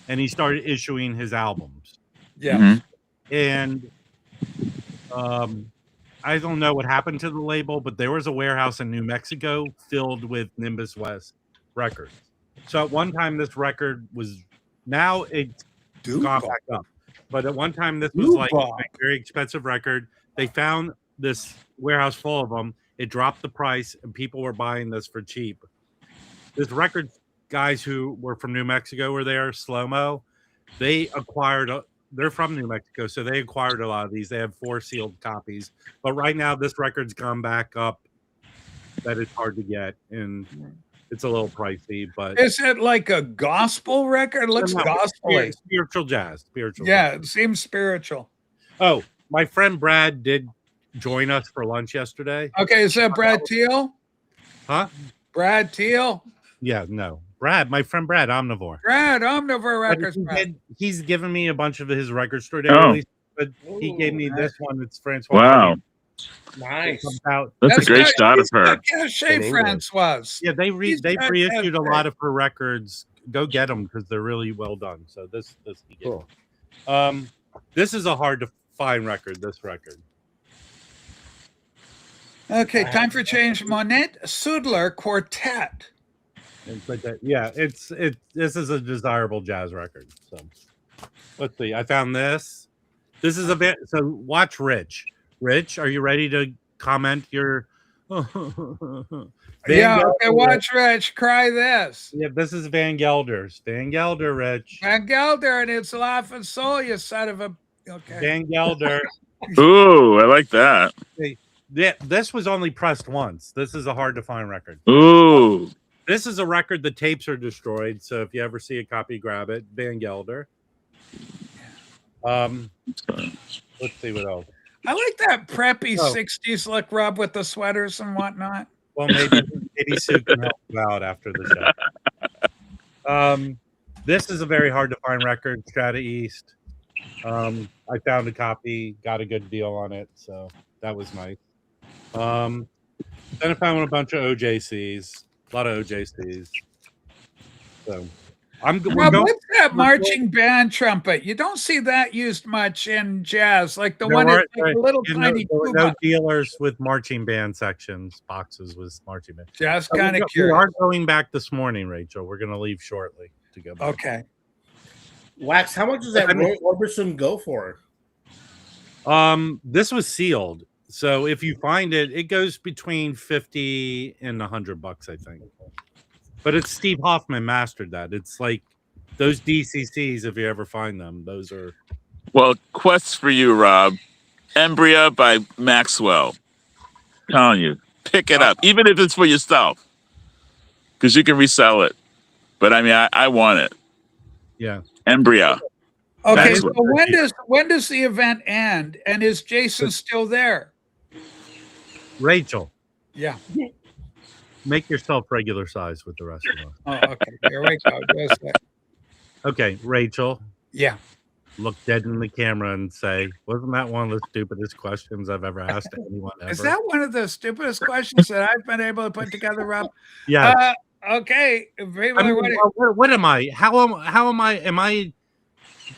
and he started issuing his albums. Yeah. Mhm. And I don't know what happened to the label, but there was a warehouse in New Mexico filled with Nimbus West records. So at one time, this record was, now it's gone back up. But at one time, this was like a very expensive record. They found this warehouse full of them. It dropped the price, and people were buying this for cheap. This record guys who were from New Mexico were there, Slow-Mo. They acquired they're from New Mexico, so they acquired a lot of these. They have 4 sealed copies. But right now, this record's gone back up. That it's hard to get, and it's a little pricey. But Is it like a gospel record? It looks gospel-y. Spiritual jazz. Yeah, it seems spiritual. Oh, my friend Brad did join us for lunch yesterday. Okay, is that Brad Teal? Huh? Brad Teal? Yeah, no. Brad, my friend Brad, Omnivore. Brad, Omnivore Records. He's given me a bunch of his record store day Oh. release, but he gave me this one. It's Francois. Wow. Nice. That's a great shot of her. Yeah, Chez Francoise. Yeah, they fantastic. reissued a lot of her records. Go get them because they're really well done. So this Cool. This is a hard to find record. This record. Okay, time for change. Monette Sudler Quartet. This is a desirable jazz record. So let's see. I found this. This is a bit. So watch Rich. Rich, are you ready to comment your? Yeah. Okay, watch Rich. Cry this. Yeah, this is Van Gelder's. Van Gelder, Rich. Van Gelder and it's Laughing Soul, you son of a. Okay. Van Gelder. Ooh, I like that. Yeah, this was only pressed once. This is a hard to find record. Ooh. This is a record. The tapes are destroyed. So if you ever see a copy, grab it. Van Gelder. Let's see what else. I like that preppy Oh. 60s look, Rob, with the sweaters and whatnot. Well, maybe Sue can help you out after the show. This is a very hard to find record, Strata East. I found a copy, got a good deal on it, so that was nice. Then I found a bunch of OJCs, a lot of OJCs. So Rob, what's that marching band trumpet? You don't see that used much in jazz, like the one that's like a little tiny there were no dealers with marching band sections, boxes with marching band. Just kind of We curious. are going back this morning, Rachel. We're going to leave shortly to go back. Okay. Wax, how much does that Roy Orbison go for? This was sealed. So if you find it, it goes between 50 and $100, I think. But it's Steve Hoffman mastered that. It's like those DCCs, if you ever find them, those are. Well, quest for you, Rob. Embrya by Maxwell. Telling you, pick it up, even if it's for yourself, because you can resell it. But I mean, I want it. Yeah. Embrya. Okay, Maxwell. so when does the event end? And is Jason still there? Rachel, Yeah. make yourself regular size with the rest of us. Oh, okay. Here we go. Just like- Okay, Rachel, yeah. look dead in the camera and say, wasn't that one of the stupidest questions I've ever asked anyone ever? Is that one of the stupidest questions that I've been able to put together, Rob? Yeah. Okay. I mean, what am I? How am I?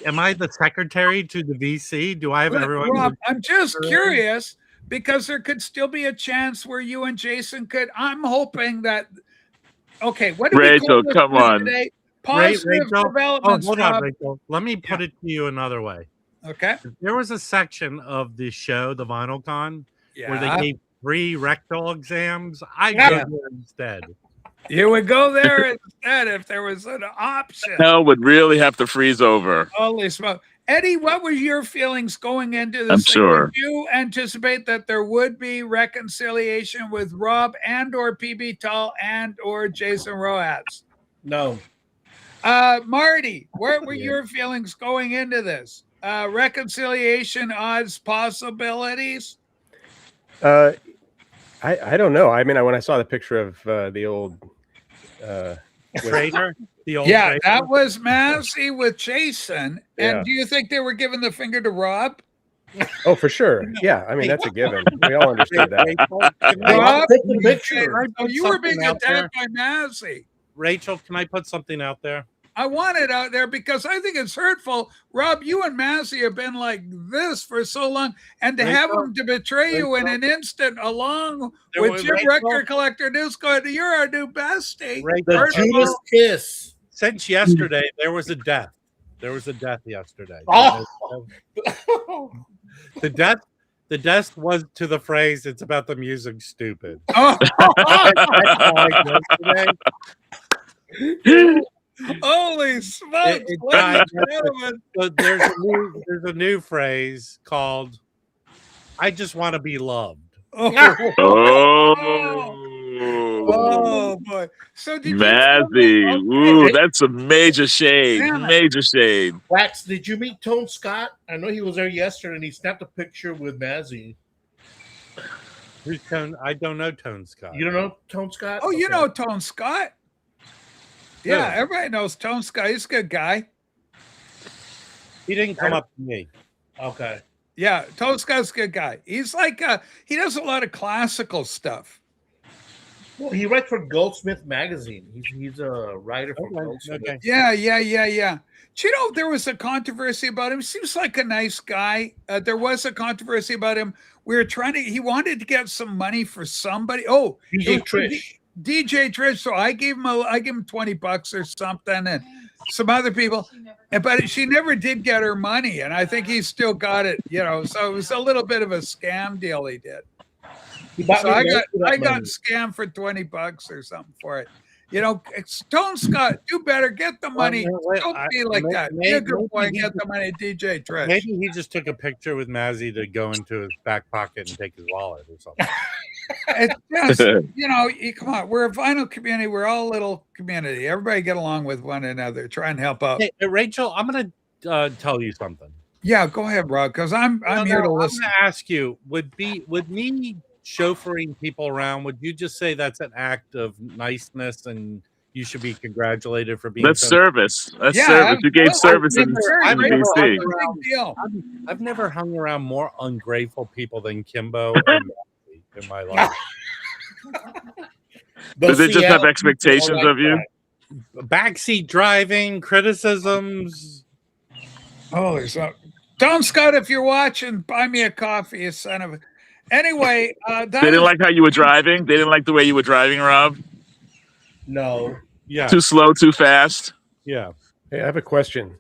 Am I the secretary to the VC? Do I have everyone? Rob, I'm just curious because there could still be a chance where you and Jason could. I'm hoping that. Okay, what did we call Rachel, this come on. today? Positive Rachel? developments. Hold on, Rob. Rachel. Let me put it to you another way. Okay. There was a section of the show, the Vinyl Con, Yeah. where they gave free rectal exams. I'd go there instead. You would go there instead if there was an option. Hell would really have to freeze over. Holy smoke. Eddie, what were your feelings going into this? I'm thing? sure. Did you anticipate that there would be reconciliation with Rob and or PB Tall and or Jason Roaz? No. Marty, what were your feelings going into this? Reconciliation odds, possibilities? I don't know. I mean, when I saw the picture of the old Trader, the old Yeah, trader. that was Massey with Jason. And Yeah. do you think they were giving the finger to Rob? Oh, for sure. Yeah, I mean that's a given. We all understood that. Rachel, can I- Rob, take the picture. oh, you were being something out there? attacked by Massey. Rachel, can I put something out there? I want it out there because I think it's hurtful. Rob, you and Massey have been like this for so long, and to have Rachel, him to betray you in an instant, along There with was- your Rachel- record collector Disco, you're our new bestie. Rachel, The First of Judas all, kiss. since yesterday, there was a death. There was a death yesterday. Oh. The death was to the phrase, it's about the music stupid. Oh, Yesterday, holy smokes! It ladies died and gentlemen. so there's a new phrase called I just want to be loved. Oh boy! So did Mazzy. you? Ooh, that's a major shade. Damn it. Major shade. Wax, did you meet Tone Scott? I know he was there yesterday and he snapped a picture with Mazzy. Who's Tone? I don't know Tone Scott. You don't know Tone Scott? Oh, you Okay. know Tone Scott? Yeah, everybody knows Tone Scott. He's a good guy. He didn't come up to me. Okay. Yeah, Tone Scott's a good guy. He's like he does a lot of classical stuff. Well, he writes for Goldsmith magazine. He's a writer for Goldsmith. Okay. Yeah. Do you know there was a controversy about him? Seems like a nice guy. There was a controversy about him. We were he wanted to get some money for somebody. Oh, DJ it was Trish. DJ Trish. So I gave him $20 or something, and some other people. But she never did get her money, and I think he still got it. So it was a little bit of a scam deal he did. So I got scammed for $20 or something for it. Tone Scott, do better. Get the money. Don't be like that. Be a good boy. Get the money, DJ Trish. Maybe he just took a picture with Mazzy to go into his back pocket and take his wallet or something. It's just, come on. We're a vinyl community. We're all a little community. Everybody get along with one another. Try and help out. Hey, Rachel, I'm going to tell you something. Yeah, go ahead, Rob, because I'm here to listen. I'm going to ask you, would me chauffeuring people around, would you just say that's an act of niceness and you should be congratulated for being That's so service. That's service. You gave service in DC. I've never hung around more ungrateful people than Kimbo and in my life. Does it just have expectations of you? Backseat driving, criticisms. Holy so. Tom Scott, if you're watching, buy me a coffee, you son of a. Anyway, they didn't like how you were driving. They didn't like the way you were driving, Rob. No. Yeah. Too slow, too fast. Yeah. Hey, I have a question.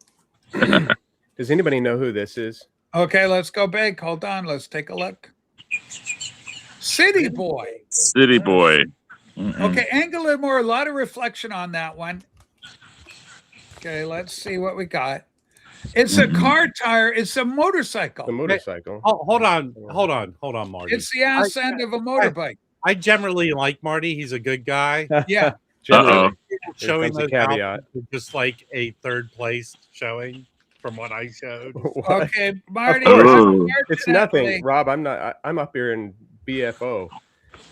Does anybody know who this is? Okay, let's go back. Hold on. Let's take a look. City Boy. City Boy. Okay, angle it more. A lot of reflection on that one. Okay, let's see what we got. It's a car tire. It's a motorcycle. The motorcycle. Oh, hold on, Marty. It's the ass end of a motorbike. I generally like Marty. He's a good guy. Yeah. Showing the those caveat. Just like a third place showing from what I showed. What? Okay, Marty. It's nothing, Rob. I'm not. I'm up here in BFO.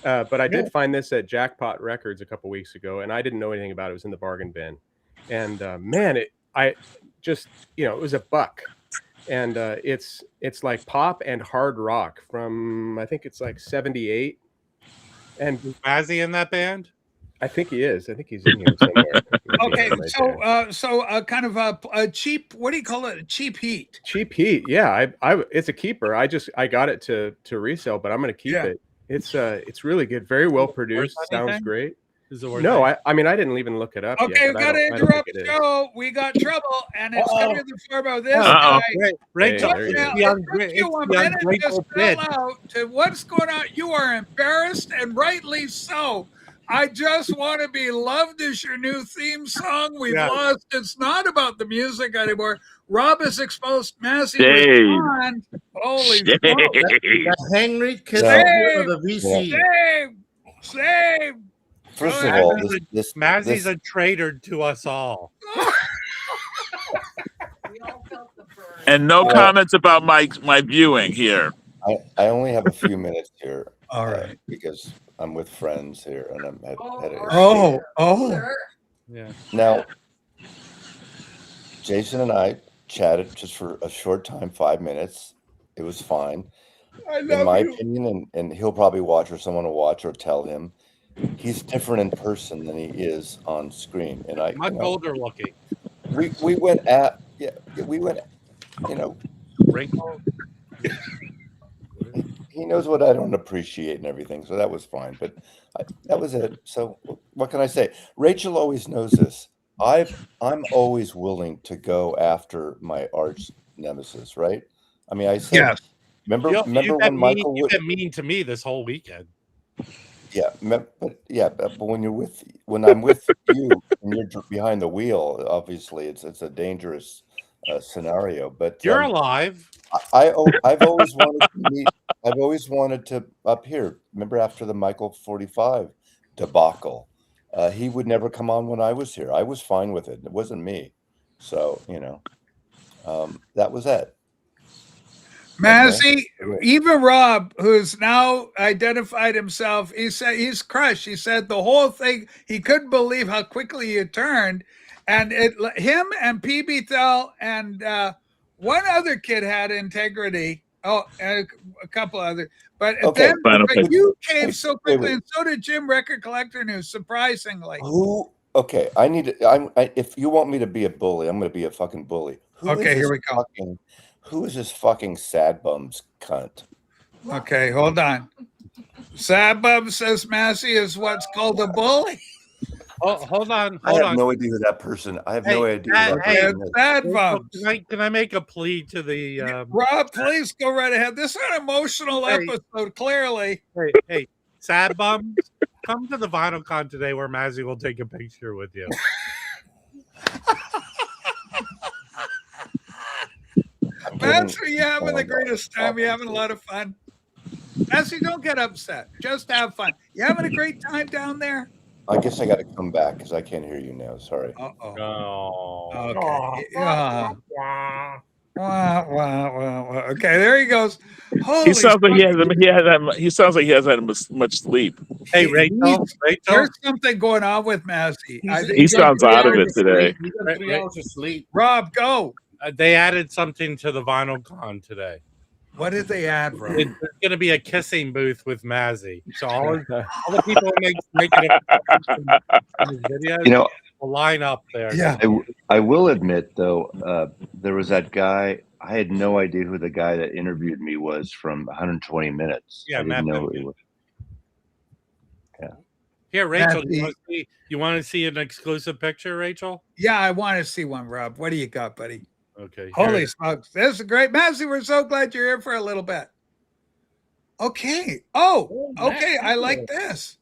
But I did find this at Jackpot Records a couple weeks ago, and I didn't know anything about it. It was in the bargain bin, and man, it was $1, and it's like pop and hard rock from I think it's like '78. And Mazzy in that band? I think he is. I think he's in here somewhere. Okay, so kind of a cheap. What do you call it? A cheap heat. Cheap heat. Yeah, it's a keeper. I got it to resell, but I'm going to keep it. It's really good. Very well produced. Sounds great. No, I mean I didn't even look it up. Okay, yet, we got to interrupt the show. We got trouble, and it's coming to the form of this guy. Rachel, to what's going on? You are embarrassed, and rightly so. I just want to be loved is your new theme song. We've lost. It's not about the music anymore. Rob has exposed massive respond. Holy smoke. The Henry Kissinger of the VC. Save. First of all, Mazzy's a traitor to us all. And no comments about my viewing here. I only have a few minutes here. All right. Because I'm with friends here, and I'm at Yeah. Now, Jason and I chatted just for a short time, 5 minutes. It was fine. In my opinion, and he'll probably watch, or someone will watch, or tell him. He's different in person than he is on screen, and much older looking. We went, wrinkle. He knows what I don't appreciate and everything, so that was fine. But that was it. So what can I say? Rachel always knows this. I'm always willing to go after my arch nemesis, right? I mean, I said, yes. Remember when Michael? You've been mean to me this whole weekend. Yeah, but when I'm with you and you're behind the wheel, obviously it's a dangerous scenario. But you're alive. I've always wanted to meet. I've always wanted to up here. Remember after the Michael 45 debacle, he would never come on when I was here. I was fine with it. It wasn't me. So that was it. Mazzy, even Rob, who's now identified himself, he said he's crushed. He said the whole thing, he couldn't believe how quickly you turned. And him and PB Thel and one other kid had integrity. Oh, and a couple other. But then you came so quickly, and so did Jim Record Collector News, surprisingly. Okay, if you want me to be a bully, I'm going to be a fucking bully. Here we go. Who is this fucking sad bums cunt? Okay, hold on. Sad bum says Massey is what's called a bully. Oh, hold on. I have no idea who that person. I have no idea. Sad bum. Can I make a plea to the Rob? Please go right ahead. This is an emotional episode. Clearly. Hey, sad bums, come to the VinylCon today, where Mazzy will take a picture with you. Matt, you're having the greatest time. You're having a lot of fun. Massey, don't get upset. Just have fun. You having a great time down there? I guess I got to come back because I can't hear you now. Sorry. Uh-oh. Oh. Okay. Yeah. Wow. Okay, there he goes. Holy He sounds like smokes. he sounds like he hasn't had much sleep. Hey, He- Rachel. There's something going on with Massey. I think He sounds out of it today. He's got 3 hours of sleep. Rob, go. They added something to the Vinyl Con today. What did they add, Rob? There's going to be a kissing booth with Mazzy. So all the people who making videos, You know, will line up there. Yeah. I will admit though, there was that guy. I had no idea who the guy that interviewed me was from 120 Minutes. Yeah, I didn't Matt know Benfield. it was. Here, Rachel, Mazzy. you want to see an exclusive picture, Rachel? Yeah, I want to see one, Rob. What do you got, buddy? Okay. Holy smokes. This is great. Massey, we're so glad you're here for a little bit. Okay. Oh, okay. I like this.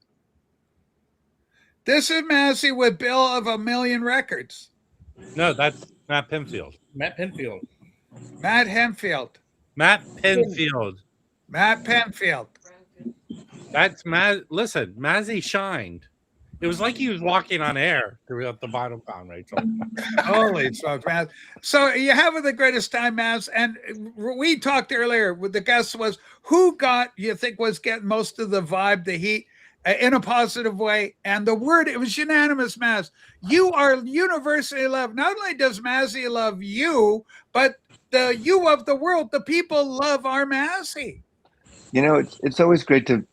This is Massey with Bill of a Million Records. No, that's Matt Penfield. Matt Penfield. Matt Hempfield. Matt Penfield. Matt Penfield. That's Listen, Mazzy shined. It was like he was walking on air throughout the Vinyl Con, Rachel. Holy smokes, Maz. So you having the greatest time, Maz. And we talked earlier with the guest was who you think was getting most of the vibe, the heat in a positive way. And the word, it was unanimous, Maz. You are universally loved. Not only does Mazzy love you, but the you of the world, the people love our Mazzy. You know, it's always great to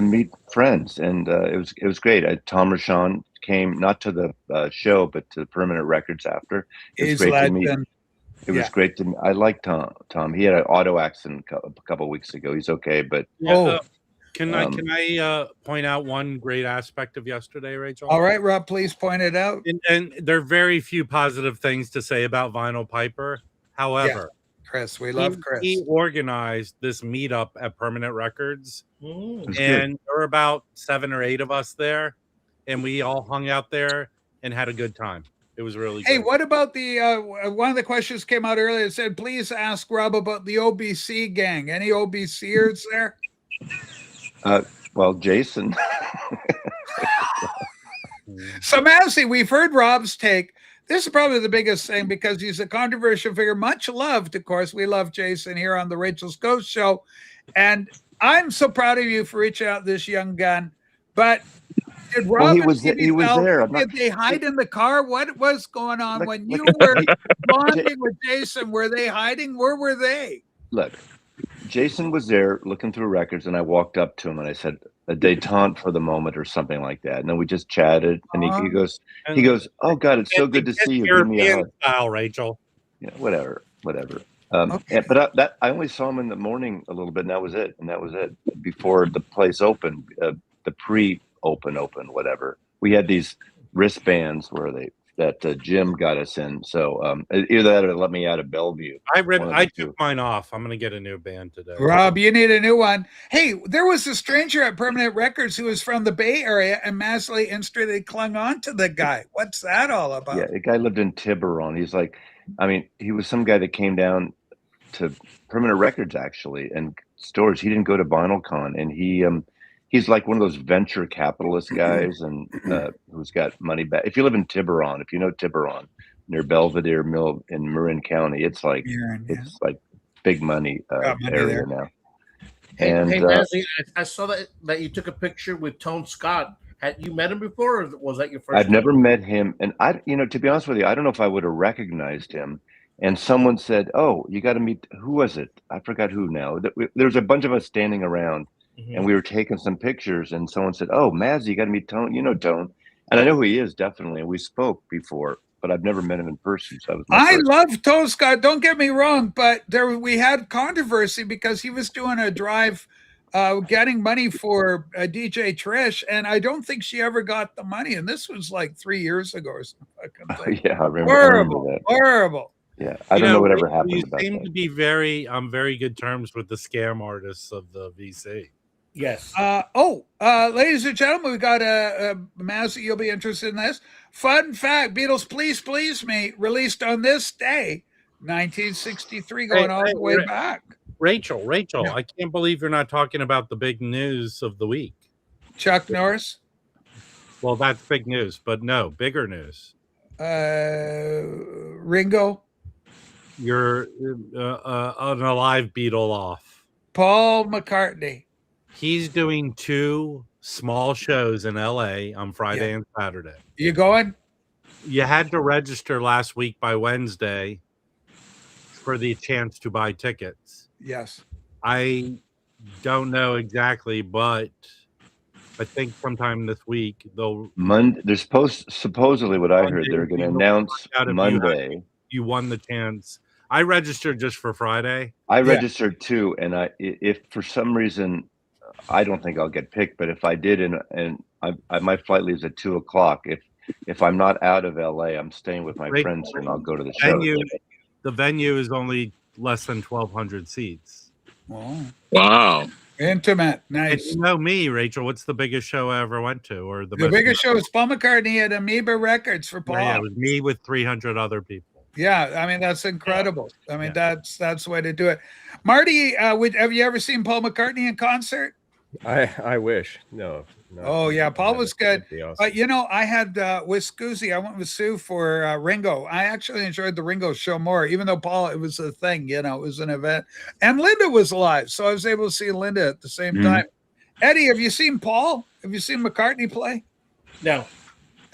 meet friends, and it was great. Tom Rashawn came not to the show, but to Permanent Records after. It was great to meet. It was great to. I like Tom. He had an auto accident a couple of weeks ago. He's okay, but can I point out one great aspect of yesterday, Rachel? All right, Rob, please point it out. And there are very few positive things to say about Vinyl Piper. However, Chris, we love Chris. He organized this meetup at Permanent Records, and there were about 7 or 8 of us there, and we all hung out there and had a good time. It was really Hey, great. what about the one of the questions came out earlier? It said, please ask Rob about the OBC gang. Any OBCers there? Well, Jason. So, Massey, we've heard Rob's take. This is probably the biggest thing because he's a controversial figure, much loved, of course. We love Jason here on the Rachel's Ghost Show. And I'm so proud of you for reaching out this young gun. But did Rob he was there. Did they hide in the car? What was going on when you were bonding with Jason? Were they hiding? Where were they? Look, Jason was there looking through records, and I walked up to him and I said, a detente for the moment or something like that. And then we just chatted, and he goes, oh God, it's so good to see you. Give me a hug. Style, Rachel. Yeah, whatever. But I only saw him in the morning a little bit, and that was it. Before the place opened, the pre-open, whatever. We had these wristbands that Jim got us in. So either that or let me out of Bellevue. I took mine off. I'm going to get a new band today. Rob, you need a new one. Hey, there was a stranger at Permanent Records who was from the Bay Area, and Masley instantly clung on to the guy. What's that all about? Yeah, the guy lived in Tiburon. He's like, he was some guy that came down to Permanent Records actually and stores. He didn't go to VinylCon, and he's like one of those venture capitalist guys, and who's got money back. If you live in Tiburon, if you know Tiburon, near Belvedere Mill in Marin County, it's like big money area now. Hey, Massey, I saw that you took a picture with Tone Scott. Had you met him before, or was that your first? I've never met him, and to be honest with you, I don't know if I would have recognized him. And someone said, "Oh, you got to meet." Who was it? I forgot who now. There's a bunch of us standing around. And we were taking some pictures, and someone said, "Oh, Mazzy, you got to meet Tone. You know Tone," and I know who he is definitely. And we spoke before, but I've never met him in person. So I love Tone Scott. Don't get me wrong, but we had controversy because he was doing a drive, getting money for DJ Trish, and I don't think she ever got the money. And this was like 3 years ago or something. Yeah, I remember that. Horrible. Yeah, I don't know whatever happened. You seem to be very good terms with the scam artists of the VC. Yes. Ladies and gentlemen, we got a Massey. You'll be interested in this. Fun fact: Beatles, Please Please Me, released on this day, 1963, going all the way back. Rachel, I can't believe you're not talking about the big news of the week. Chuck Norris. Well, that's big news, but no, bigger news. Ringo. You're an alive Beatle off. Paul McCartney. He's doing 2 small shows in LA on Friday and Saturday. You going? You had to register last week by Wednesday for the chance to buy tickets. Yes. I don't know exactly, but I think sometime this week they'll Monday. They're supposedly what I heard. They're going to announce Monday. You won the chance. I registered just for Friday. I registered too, and if for some reason I don't think I'll get picked, but if I did, and my flight leaves at 2:00. If I'm not out of LA, I'm staying with my friends here, and I'll go to the show. The venue is only less than 1,200 seats. Wow. Intimate. Nice. And you know me, Rachel. What's the biggest show I ever went to? Or the biggest show was Paul McCartney at Amoeba Records for Paul. Yeah, it was me with 300 other people. Yeah, I mean that's incredible. I mean that's the way to do it. Marty, have you ever seen Paul McCartney in concert? I wish. No. Oh yeah, Paul was good. Awesome. But you know, I had with Scoozy, I went with Sue for Ringo. I actually enjoyed the Ringo show more, even though Paul, it was a thing, you know, it was an event. And Linda was live, so I was able to see Linda at the same time. Eddie, have you seen Paul? Have you seen McCartney play? No.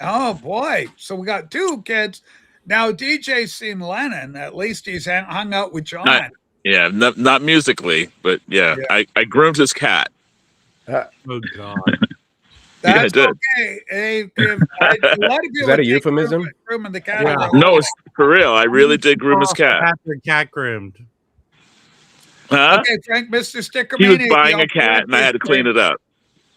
Oh boy, so we got 2 kids. Now DJ's seen Lennon. At least he's hung out with John. Not musically, but I groomed his cat. Oh God. That's okay. A lot of people is that a euphemism? Grooming the cat. Yeah. No, it's for real. I really did groom his cat. Cat groomed. Huh? Okay, Frank, Mr. Sticker He was Mania, buying a cat, and I had to clean it up.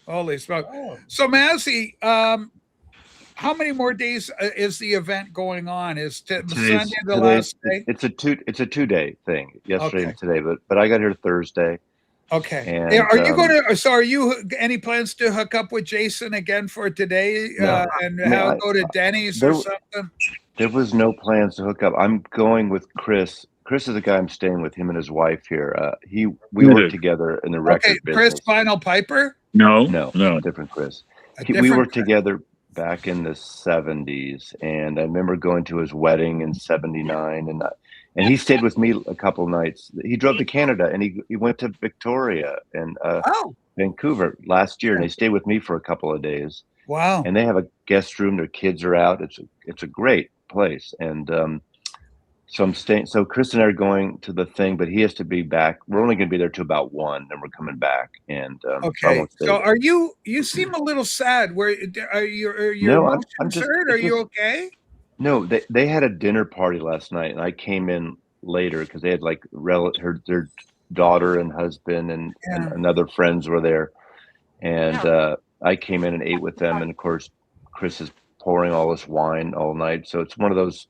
Holy smoke! So Mazzy, how many more days is the event going on? Is Sunday the last day? It's a 2-day thing. Yesterday and today, but I got here Thursday. Okay. And, are you going to? So, are you any plans to hook up with Jason again for today go to Denny's or something? There was no plans to hook up. I'm going with Chris. Chris is the guy I'm staying with. Him and his wife here. We work together in the record business. Chris Vinyl Piper? No, different Chris. We worked together back in the 70s, and I remember going to his wedding in '79, and he stayed with me a couple nights. He drove to Canada, and he went to Victoria and Vancouver last year, and they stayed with me for a couple of days. Wow! And they have a guest room. Their kids are out. It's a great place, and so I'm staying. So Chris and I are going to the thing, but he has to be back. We're only going to be there till about 1, then we're coming back. And okay. So are you? You seem a little sad. Where are you? No, I'm just. Are you okay? No, they had a dinner party last night, and I came in later because they had like their daughter and husband and other friends were there, and I came in and ate with them, and of course Chris is pouring all this wine all night, so it's one of those.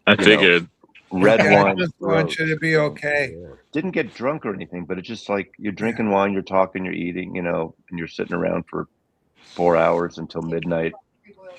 I figured red wine. I just want you to be okay. Didn't get drunk or anything, but it's just like you're drinking wine, you're talking, you're eating, you know, and you're sitting around for 4 hours until midnight.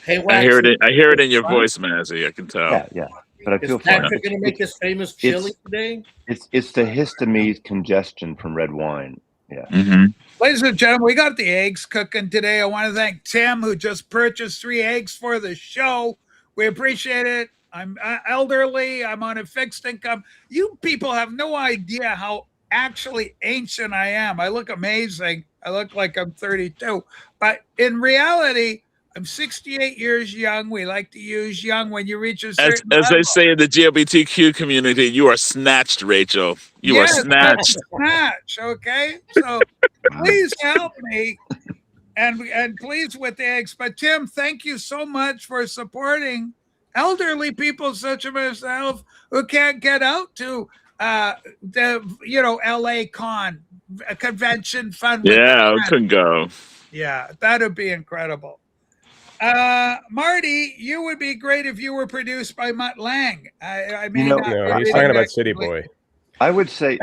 Hey, I hear it in your voice, Mazzy. I can tell. Yeah. But I feel fine. Is Patrick going to make his famous chili today? It's the histamine congestion from red wine. Yeah. Mm-hmm. Ladies and gentlemen, we got the eggs cooking today. I want to thank Tim, who just purchased 3 eggs for the show. We appreciate it. I'm elderly. I'm on a fixed income. You people have no idea how actually ancient I am. I look amazing. I look like I'm 32. But in reality, I'm 68 years young. We like to use young when you reach a certain as level. they say in the GLBTQ community, you are snatched, Rachel. You are snatched. Snatch, okay? So please help me. And please with the eggs. But Tim, thank you so much for supporting elderly people such as myself who can't get out to the LA Con a convention fun. Yeah, I couldn't go. Yeah, that'd be incredible. Marty, you would be great if you were produced by Mutt Lang. I mean, he's talking about City Boy. I would say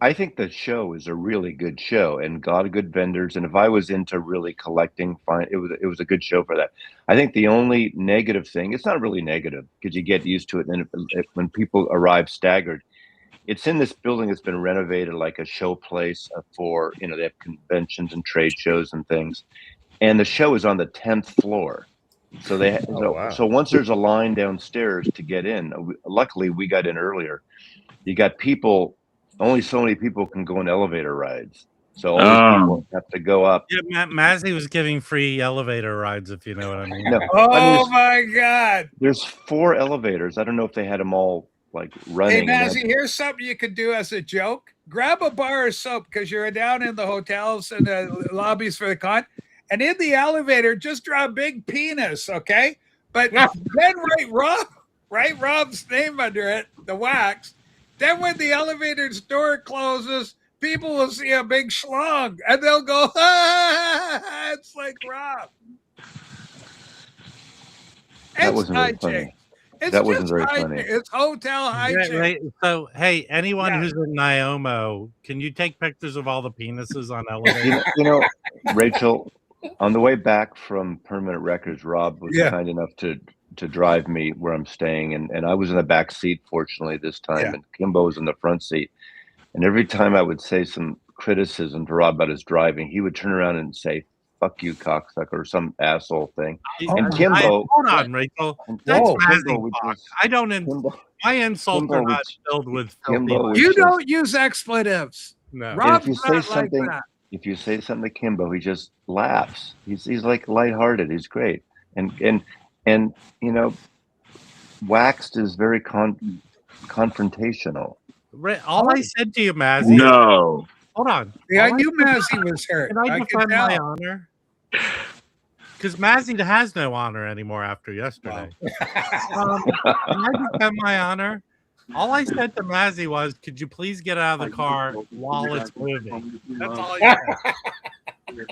I think the show is a really good show and a lot of good vendors. And if I was into really collecting, fine, it was a good show for that. I think the only negative thing, it's not really negative because you get used to it. And when people arrive staggered, it's in this building that's been renovated like a show place for, you know, they have conventions and trade shows and things. And the show is on the 10th floor. So so once there's a line downstairs to get in, luckily we got in earlier. You got people, only so many people can go in elevator rides. So all these people have to go up. Yeah, Mazzy was giving free elevator rides, if you know what I mean. No, Oh my God! There's 4 elevators. I don't know if they had them all like running. Hey, Mazzy, here's something you could do as a joke. Grab a bar of soap because you're down in the hotels and the lobbies for the con. And in the elevator, just draw a big penis, okay? But then write Rob's name under it, the wax. Then when the elevator's door closes, people will see a big schlong and they'll go, ah, it's like Rob. That wasn't very funny. That wasn't very funny. It's hotel hijinks. So, hey, anyone who's in Nyomo, can you take pictures of all the penises on elevators? You know, Rachel, on the way back from Permanent Records, Rob was kind enough to drive me where I'm staying, and I was in the back seat, fortunately, this time, and Kimbo was in the front seat. And every time I would say some criticism to Rob about his driving, he would turn around and say, "Fuck you, cocksucker," or some asshole thing. And Kimbo, hold on, Rachel. That's Mazzy talk. I don't. My insults are not filled with. You don't use expletives. No. Rob's if you say not something, like that. if you say something to Kimbo, he just laughs. He's like lighthearted. He's great. And you know, Waxed is very confrontational. All I said to you, Mazzy. No. Hold on. Yeah, I knew Mazzy was hurt. Can I defend my honor? Because Mazzy has no honor anymore after yesterday. Can I defend my honor? All I said to Mazzy was, could you please get out of the car while it's moving? That's all I said.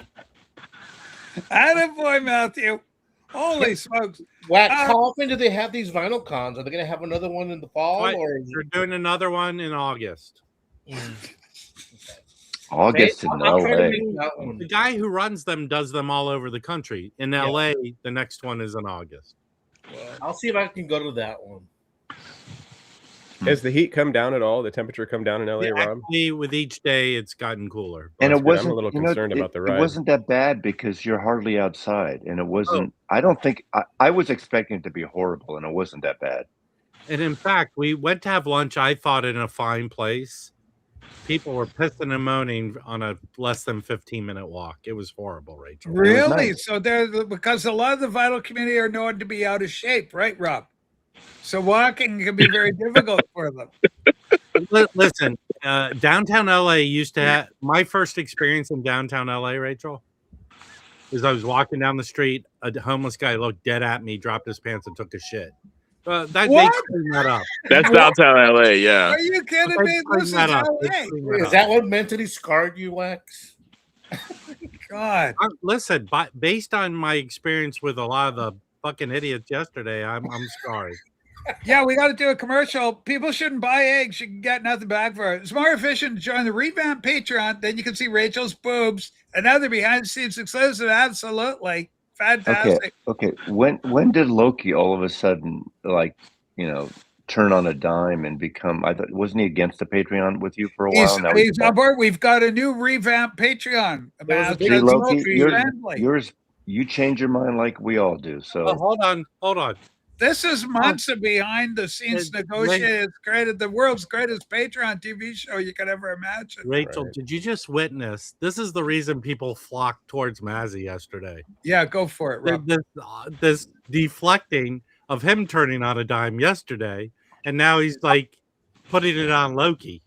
Attaboy, Matthew. Holy smokes. Wax, how often do they have these vinyl cons? Are they going to have another one in the fall? Or They're doing another one in August. August in LA. The guy who runs them does them all over the country. In LA, the next one is in August. Well, I'll see if I can go to that one. Has the heat come down at all? The temperature come down in LA, Rob? Actually, with each day, it's gotten cooler. And it wasn't. I'm a little concerned about the ride. It wasn't that bad because you're hardly outside, and it wasn't. I don't think I was expecting it to be horrible, and it wasn't that bad. And in fact, we went to have lunch. I thought in a fine place. People were pissing and moaning on a less than 15-minute walk. It was horrible, Rachel. Really? Nice. So because a lot of the vinyl community are known to be out of shape, right, Rob? So walking can be very difficult for them. Listen, downtown LA used to have my first experience in downtown LA, Rachel, is I was walking down the street. A homeless guy looked dead at me, dropped his pants, and took a shit. They cleaned that up. That's downtown LA, yeah. Are you kidding me? This is LA. Is that what mentally scarred you, Wax? God. Listen, based on my experience with a lot of the fucking idiots yesterday, I'm scarred. Yeah, we got to do a commercial. People shouldn't buy eggs. You can get nothing back for it. It's more efficient to join the revamped Patreon. Then you can see Rachel's boobs and other behind-the-scenes exclusive. Absolutely. Fantastic. Okay. When did Loki all of a sudden, like, you know, turn on a dime and become? I thought, wasn't he against the Patreon with you for a while? Now he's on board. We've got a new revamped Patreon. See, Loki, you change your mind like we all do. So hold on. This is months of behind-the-scenes negotiated. It's created the world's greatest Patreon TV show you could ever imagine. Rachel, did you just witness? This is the reason people flocked towards Mazzy yesterday. Yeah, go for it, Rob. This deflecting of him turning on a dime yesterday, and now he's like putting it on Loki.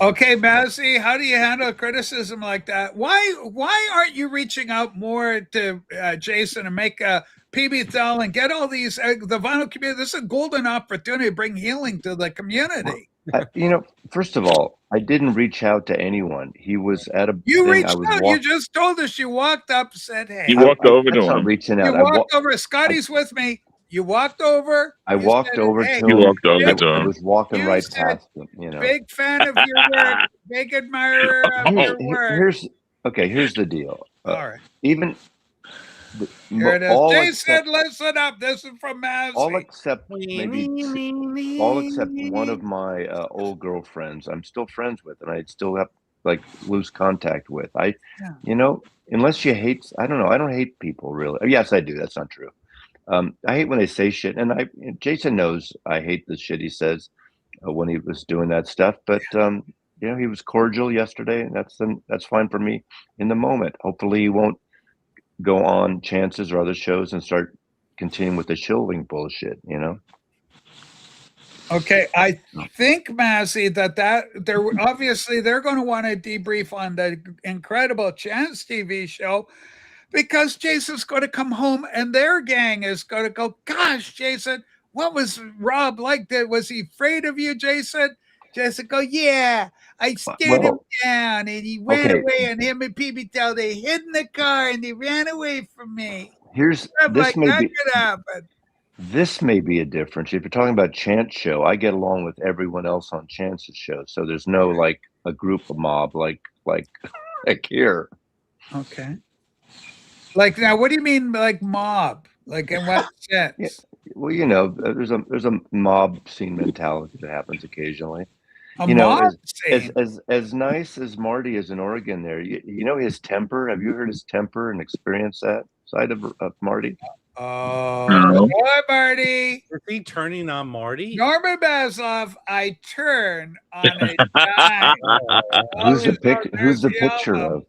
Okay, Mazzy, how do you handle criticism like that? Why aren't you reaching out more to Jason and make a PB Thal and get all these the vinyl community? This is a golden opportunity to bring healing to the community. You know, first of all, I didn't reach out to anyone. He was at a. You reached out. You just told us you walked up, said, "Hey." You walked over to him. Reaching out. You walked over. Scotty's with me. You walked over. I walked over to him. You walked over to him. I was walking right past him. You know, big fan of your work. Big admirer of your work. Here's the deal. All right. Even Here it is. all Jason, except listen up. This is from all Mazzy. except maybe all except one of my old girlfriends I'm still friends with, and I still have like lose contact with. Yeah. You know, unless you hate, I don't know. I don't hate people really. Yes, I do. That's not true. I hate when they say shit, and Jason knows I hate the shit he says when he was doing that stuff. But you know, he was cordial yesterday, and that's fine for me in the moment. Hopefully, he won't go on Chances or other shows and start continuing with the shilling bullshit. You know. Okay, I think, Massey, that they're obviously they're going to want to debrief on the incredible Chance TV show because Jason's going to come home and their gang is going to go, gosh, Jason, what was Rob like? Was he afraid of you, Jason? Jason go, yeah, I stared him down and he ran away, and him and PB they hid in the car and they ran away from me. This like that could happen. This may be a difference. If you're talking about Chance show, I get along with everyone else on Chance's show, so there's no like a group of mob like here. Okay. Like now, what do you mean like mob? Like in what sense? Yeah. Well, you know, there's a mob scene mentality that happens occasionally. You know, as nice as Marty is in Oregon, there, you know his temper. Have you heard his temper and experienced that side of Marty? Oh, boy, Marty. Is he turning on Marty? Norman Baslov, I turn on a dime. Who's the picture of?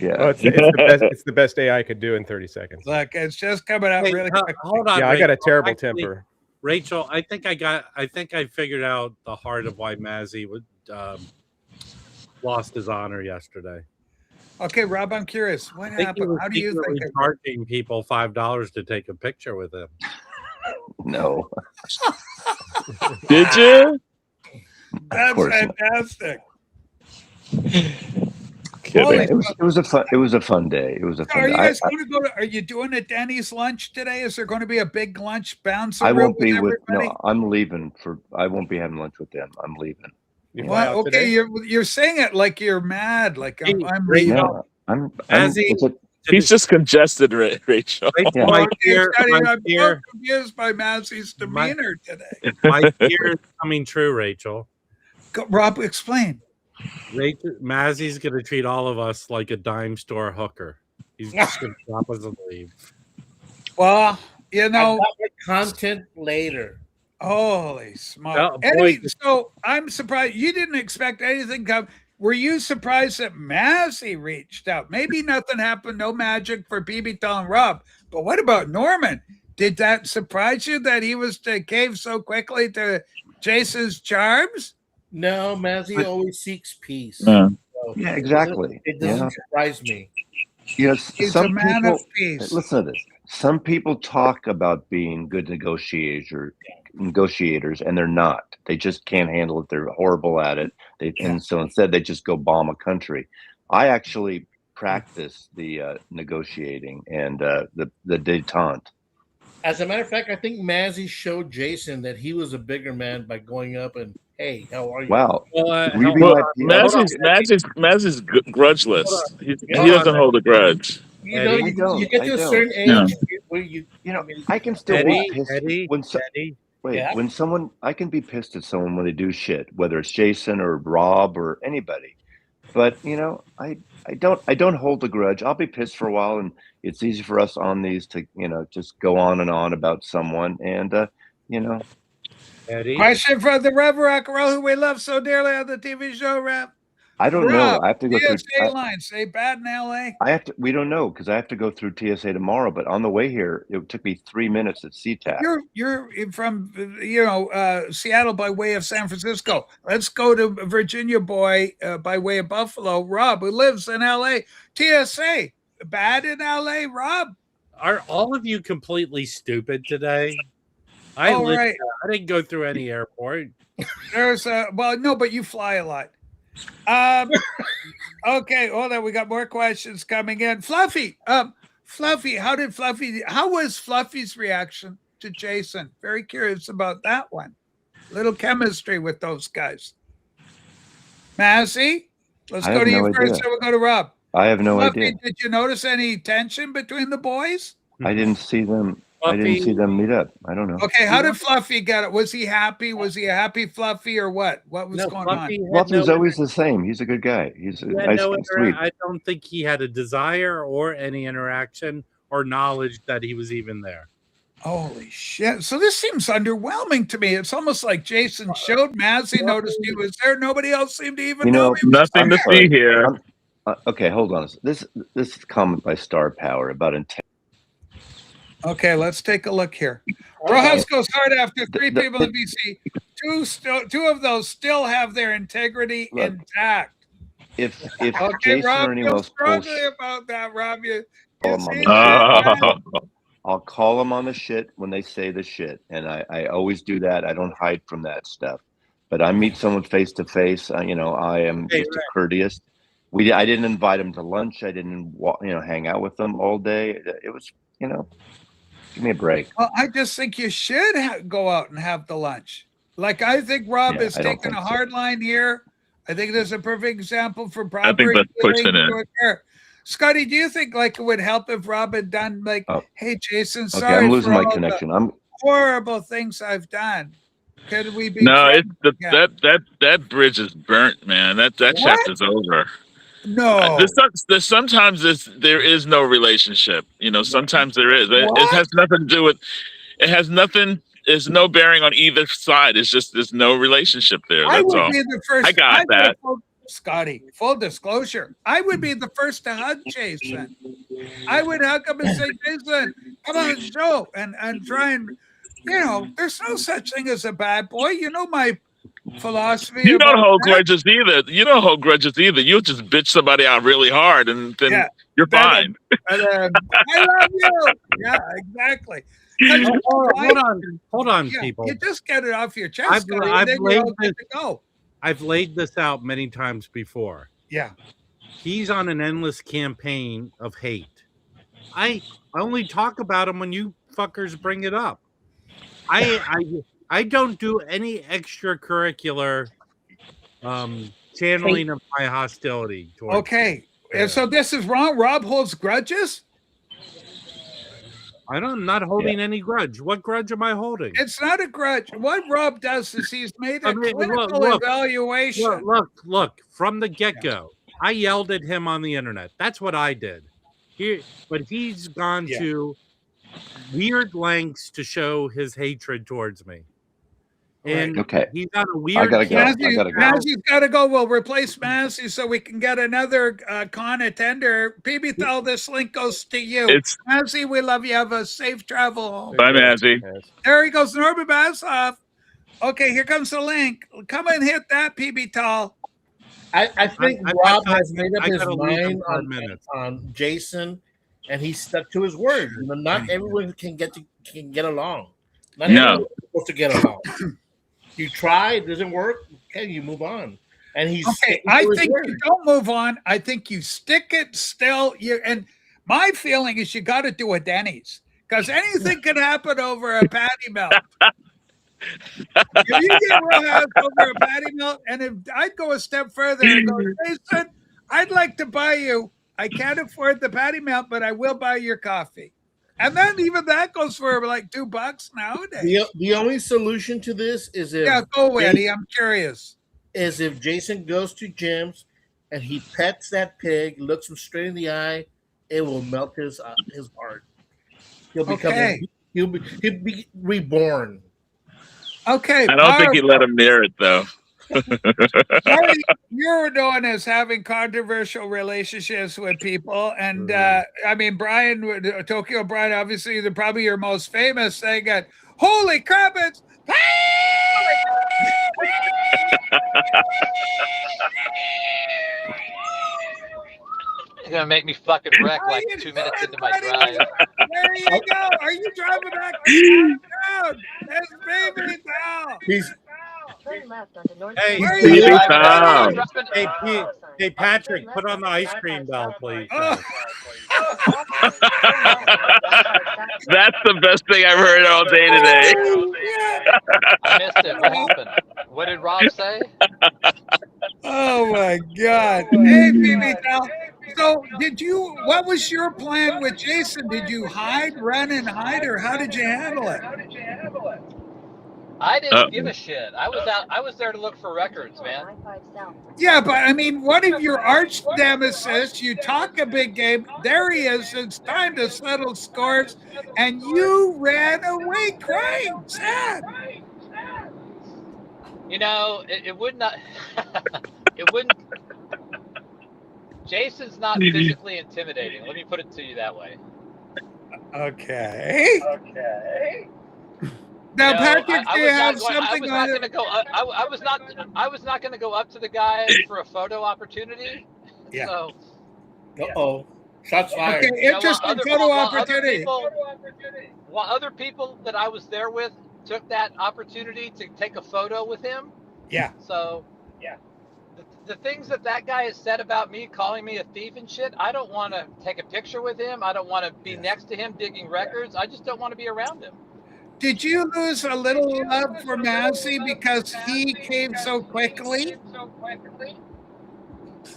Yeah, oh, it's the best AI could do in 30 seconds. Look, it's just coming out really quick. Hold on, yeah, Rachel. I got a terrible temper. Rachel, I think I figured out the heart of why Mazzy would lost his honor yesterday. Okay, Rob, I'm curious. What happened? How do you think? Charging people $5 to take a picture with him. No. Did you? That's fantastic. It was a fun day. It was a fun Are day. you guys going to go to? Are you doing a Denny's lunch today? Is there going to be a big lunch bounce? I won't be with. No, I'm leaving for. I won't be having lunch with them. I'm leaving. Well, okay, you're saying it like you're mad. Like I'm leaving. No, he's just congested, Rachel. Yeah. I'm so confused by Mazzy's demeanor today. My fear is coming true, Rachel. Rob, explain. Mazzy's going to treat all of us like a dime store hooker. He's just going to drop us and leave. Well, you know, content later. Holy smoke! Oh, so I'm surprised you didn't expect anything come. Were you surprised that Massey reached out? Maybe nothing happened, no magic for PB and Rob. But what about Norman? Did that surprise you that he was to cave so quickly to Jason's charms? No, Mazzy always seeks peace. Yeah, yeah, exactly. It doesn't surprise me. Yes, he's a man of peace. Listen to this. Some people talk about being good negotiators, and they're not. They just can't handle it. They're horrible at it. And so instead, they just go bomb a country. I actually practice the negotiating and the détente. As a matter of fact, I think Mazzy showed Jason that he was a bigger man by going up and, hey, how are you? Wow. Mazzy's grudgeless. He doesn't hold a grudge. You get to a certain age where I can still be pissed when someone. I can be pissed at someone when they do shit, whether it's Jason or Rob or anybody. But I don't hold a grudge. I'll be pissed for a while, and it's easy for us on these to just go on and on about someone, and Eddie? Question for the Rev Rock Roll, who we love so dearly on the TV show, Rev. I don't know. I have to go through TSA line. Say bad in LA. We don't know because I have to go through TSA tomorrow. But on the way here, it took me 3 minutes at SeaTac. You're from Seattle by way of San Francisco. Let's go to Virginia boy by way of Buffalo. Rob, who lives in LA. TSA bad in LA. Rob, are all of you completely stupid today? I didn't go through any airport. There's no, but you fly a lot. Okay, hold on. We got more questions coming in. Fluffy, how was Fluffy's reaction to Jason? Very curious about that one. Little chemistry with those guys. Massey, let's go to you first, then we'll go to Rob. I have no Fluffy, idea. Did you notice any tension between the boys? I didn't see them. I Fluffy. didn't see them meet up. I don't know. Okay, how did Fluffy get it? Was he happy? Was he a happy Fluffy or what? What was going on? Fluffy's always the same. He's a good guy. He's nice and sweet. I don't think he had a desire or any interaction or knowledge that he was even there. Holy shit. So this seems underwhelming to me. It's almost like Jason showed Mazzy noticed he was there. Nobody else seemed to even know he was nothing there. to see here. Okay, hold on. This is comment by Star Power about intent. Okay, let's take a look here. Rojas goes hard after three people in BC. Two of those still have their integrity intact. If okay, Jason Rob, or anyone you're else struggling about that, Rob. I'll call them on the shit when they say the shit, and I always do that. I don't hide from that stuff. But I meet someone face to face. I am just a courteous. I didn't invite them to lunch. I didn't hang out with them all day. It was give me a break. Well, I just think you should go out and have the lunch. Like I think Rob is taking a hard line here. I think there's a perfect example for proper. I think that's pushing it. Scotty, do you think like it would help if Rob had done like, hey Jason, sorry, I'm losing for my connection. I'm horrible things I've done. Could we be? No, that bridge is burnt, man. That chapter's over. No, there's sometimes there is no relationship. Sometimes there is. It has nothing to do with. It has nothing. There's no bearing on either side. It's just there's no relationship there. That's all. Be the first. I got that. Scotty, full disclosure, I would be the first to hug Jason. I would hug him and say, Jason, come on the show and try and, there's no such thing as a bad boy. You know my philosophy. You don't hold grudges either. You'll just bitch somebody out really hard and then you're fine. I love you. Yeah, exactly. Hold on, people. You just get it off your chest. I've laid this out many times before. Yeah. He's on an endless campaign of hate. I only talk about him when you fuckers bring it up. I don't do any extracurricular channeling of my hostility towards Okay. And so this is wrong. Rob holds grudges? I'm not holding any grudge. What grudge am I holding? It's not a grudge. What Rob does is he's made a clinical evaluation. Look, from the get-go, I yelled at him on the internet. That's what I did. But he's gone to weird lengths to show his hatred towards me. And he's got a weird. I gotta go. Mazzy's got to go. We'll replace Mazzy so we can get another con attender. PB Thal, this link goes to you. Mazzy, we love you. Have a safe travel home. Bye, Mazzy. There he goes, Norman Bassoff. Okay, here comes the link. Come and hit that, PB Thal. I think Rob has made up his mind on Jason, and he stuck to his word. Not everyone can get along. Not everyone is supposed to get along. You try, it doesn't work. Okay, you move on. And he's I think you don't move on. I think you stick it still. And my feeling is you got to do a Denny's because anything can happen over a patty melt. If you get Rojas over a patty melt, and if I'd go a step further and go, Jason, I'd like to buy you. I can't afford the patty melt, but I will buy your coffee. And then even that goes for like $2 nowadays. The only solution to this is if go Eddie. I'm curious. Is if Jason goes to Jim's and he pets that pig, looks him straight in the eye, it will melt his heart. He'll become he'll be reborn. Okay. I don't think he let him near it though. What you're doing is having controversial relationships with people, and I mean, Tokyo Brian, obviously, they're probably your most famous thing. Holy crap! It's You're gonna make me fucking wreck like 2 minutes into my drive. There you go. Are you driving back to town? That's baby now. Hey, Patrick, put on the ice cream bell, please. That's the best thing I've heard all day today. I missed it. What happened? What did Rob say? Oh my God! Hey, PB Thal. So what was your plan with Jason? Did you run and hide, or how did you handle it? I didn't give a shit. I was there to look for records, man. Yeah, but I mean, one of your arch nemesis, you talk a big game. There he is. It's time to settle scores, and you ran away crying, sad. You know, it would not. It wouldn't. Jason's not physically intimidating. Let me put it to you that way. Okay. Now, Patrick, do you have something on it? I was not going to go up to the guy for a photo opportunity. Yeah. So. Uh-oh. Shots fired. Okay, interesting photo opportunity. While other people that I was there with took that opportunity to take a photo with him. Yeah. So. Yeah. The things that guy has said about me, calling me a thief and shit, I don't want to take a picture with him. I don't want to be next to him digging records. I just don't want to be around him. Did you lose a little love for Massey because he came so quickly?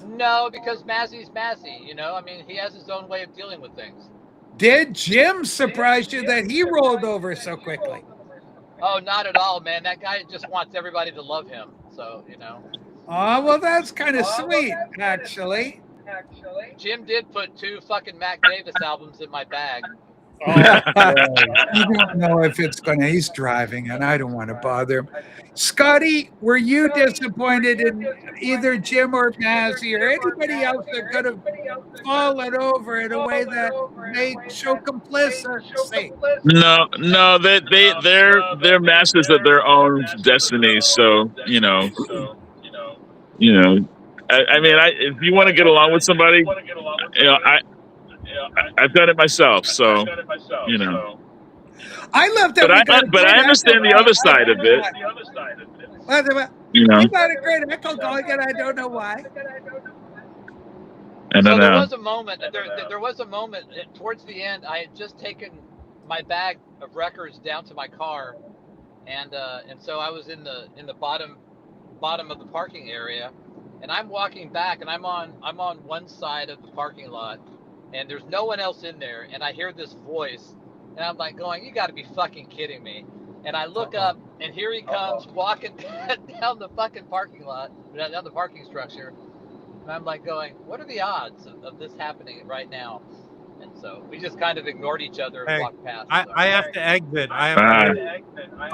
No, because Massey's Massey, you know? I mean, he has his own way of dealing with things. Did Jim surprise you that he rolled over so quickly? Oh, not at all, man. That guy just wants everybody to love him. So, you know. Oh, well, that's kind of sweet, actually. Jim did put 2 fucking Mac Davis albums in my bag. Oh, you don't know if it's going to. He's driving, and I don't want to bother him. Scotty, were you disappointed in either Jim or Massey or anybody else that could have fallen over in a way that they show complicity? No, they're masters of their own destiny. So you know. I mean, if you want to get along with somebody, I've done it myself. So you know. I love that. But I understand the other side of it. You got a great echo going, and I don't know why. I don't know. There was a moment. There was a moment towards the end. I had just taken my bag of records down to my car, and so I was in the bottom of the parking area, and I'm walking back, and I'm on one side of the parking lot, and there's no one else in there, and I hear this voice, and I'm like going, you got to be fucking kidding me. And I look up, and here he comes walking down the fucking parking lot, down the parking structure. And I'm like going, what are the odds of this happening right now? And so we just kind of ignored each other and walked past. I have to exit.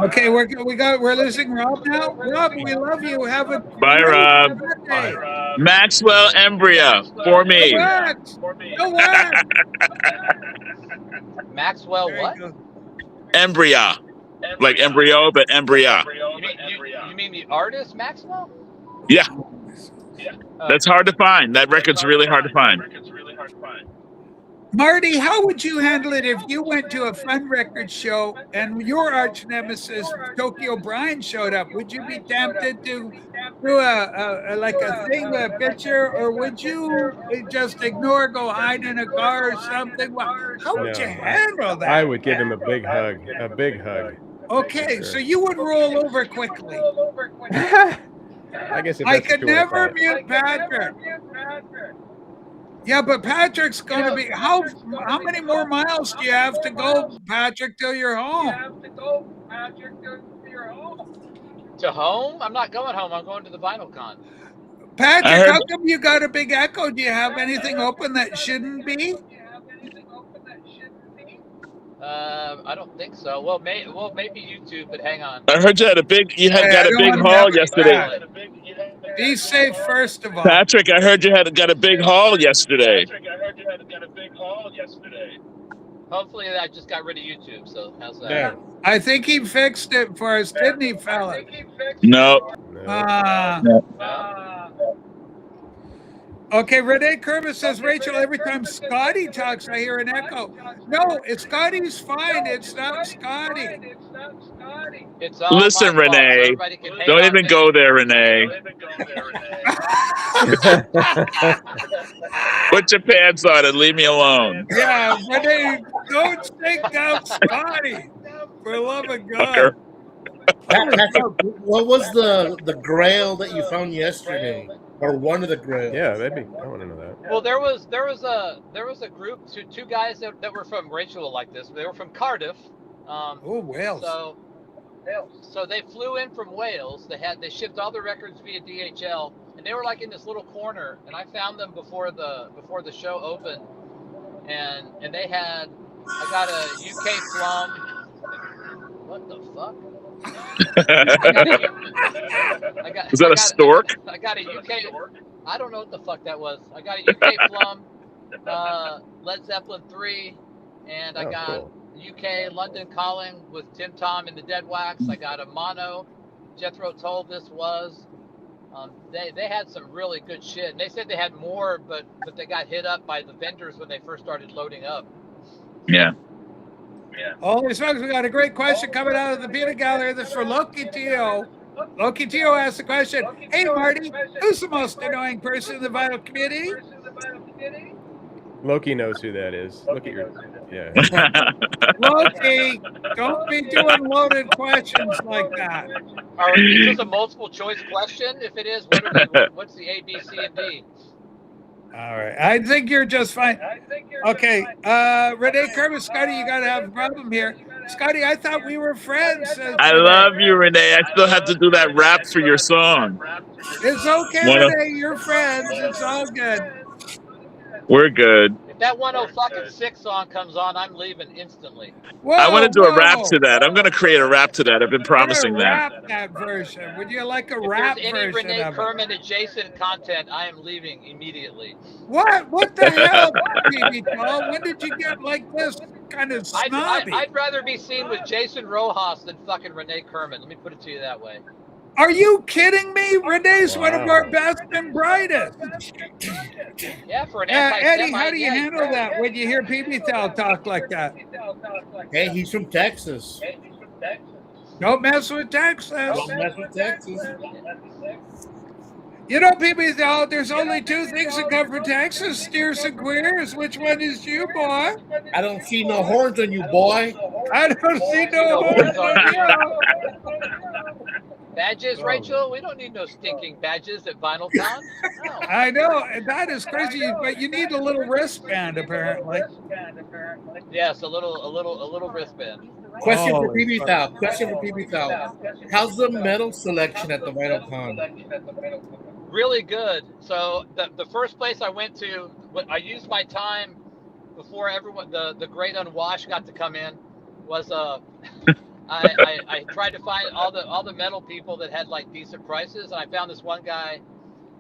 Okay, we're losing Rob now. Rob, we love you. Have a bye, Rob. Maxwell Embryo for me. No wax. Maxwell what? Embryo. Like embryo, but embryo. You mean the artist Maxwell? Yeah. That's hard to find. That record's really hard to find. Marty, how would you handle it if you went to a fun record show and your arch nemesis, Tokyo Brian, showed up? Would you be tempted to do a picture, or would you just ignore, go hide in a car or something? How would you handle that? I would give him a big hug. A big hug. Okay, sure. So you would roll over quickly. I guess I could never mute Patrick. Yeah, but Patrick's going to be. How many more miles do you have to go, Patrick, till you're home? To home? I'm not going home. I'm going to the Vinyl Con. Patrick, how come you got a big echo? Do you have anything open that shouldn't be? I don't think so. Well, maybe YouTube, but hang on. I heard you had a big haul yesterday. Be safe, first of all. Patrick, I heard you got a big haul yesterday. Hopefully, I just got rid of YouTube. So how's that? Yeah. I think he fixed it for us, didn't he, fella? No. Okay, Renee Kerber says, Rachel, every time Scotty talks, I hear an echo. No, Scotty's fine. It's not Scotty. Listen, Renee, don't even go there, Renee. Put your pants on and leave me alone. Yeah, Renee, don't stink out Scotty. For the love of God. What was the grail that you found yesterday? Or one of the grails. Yeah, that'd be. I want to know that. Well, there was a group, two guys that were from Rachel like this. They were from Cardiff. Wales. So they flew in from Wales. They shipped all the records via DHL, and they were like in this little corner. And I found them before the show opened, and they had. I got a UK Plum. What the fuck? Is that a stork? I got a UK. I don't know what the fuck that was. I got a UK Plum, Led Zeppelin 3, and I got UK London Calling with Tim Tom and the Dead Wax. I got a mono. Jethro Tull this was. They had some really good shit. And they said they had more, but they got hit up by the vendors when they first started loading up. Yeah. Holy smokes, we got a great question coming out of the peanut gallery. This is for Loki Tio. Loki Tio asked the question, hey Marty, who's the most annoying person in the vinyl community? Loki knows who that is. Look at your. Yeah. Loki, don't be doing loaded questions like that. Is this a multiple choice question? If it is, what's the A, B, C, and D? All right. I think you're just fine. Okay. Renee Kermit, Scotty, you got to have a problem here. Scotty, I thought we were friends. I love you, Renee. I still have to do that rap for your song. It's okay, Renee. You're friends. It's all good. We're good. If that 106 song comes on, I'm leaving instantly. Whoa, I want to do a rap to that. I'm going to create a rap to that. I've been promising that. Rap that version. Would you like a if rap there's any version Renee of Kerman adjacent content, I am leaving immediately. What? What the hell, baby Paul? When did you get like this kind of snobby? I'd rather be seen with Jason Rojas than fucking Renee Kerman. Let me put it to you that way. Are you kidding me? Renee's one of our best and brightest. Yeah, for an Eddie, how do you handle that when you hear PB talk like that? Hey, he's from Texas. Don't mess with Texas. Don't mess with Texas. You know, PB, there's only two things that come from Texas, steers and queers. Which one is you, boy? I don't see no horns on you, boy. I don't see no horns on you. Badges, Rachel? We don't need no stinking badges at VinylCon. No. I know, that is crazy, but you need a little wristband, apparently. Yes, a little wristband. Question for PB Thal. Question for PB Thal. How's the metal selection at the VinylCon? Really good. So the first place I went to, I used my time before everyone, the great unwashed got to come in, was I tried to find all the metal people that had like decent prices, and I found this one guy.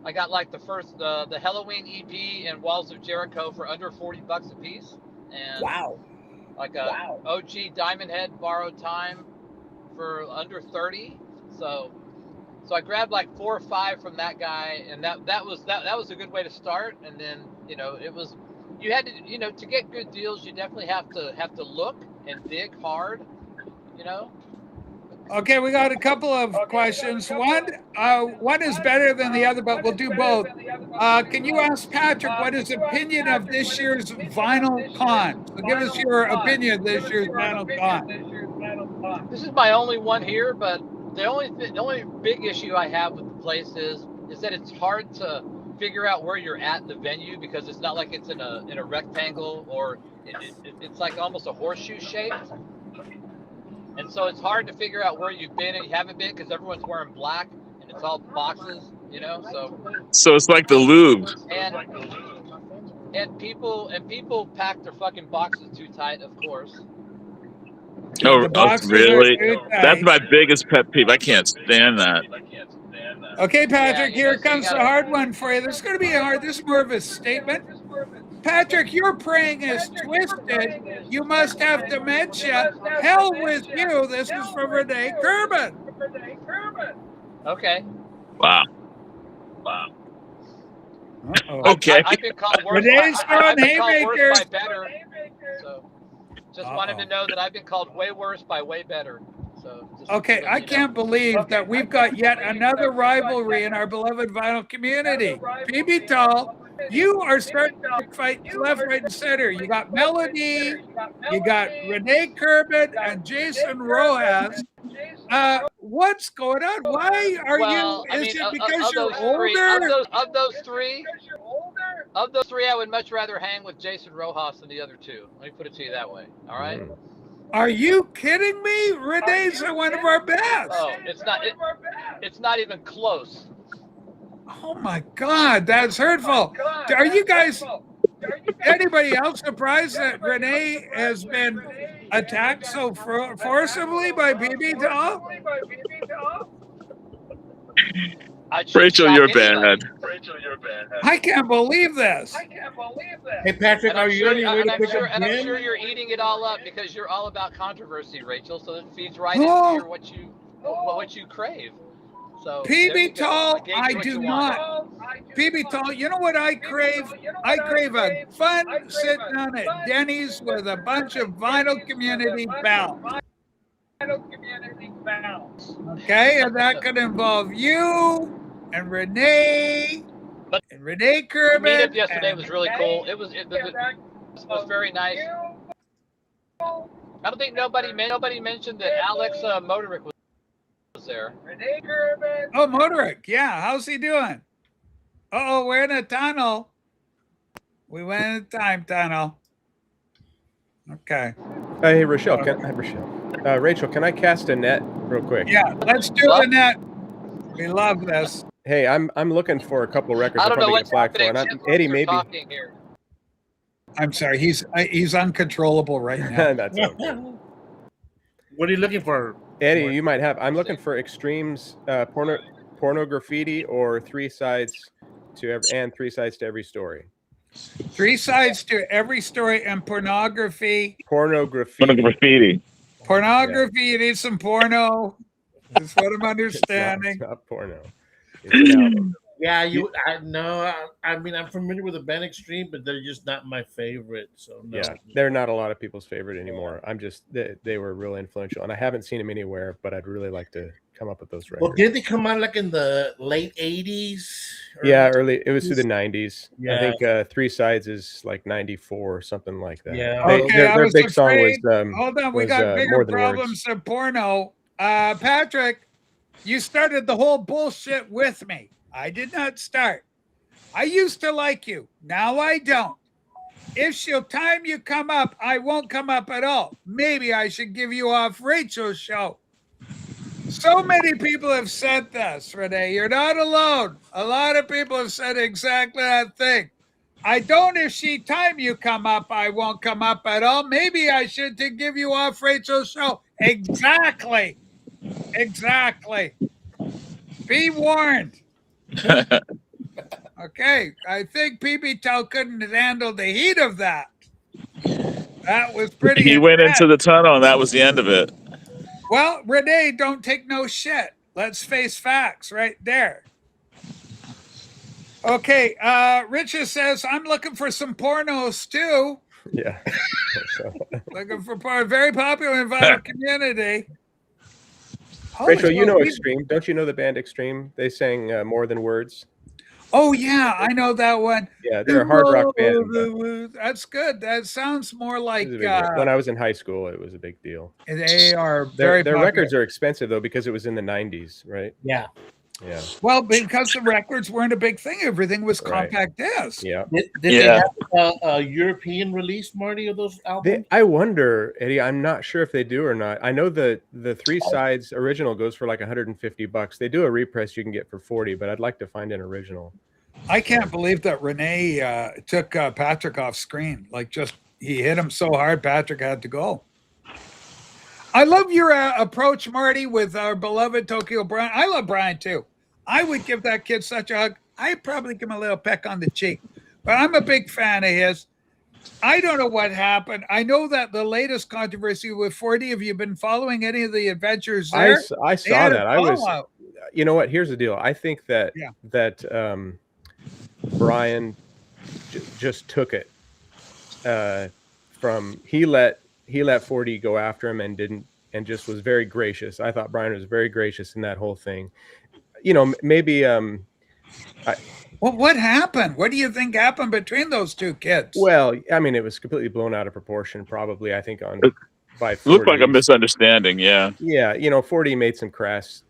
I got like the Halloween EP and Walls of Jericho for under $40 a piece, and like a OG Diamond Head Borrowed Time for under 30. So I grabbed like 4 or 5 from that guy, and that was a good way to start. And then it was, you had to to get good deals, you definitely have to look and dig hard. Okay, we got a couple of questions. One is better than the other, but we'll do both. Can you ask Patrick what his opinion of this year's Vinyl Con? So give us your opinion of this year's Vinyl Con. This is my only one here, but the only big issue I have with the place is that it's hard to figure out where you're at in the venue, because it's not like it's in a rectangle, or it's like almost a horseshoe shape. And so it's hard to figure out where you've been and you haven't been, because everyone's wearing black and it's all boxes, So it's like the Louvre. And people pack their fucking boxes too tight, of course. Oh, really? That's my biggest pet peeve. I can't stand that. Okay, Patrick, here comes the hard one for you. This is going to be hard. This is more of a statement. Patrick, your praying is twisted. You must have dementia. Hell with you. This is from Renee Kerman. Okay. Wow. Okay. I've been called worse. Renee's throwing haymakers. By better. So just wanted to know that I've been called way worse by way better. So okay, I can't believe that we've got yet another rivalry in our beloved vinyl community. PB Tall, you are starting to fight left, right, and center. You got Melody, you got Renee Kerman, and Jason Rojas. What's going on? Why are Well, you? I Is mean, it because you're three, older? of those three, I would much rather hang with Jason Rojas than the other two. Let me put it to you that way. All right. Are you kidding me? Renee's one of our best. Oh, it's not even close. Oh my God, that's hurtful. Are you guys? Anybody else surprised that Renee has been attacked so forcibly by BB Doll? Rachel, you're bad. I can't believe this. Hey, Patrick, are you on your way to pick up I'm Jim? sure you're eating it all up because you're all about controversy, Rachel. So it feeds right into your what you crave. So PB Tall, I I do not. PB Tall, you know what I crave? I crave a fun sit down at Denny's with a bunch of vinyl community bound. Okay, and that could involve you and Renee and Renee Kerben. The meetup yesterday was really cool. It was very nice. I don't think nobody mentioned that Alex Motoric was there. Oh, Motoric, yeah. How's he doing? Oh, we're in a tunnel. We went in a time tunnel. Okay. Hey, Rachel, Rachel, can I cast a net real quick? Yeah, let's do the net. We love this. Hey, I'm looking for a couple of records. I don't know what's happening. Eddie, maybe. Here. I'm sorry, he's uncontrollable right now. That's okay. What are you looking for? Eddie, you might have. I'm looking for extremes, porno graffiti, or 3 sides to every story. 3 sides to every story and pornography. Pornography. Pornography. You need some porno. That's what I'm understanding. It's not porno. Yeah, I mean, I'm familiar with the band Extreme, but they're just not my favorite. So no. Yeah, they're not a lot of people's favorite anymore. They were real influential, and I haven't seen them anywhere. But I'd really like to come up with those records. Well, did they come out like in the late '80s? Yeah, early. It was through the '90s. Yeah. I think 3 sides is like '94 or something like that. Yeah. Their big song was. Hold on, we got bigger problems than porno. Patrick, you started the whole bullshit with me. I did not start. I used to like you. Now I don't. If she'll time you come up, I won't come up at all. Maybe I should give you off Rachel's show. So many people have said this, Renee. You're not alone. A lot of people have said exactly that thing. I don't, if she time you come up, I won't come up at all. Maybe I should to give you off Rachel's show. Exactly. Be warned. Okay, I think PB Tel couldn't handle the heat of that. That was pretty. He went into the tunnel, and that was the end of it. Well, Renee, don't take no shit. Let's face facts right there. Okay, Richard says, I'm looking for some pornos too. Yeah. Looking for porn. Very popular in vinyl community. Rachel, you know Extreme. Don't you know the band Extreme? They sang More Than Words. Oh, yeah, I know that one. Yeah, they're a hard rock band. That's good. That sounds more like... when I was in high school, it was a big deal. They are very Their records are expensive, though, because it was in the 90s, right? Yeah. Yeah. Well, because the records weren't a big thing. Everything was compact disc. Yeah. Did they have a European release, Marty, of those albums? I wonder, Eddie, I'm not sure if they do or not. I know the 3 sides original goes for like $150. They do a repress you can get for $40, but I'd like to find an original. I can't believe that Renee took Patrick off screen. Like, he hit him so hard, Patrick had to go. I love your approach, Marty, with our beloved Tokyo Brian. I love Brian, too. I would give that kid such a hug. I'd probably give him a little peck on the cheek. But I'm a big fan of his. I don't know what happened. I know that the latest controversy with 40, have you been following any of the adventures there? I saw that. You know what? Here's the deal. I think that Brian just took it from he let 40 go after him and just was very gracious. I thought Brian was very gracious in that whole thing. You know, maybe well, what happened? What do you think happened between those two kids? Well, I mean, it was completely blown out of proportion, probably. I think on by 4D. Looked like a misunderstanding. Yeah. Yeah, 4D made some crass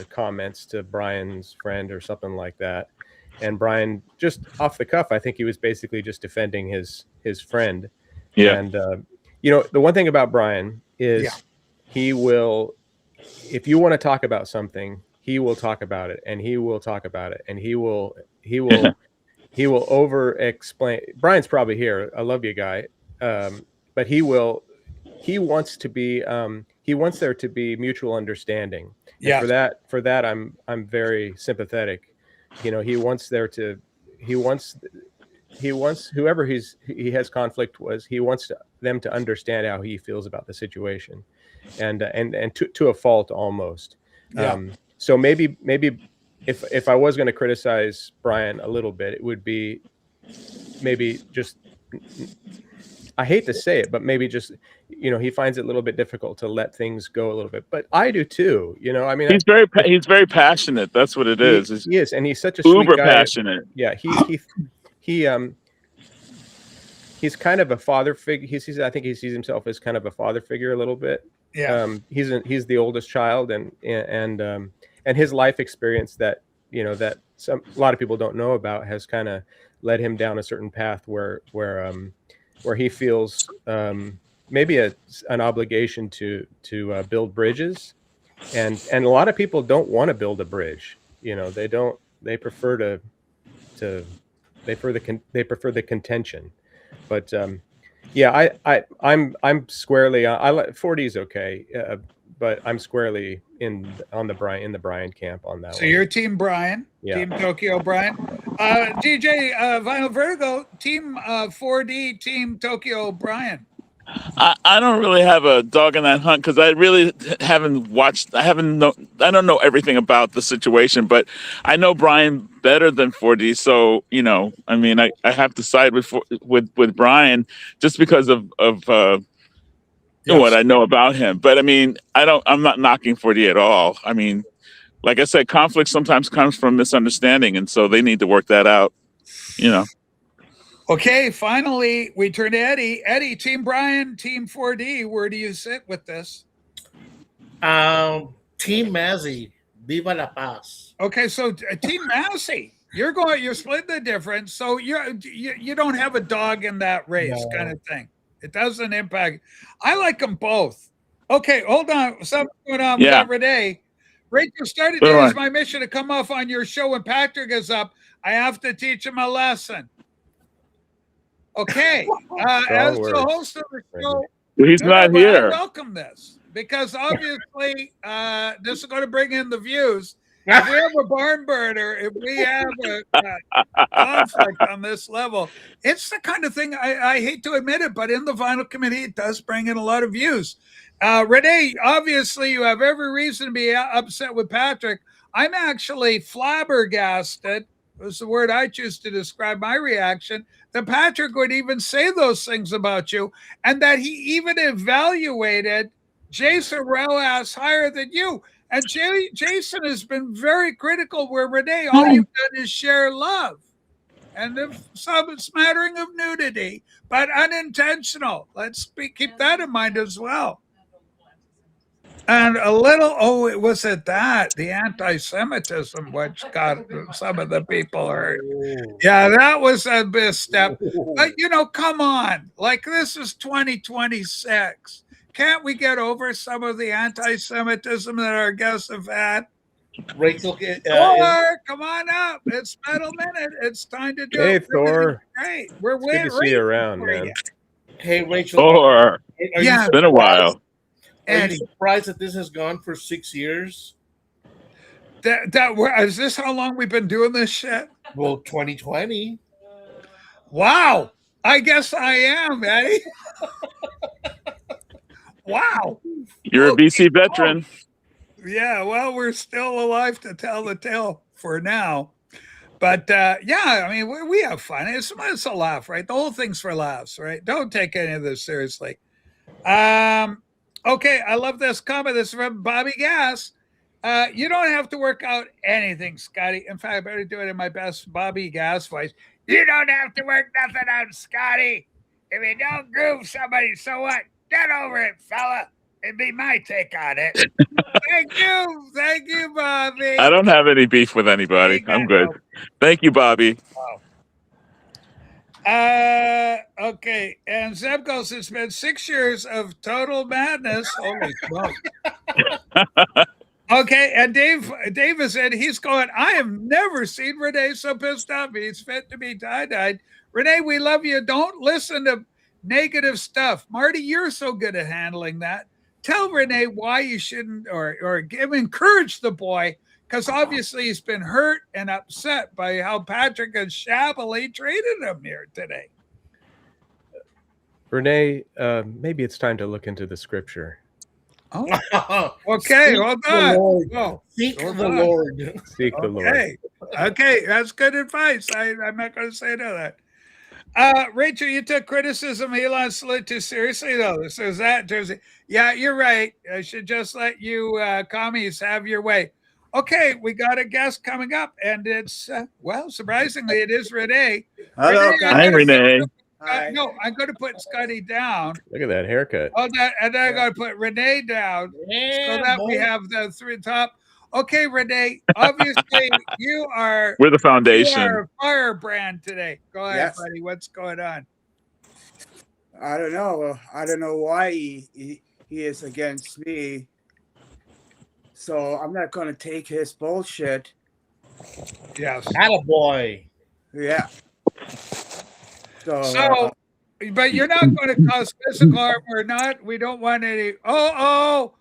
comments to Brian's friend or something like that, and Brian, just off the cuff, I think he was basically just defending his friend. Yeah. And the one thing about Brian is he will, if you want to talk about something, he will talk about it, and he will talk about it, and he will over explain. Brian's probably here. I love you, guy. But he wants there to be mutual understanding. And for that, I'm very sympathetic. He wants whoever he has conflict with, he wants them to understand how he feels about the situation, and to a fault almost. So maybe if I was going to criticize Brian a little bit, it would be maybe just, I hate to say it, but maybe just, he finds it a little bit difficult to let things go a little bit. But I do too. I mean, he's very passionate. That's what it is. He is, and he's such a uber sweet guy. Passionate. Yeah, he's kind of a father figure. I think he sees himself as kind of a father figure a little bit. Yeah. He's the oldest child, and his life experience that a lot of people don't know about has kind of led him down a certain path where he feels maybe an obligation to build bridges, and a lot of people don't want to build a bridge. They prefer the contention. But I'm squarely, 4D is okay, but I'm squarely in the Brian camp on that. So you're Team Brian, Team Tokyo Brian. DJ Vinyl Vertigo, Team 4D, Team Tokyo Brian. I don't really have a dog in that hunt because I really haven't watched. I don't know everything about the situation, but I know Brian better than 4D. So I mean, I have to side with Brian just because of what I know about him. But I mean, I'm not knocking 4D at all. I mean, like I said, conflict sometimes comes from misunderstanding, and so they need to work that out. Okay, finally, we turn to Eddie. Eddie, Team Brian, Team 4D. Where do you sit with this? Team Mazzy, Viva la Paz. Okay, so Team Mazzy, you're splitting the difference. So you don't have a dog in that race, kind of thing. It doesn't impact. I like them both. Okay, hold on. Something's going on. We got Renee. Rachel started today as my mission to come off on your show when Patrick is up. I have to teach him a lesson. Okay, as the host of the show, he's not here. I welcome this because obviously this is going to bring in the views. If we have a barn burner, if we have a conflict on this level, it's the kind of thing I hate to admit it, but in the vinyl committee, it does bring in a lot of views. Renee, obviously, you have every reason to be upset with Patrick. I'm actually flabbergasted. Was the word I choose to describe my reaction, that Patrick would even say those things about you, and that he even evaluated Jason Rojas higher than you. And Jason has been very critical where Renee, all you've done is share love. And some smattering of nudity, but unintentional. Let's keep that in mind as well. And a little, was it the anti-Semitism, which got some of the people hurt. Yeah, that was a misstep. But, come on. Like, this is 2026. Can't we get over some of the anti-Semitism that our guests have had? Rachel, come on up. It's Metal Minute. It's time to do it. Hey, Thor. Great. We're good to see you around, man. Hey, Rachel. Thor. It's been a while. Are you surprised that this has gone for 6 years? Is this how long we've been doing this shit? Well, 2020. Wow. I guess I am, Eddie. Wow. You're a BC veteran. Yeah, well, we're still alive to tell the tale for now. But I mean, we have fun. It's a laugh, right? The whole thing's for laughs, right? Don't take any of this seriously. Okay, I love this comment. This is from Bobby Gass. You don't have to work out anything, Scotty. In fact, I better do it in my best Bobby Gass voice. You don't have to work nothing out, Scotty. If you don't groove somebody, so what? Get over it, fella. It'd be my take on it. Thank you, Bobby. I don't have any beef with anybody. I'm good. Thank you, Bobby. Okay, and Zeb goes, it's been 6 years of total madness. Holy smoke. Okay, and Davis said he's going, I have never seen Renee so pissed off. He's fit to be tie-dyed. Renee, we love you. Don't listen to negative stuff. Marty, you're so good at handling that. Tell Renee why you shouldn't, or encourage the boy, because obviously he's been hurt and upset by how Patrick and shabbily treated him here today. Renee, maybe it's time to look into the scripture. Oh, okay, hold on. Seek the Lord. Seek the Lord. Okay, that's good advice. I'm not going to say no to that. Rachel, you took criticism of Elon Slit too seriously, though. So is that Jersey? Yeah, you're right. I should just let you commies have your way. Okay, we got a guest coming up, and it's, well, surprisingly, it is Renee. Hello, Hi, Renee. No, I'm going to put Scotty down. Look at that haircut. Oh, and then I'm going to put Renee down so that we have the three top. Okay, Renee, obviously we're the foundation. You are a firebrand today. Go ahead, buddy. What's going on? I don't know. I don't know why he is against me. So I'm not going to take his bullshit. Yes. Attaboy. Yeah. So, but you're not going to cause physical harm. We don't want any. Oh,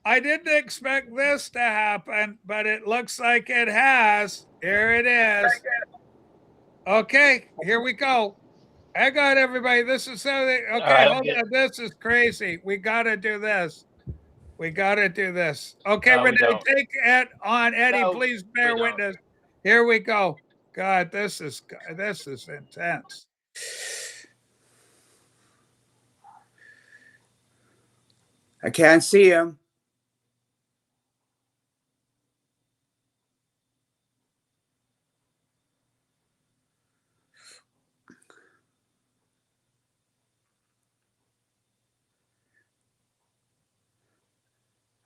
I didn't expect this to happen, but it looks like it has. Here it is. Okay, here we go. Hang on, everybody. This is something. Okay, hold on. This is crazy. We got to do this. Okay, Renee, take it on. Eddie, please bear witness. Here we go. God, this is intense. I can't see him.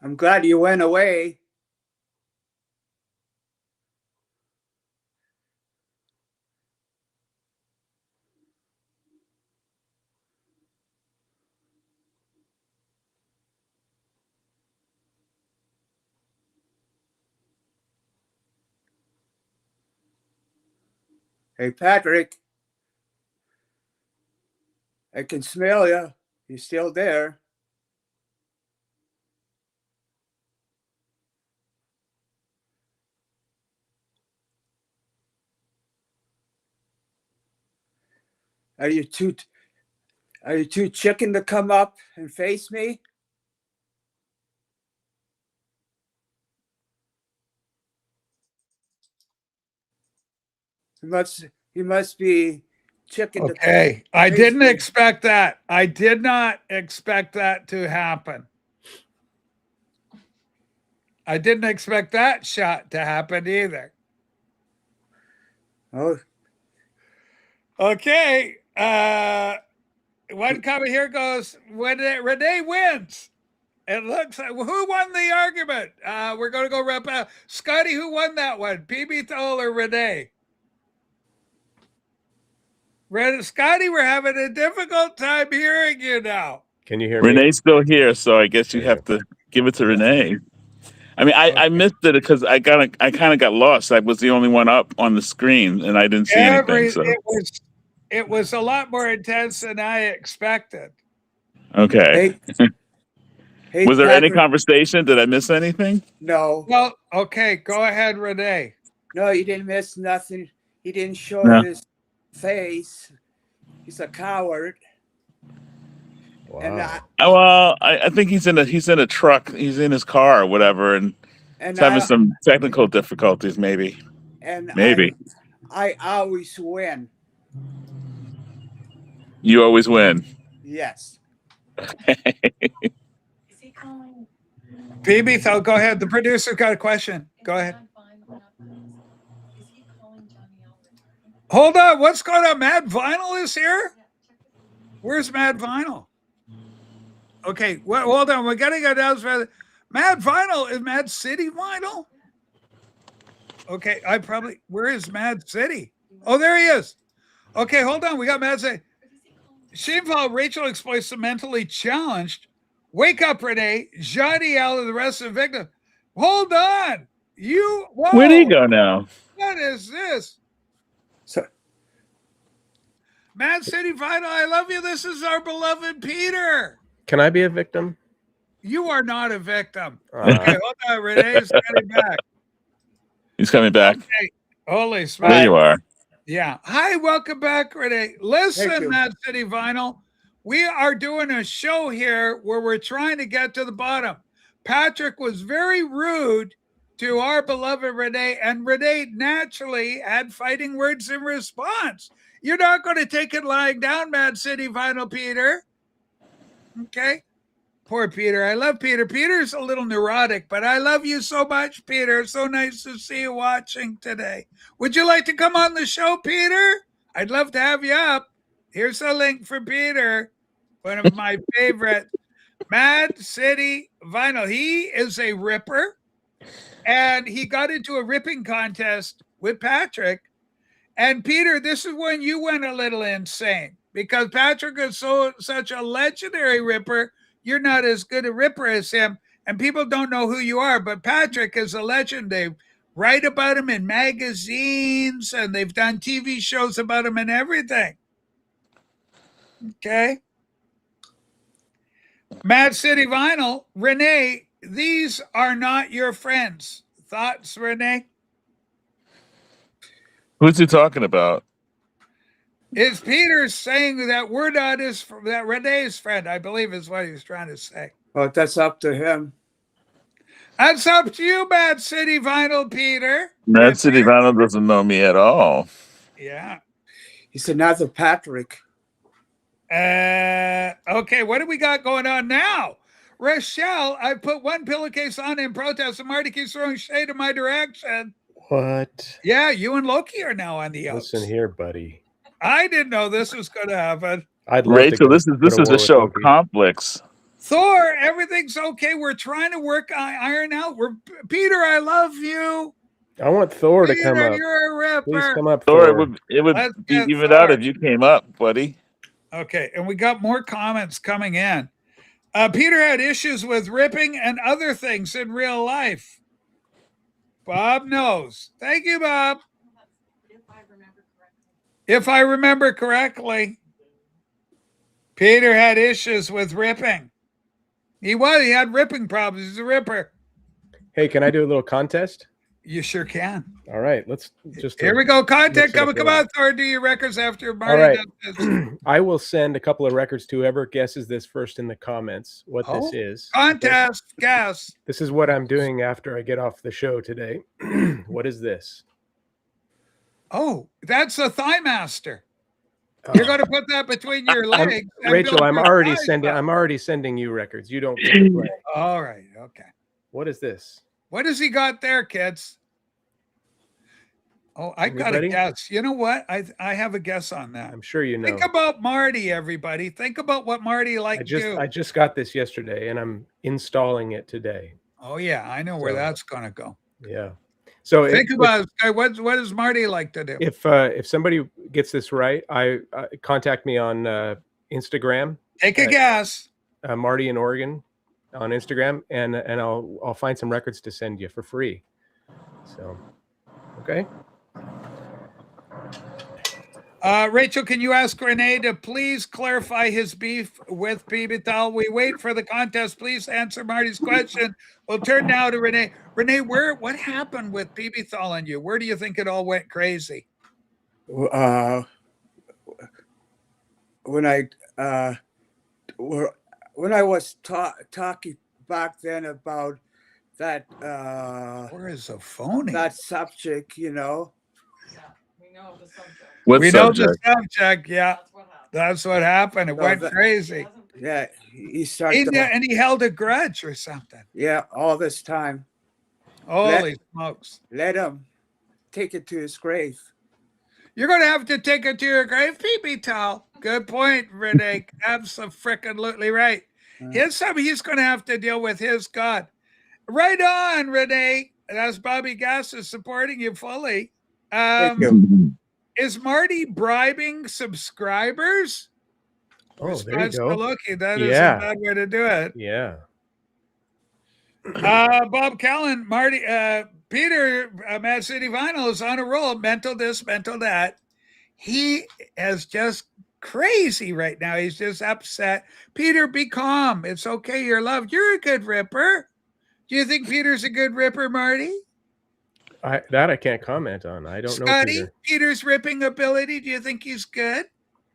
I'm glad you went away. Hey, Patrick. I can smell you. You're still there. Are you too chicken to come up and face me? You must be chicken. Okay, I didn't expect that. I did not expect that to happen. I didn't expect that shot to happen either. Oh. Okay. One comment here goes, when Renee wins, it looks like, who won the argument? We're going to go wrap up. Scotty, who won that one? PB Toll or Renee? Scotty, we're having a difficult time hearing you now. Can you hear me? Renee's still here, so I guess you have to give it to Renee. I mean, I missed it because I kind of got lost. I was the only one up on the screen, and I didn't see anything. So it was a lot more intense than I expected. Okay. Hey, was there Patrick. any conversation? Did I miss anything? No. Well, okay, go ahead, Renee. No, you didn't miss nothing. He didn't show his face. He's a coward. Wow. And I think he's in a truck. He's in his car or whatever, and he's having some technical difficulties. Maybe. I always win. You always win. Yes. Is he calling? PB, so go ahead. The producer got a question. Go ahead. Is he calling Johnny L retarded? Hold on. What's going on? Mad Vinyl is here? Where's Mad Vinyl? Okay, well, hold on. We're gonna go down further. Mad Vinyl is Mad City Vinyl. Okay, where is Mad City? Oh, there he is. Okay, hold on. We got Mad City. Shameful, Rachel exploits the mentally challenged. Wake up, Renee. Johnny out of the rest of the victim. Hold on. Whoa. Where do you go now? What is this? So, Mad City Vinyl, I love you. This is our beloved Peter. Can I be a victim? You are not a victim. Okay, hold on. Renee's coming back. He's coming back. Okay. Holy smokes. There you are. Yeah. Hi, welcome back, Renee. Listen, Mad City Vinyl, we are doing a show here where we're trying to get to the bottom. Patrick was very rude to our beloved Renee, and Renee naturally had fighting words in response. You're not going to take it lying down, Mad City Vinyl, Peter. Okay. Poor Peter. I love Peter. Peter's a little neurotic, but I love you so much, Peter. So nice to see you watching today. Would you like to come on the show, Peter? I'd love to have you up. Here's a link for Peter, one of my favorite. Mad City Vinyl. He is a ripper, and he got into a ripping contest with Patrick. And Peter, this is when you went a little insane because Patrick is such a legendary ripper. You're not as good a ripper as him, and people don't know who you are. But Patrick is a legend. They write about him in magazines, and they've done TV shows about him and everything. Okay. Mad City Vinyl, Renee, these are not your friends. Thoughts, Renee? Who's he talking about? Is Peter saying that we're not that Renee's friend, I believe is what he's trying to say. Well, that's up to him. That's up to you, Mad City Vinyl, Peter. Mad City Vinyl doesn't know me at all. Yeah. He's another Patrick. Okay, what do we got going on now? Rochelle, I put one pillowcase on in protest, and Marty keeps throwing shade in my direction. What? Yeah, you and Loki are now on the outs. Listen here, buddy. I didn't know this was going to happen. Rachel, this is a show of conflicts. Thor, everything's okay. We're trying to iron out. Peter, I love you. I want Thor to come up. You're a ripper. Please come up, Thor. Thor. It would be even out if you came up, buddy. Okay, and we got more comments coming in. Peter had issues with ripping and other things in real life. Bob knows. Thank you, Bob. If I remember correctly, Peter had issues with ripping. He had ripping problems. He's a ripper. Hey, can I do a little contest? You sure can. All right, let's just. Here we go. Content coming. Come on, Thor. Do your records after Marty. All right. Does this. I will send a couple of records to whoever guesses this first in the comments. What this is. Contest. Guess. This is what I'm doing after I get off the show today. What is this? Oh, that's a Thigh Master. You're going to put that between your legs. Rachel, I'm already sending you records. You don't get to play. All right. Okay. What is this? What has he got there, kids? Oh, I got a guess. You know what? I have a guess on that. I'm sure you know. Think about Marty, everybody. Think about what Marty liked to do. I just got this yesterday, and I'm installing it today. Oh, yeah. I know where that's going to go. Yeah. So think about what does Marty like to do? If somebody gets this right, contact me on Instagram. Take a guess. Marty in Oregon on Instagram, and I'll find some records to send you for free. So, okay. Rachel, can you ask Renee to please clarify his beef with Beatles? We wait for the contest. Please answer Marty's question. We'll turn now to Renee. Renee, what happened with Beatles and you? Where do you think it all went crazy? When I was talking back then about that where is the phone? That subject, you know. Yeah, we know the subject. We know the subject. Yeah, that's what happened. It went crazy. Yeah, he started. And he held a grudge or something. Yeah, all this time. Holy smokes! Let him take it to his grave. You're going to have to take it to your grave, pee-pee towel. Good point, Renee. Absolutely right. He's going to have to deal with his God. Right on, Renee. That's Bobby Gass is supporting you fully. Thank you. Is Marty bribing subscribers? Oh, there you go. Lucky. That is a bad way to do it. Yeah. Bob Callan, Marty, Peter, Mad City Vinyl is on a roll. Mental this, mental that. He is just crazy right now. He's just upset. Peter, be calm. It's okay. You're loved. You're a good ripper. Do you think Peter's a good ripper, Marty? I can't comment on. I don't Scotty, know Peter's ripping ability. Do you think he's good?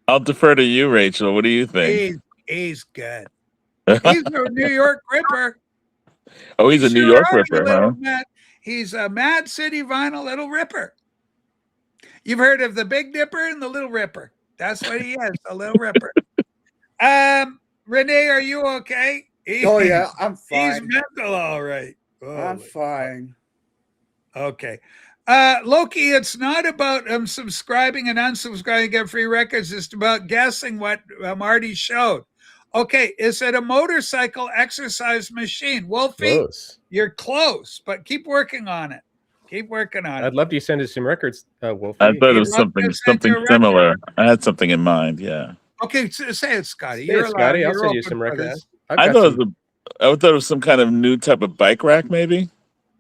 I'll defer to you, Rachel. What do you think? He's good. He's a New York ripper. Oh, he's a New York ripper, huh? He's a Mad City Vinyl little ripper. You've heard of the Big Dipper and the Little Ripper. That's what he is, a little ripper. Renee, are you okay? Oh, yeah, I'm fine. He's mental, all right. I'm fine. Okay. Loki, it's not about subscribing and unsubscribing, get free records. It's about guessing what Marty showed. Okay, is it a motorcycle exercise machine? Wolfie, close. You're close, but keep working on it. Keep working on it. I'd love to send us some records, Wolfie. I thought it was something similar. I had something in mind, yeah. Okay, say it, Scotty. Say it, Scotty. I'll send you some records. I thought it was some kind of new type of bike rack, maybe.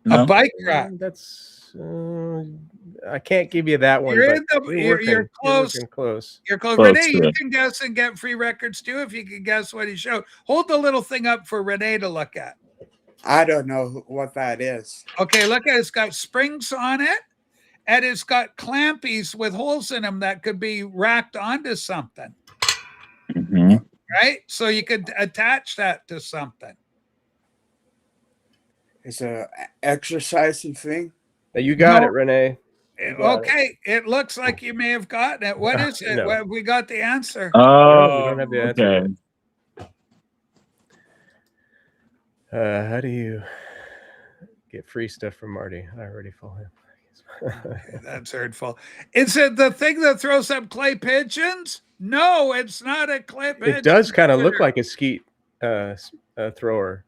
No? A bike rack. That's I can't give you that one. You're close. You're close. Renee, you can guess and get free records too if you can guess what he showed. Hold the little thing up for Renee to look at. I don't know what that is. Okay, look at it. It's got springs on it, and it's got clampies with holes in them that could be racked onto something. Mm-hmm. Right? So you could attach that to something. It's a exercising thing. You got it, Renee. Okay, it looks like you may have gotten it. What is it? Well, we got the answer. Oh, we don't have the answer. Okay. How do you get free stuff from Marty? I already follow him. That's hurtful. Is it the thing that throws up clay pigeons? No, it's not a clay pigeon. It does kind of look like a skeet thrower.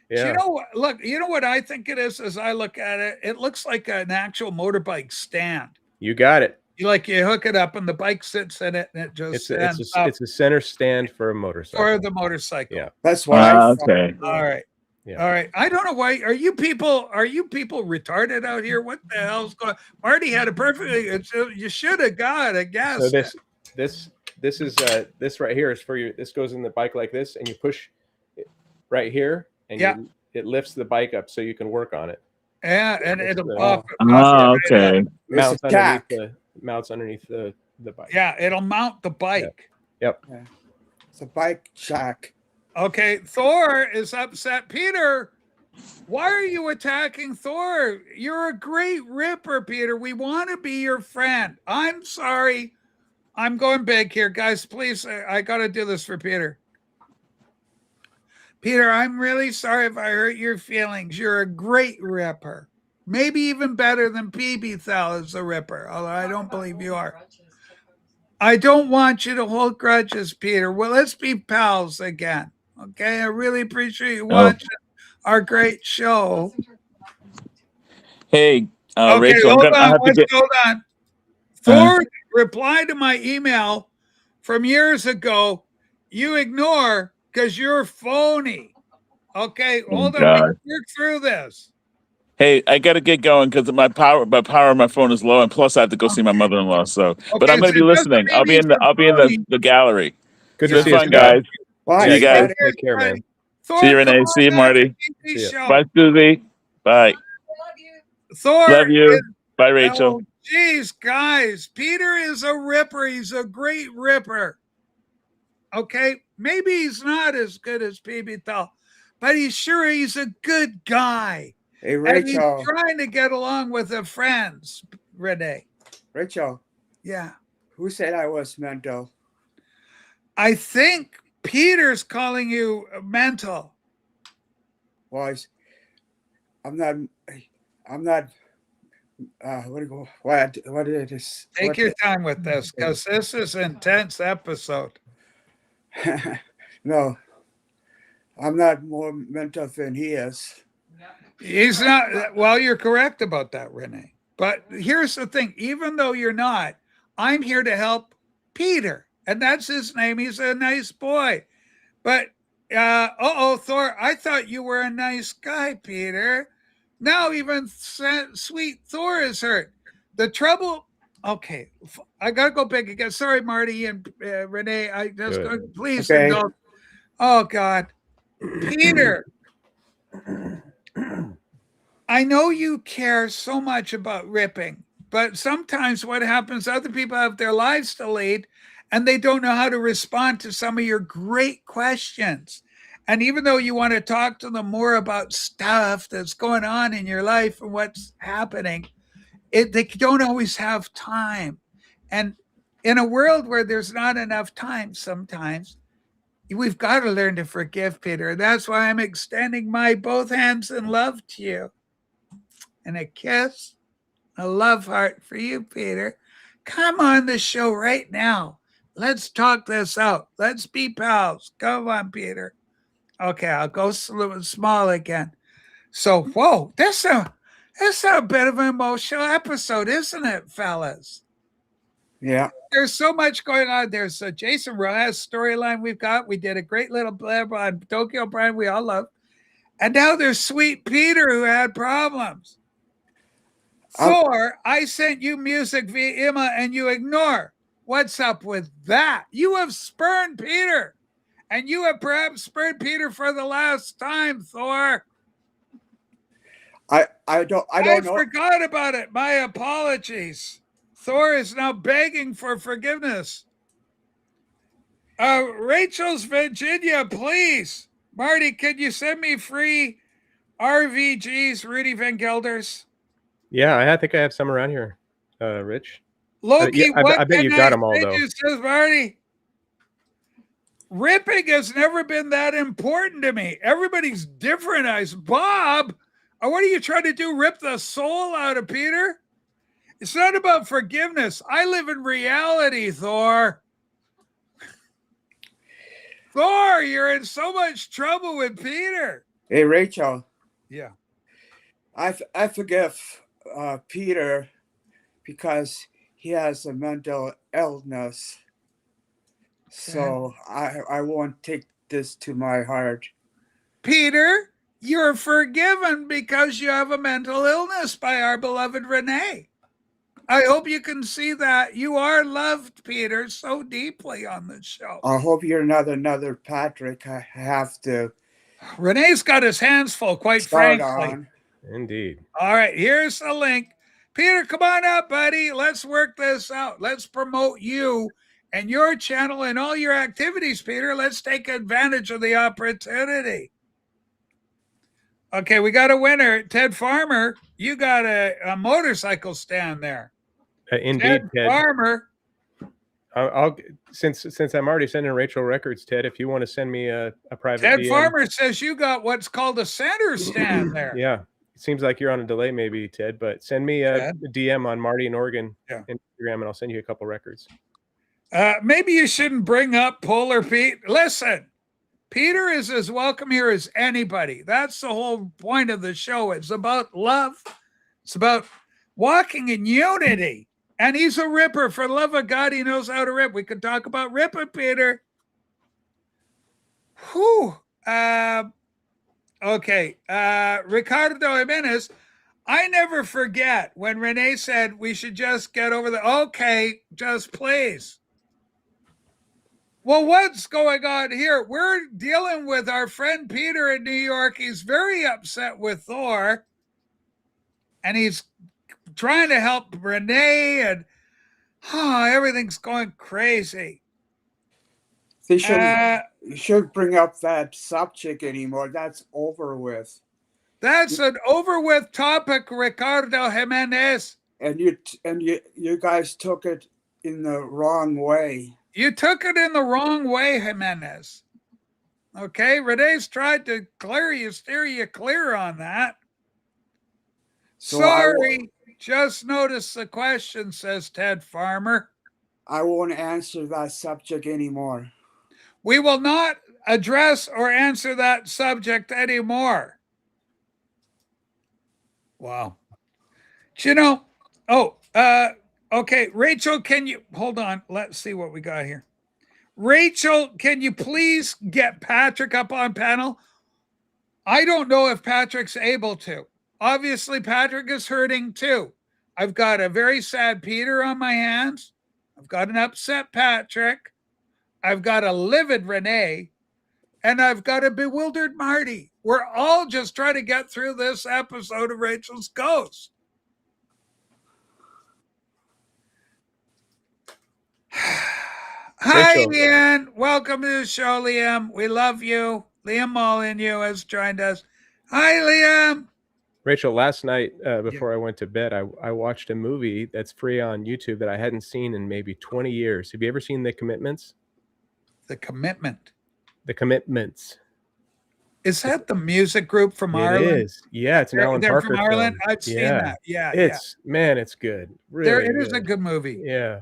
Yeah. You know what? Look, you know what I think it is as I look at it? It looks like an actual motorbike stand. You got it. You hook it up and the bike sits in it and it just it's a center stand for a motorcycle. For the motorcycle. Yeah. That's why okay. All right. Yeah. All right. I don't know why. Are you people retarded out here? What the hell's going on? Marty had a perfectly you should have got a guess. So this is this right here is for you. This goes in the bike like this, and you push it right here, and it lifts the bike up so you can work on it. Yeah, and it'll pop. Okay. Mounts underneath the bike. Yeah, it'll mount the bike. Yep. Yeah. It's a bike jack. Okay, Thor is upset. Peter, why are you attacking Thor? You're a great ripper, Peter. We want to be your friend. I'm sorry. I'm going big here, guys. Please, I got to do this for Peter. Peter, I'm really sorry if I hurt your feelings. You're a great ripper. Maybe even better than PB Thal is a ripper, although I don't believe you are. I don't want you to hold grudges, Peter. Well, let's be pals again. Okay, I really appreciate you watching our great show. Hey, okay, Rachel, hold on. Thor replied to my email from years ago. You ignore because you're phony. Okay, hold on. We can work through this. Hey, I got to get going because my power of my phone is low, and plus I have to go see my mother-in-law. So, but I'm going to be listening. I'll be in the gallery. Good to see you, fun, guys. Bye, see you guys. Take care, man. See you, Renee. See you, Marty. Bye, Susie. Bye. Thor. Love you. Bye, Rachel. Geez, guys, Peter is a ripper. He's a great ripper. Okay, maybe he's not as good as PB Thal, but he's a good guy. Hey, Rachel. And he's trying to get along with the friends, Renee. Rachel. Yeah. Who said I was mental? I think Peter's calling you mental. Well, I'm not. What it is? Take your time with this because this is an intense episode. No. I'm not more mental than he is. He's not. Well, you're correct about that, Renee. But here's the thing: even though you're not, I'm here to help Peter, and that's his name. He's a nice boy. But Thor, I thought you were a nice guy, Peter. Now even sweet Thor is hurt. The trouble. Okay, I gotta go back again. Sorry, Marty and Renee. I just please indulge. Oh God, Peter. I know you care so much about ripping, but sometimes what happens, other people have their lives to lead and they don't know how to respond to some of your great questions. And even though you want to talk to them more about stuff that's going on in your life and what's happening, they don't always have time. And in a world where there's not enough time sometimes, we've got to learn to forgive, Peter. That's why I'm extending my both hands in love to you. And a kiss, a love heart for you, Peter. Come on the show right now. Let's talk this out. Let's be pals. Come on, Peter. Okay, I'll go small again. So, whoa, this is a bit of an emotional episode, isn't it, fellas? Yeah. There's so much going on. There's a Jason Rojas storyline we've got. We did a great little blab on Tokyo Brian we all love. And now there's sweet Peter who had problems. Thor, I sent you music via Emma and you ignore. What's up with that? You have spurned Peter. And you have perhaps spurned Peter for the last time, Thor. I don't know. Forgot about it. My apologies. Thor is now begging for forgiveness. Rachel's Virginia, please. Marty, could you send me free RVGs, Rudy Van Gelders? Yeah, I think I have some around here, Rich. Loki, I bet you got them all, though. Says Marty. Ripping has never been that important to me. Everybody's different. Bob, what are you trying to do? Rip the soul out of Peter? It's not about forgiveness. I live in reality, Thor. Thor, you're in so much trouble with Peter. Hey, Rachel. Yeah. I forgive Peter because he has a mental illness. So I won't take this to my heart. Peter, you're forgiven because you have a mental illness by our beloved Renee. I hope you can see that. You are loved, Peter, so deeply on the show. I hope you're not another Patrick. I have to. Renee's got his hands full, quite frankly. Indeed. All right, here's the link. Peter, come on up, buddy. Let's work this out. Let's promote you and your channel and all your activities, Peter. Let's take advantage of the opportunity. Okay, we got a winner. Ted Farmer, you got a motorcycle stand there. Indeed, Ted. Farmer. I'll since I'm already sending Rachel records, Ted, if you want to send me a private Ted DM. Farmer says you got what's called a center stand there. Yeah. It seems like you're on a delay, maybe, Ted, but send me a DM on Marty and Oregon Instagram, and I'll send you a couple records. Maybe you shouldn't bring up Polar Pete. Listen, Peter is as welcome here as anybody. That's the whole point of the show. It's about love. It's about walking in unity. And he's a ripper. For the love of God, he knows how to rip. We could talk about ripping, Peter. Whew. Okay. Ricardo Jimenez, I never forget when Renee said we should just get over the, okay, just please. Well, what's going on here? We're dealing with our friend Peter in New York. He's very upset with Thor. And he's trying to help Renee, and everything's going crazy. They should bring up that subject anymore. That's over with. That's an over with topic, Ricardo Jimenez. And you guys took it in the wrong way. You took it in the wrong way, Jimenez. Okay, Renee's tried to steer you clear on that. So sorry, just noticed the question, says Ted Farmer. I won't answer that subject anymore. We will not address or answer that subject anymore. Wow. Do you know? Oh, okay. Rachel, can you hold on? Let's see what we got here. Rachel, can you please get Patrick up on panel? I don't know if Patrick's able to. Obviously, Patrick is hurting too. I've got a very sad Peter on my hands. I've got an upset Patrick. I've got a livid Renee. And I've got a bewildered Marty. We're all just trying to get through this episode of Rachel's Ghost. Hi, Rachel. Liam. Welcome to the show, Liam. We love you. Liam Molyneux has joined us. Hi, Liam. Rachel, last night before I went to bed, I watched a movie that's free on YouTube that I hadn't seen in maybe 20 years. Have you ever seen The Commitments? The Commitment. The Commitments. Is that the music group from Ireland? It is. Yeah, it's an Alan Parker from Ireland. film. I've seen that. Yeah, Man, it's good. Really, it is a good movie. Yeah.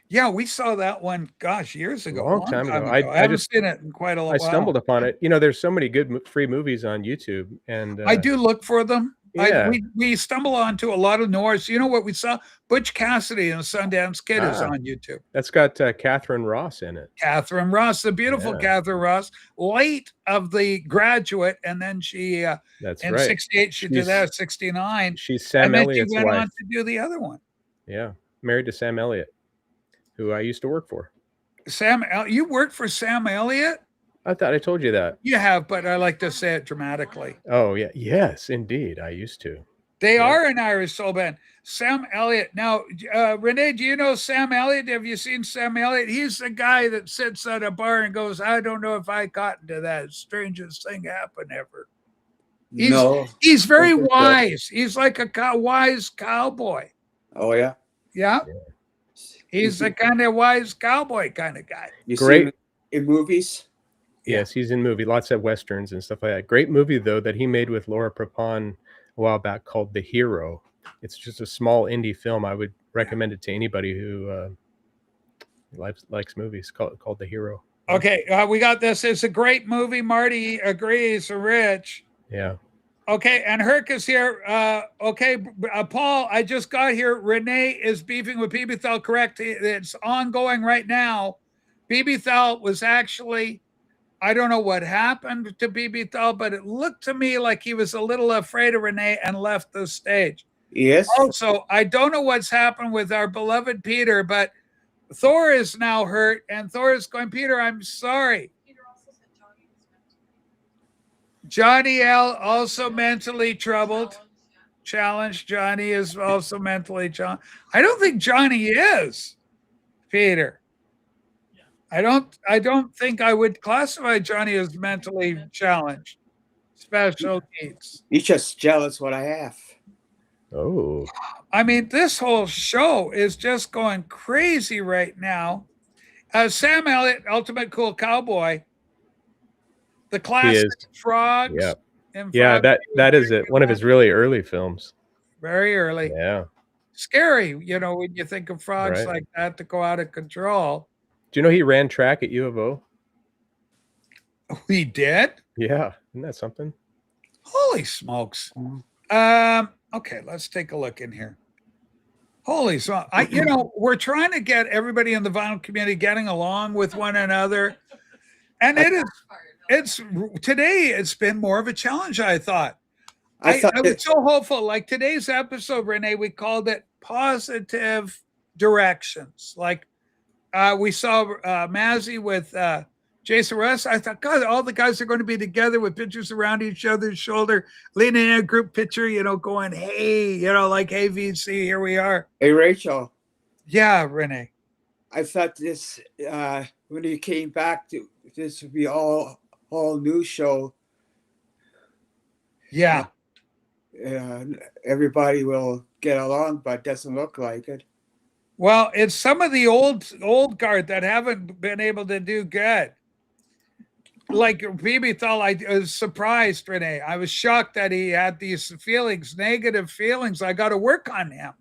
Yeah, we saw that one, gosh, years ago. Long time ago. I haven't seen it in quite a while. I stumbled upon it. You know, there's so many good free movies on YouTube, and I do look for them. Yeah. We stumble onto a lot of Norris. You know what we saw? Butch Cassidy and the Sundance Kid is on YouTube. That's got Catherine Ross in it. Catherine Ross, the beautiful Catherine Ross, late of The Graduate, and then she That's in right. 68 she did that. 69. She's Sam Elliott's and then she went wife. on to do the other one. Yeah, married to Sam Elliott, who I used to work for. You worked for Sam Elliott? I thought I told you that. You have, but I like to say it dramatically. Oh, yeah. Yes, indeed. I used to. They are an Irish soul band. Sam Elliott. Now, Renee, do you know Sam Elliott? Have you seen Sam Elliott? He's the guy that sits at a bar and goes, I don't know if I got into that. Strangest thing happened ever. He's very wise. He's like a wise cowboy. Oh, yeah? Yeah. He's the kind of wise cowboy kind of guy. You see him in movies? Yes, he's in movie, lots of westerns and stuff like that. Great movie, though, that he made with Laura Prepon a while back called The Hero. It's just a small indie film. I would recommend it to anybody who likes movies, called The Hero. Okay, we got this. It's a great movie. Marty agrees. Rich. Yeah. Okay, and Herc is here. Paul, I just got here. Renee is beefing with BB Thal, correct? It's ongoing right now. BB Thal was actually, I don't know what happened to BB Thal, but it looked to me like he was a little afraid of Renee and left the stage. Yes. Also, I don't know what's happened with our beloved Peter, but Thor is now hurt, and Thor is going, Peter, I'm sorry. Johnny L. also mentally troubled. Challenged. Johnny is also mentally challenged. I don't think Johnny is, Peter. I don't think I would classify Johnny as mentally challenged. Special needs. He's just jealous what I have. Oh. I mean, this whole show is just going crazy right now. Sam Elliott, Ultimate Cool Cowboy. The classic Frogs. Yeah. Yeah, that is it. One of his really early films. Very early. Yeah. Scary, when you think of frogs like that to go out of control. Do you know he ran track at U of O? He did? Yeah. Isn't that something? Holy smokes. Okay, let's take a look in here. Holy smokes. We're trying to get everybody in the vinyl community getting along with one another. And today it's been more of a challenge, I thought. I was so hopeful. Like today's episode, Renee, we called it Positive Directions. Like we saw Mazzy with Jason Russ. I thought, God, all the guys are going to be together with pictures around each other's shoulder, leaning in a group picture, going, hey, like, hey, VC, here we are. Hey, Rachel. Yeah, Renee. I thought this, when you came back, this would be all new show. Yeah. Everybody will get along, but it doesn't look like it. Well, it's some of the old guard that haven't been able to do good. Like BB Thal, I was surprised, Renee. I was shocked that he had these feelings, negative feelings. I got to work on him,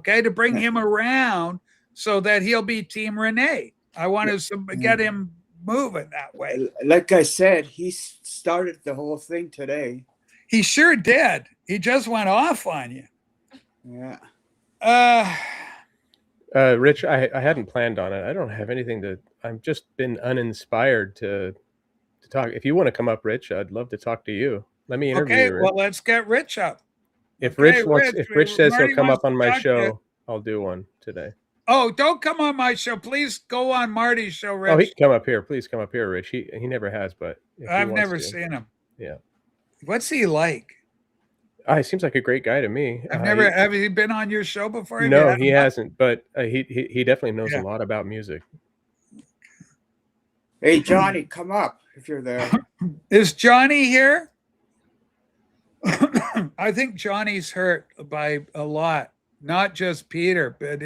to bring him around so that he'll be Team Renee. I want to get him moving that way. Like I said, he started the whole thing today. He sure did. He just went off on you. Yeah. Rich, I hadn't planned on it. I don't have anything to. I've just been uninspired to talk. If you want to come up, Rich, I'd love to talk to you. Let me interview you. Well, let's get Rich up. If Rich says he'll come up on my show, I'll do one today. Oh, don't come on my show. Please go on Marty's show, Rich. Oh, he can come up here. Please come up here, Rich. He never has, but I've never seen him. Yeah. What's he like? He seems like a great guy to me. Have he been on your show before? No, he hasn't, but he definitely knows a lot about music. Hey, Johnny, come up if you're there. Is Johnny here? I think Johnny's hurt by a lot, not just Peter, but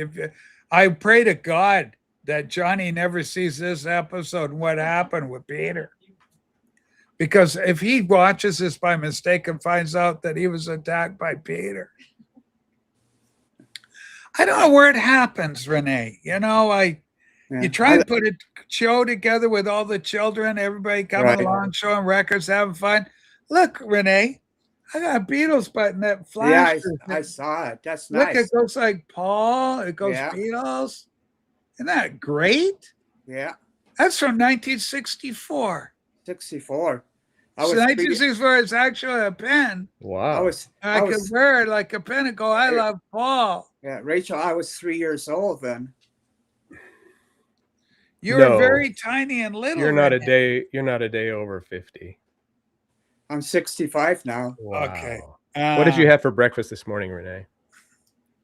I pray to God that Johnny never sees this episode and what happened with Peter. Because if he watches this by mistake and finds out that he was attacked by Peter, I don't know where it happens, Renee. You try to put a show together with all the children, everybody coming along, showing records, having fun. Look, Renee, I got a Beatles button that flashes. Yeah, I saw it. That's nice. Look, it goes like Paul. It goes Beatles. Isn't that great? Yeah. That's from 1964. 64. So 1964 is actually a pen. Wow. I could wear it like a pen and go, I love Paul. Yeah, Rachel, I was 3 years old then. You were very tiny and little. You're not a day over 50. I'm 65 now. Wow. Okay. What did you have for breakfast this morning, Renee?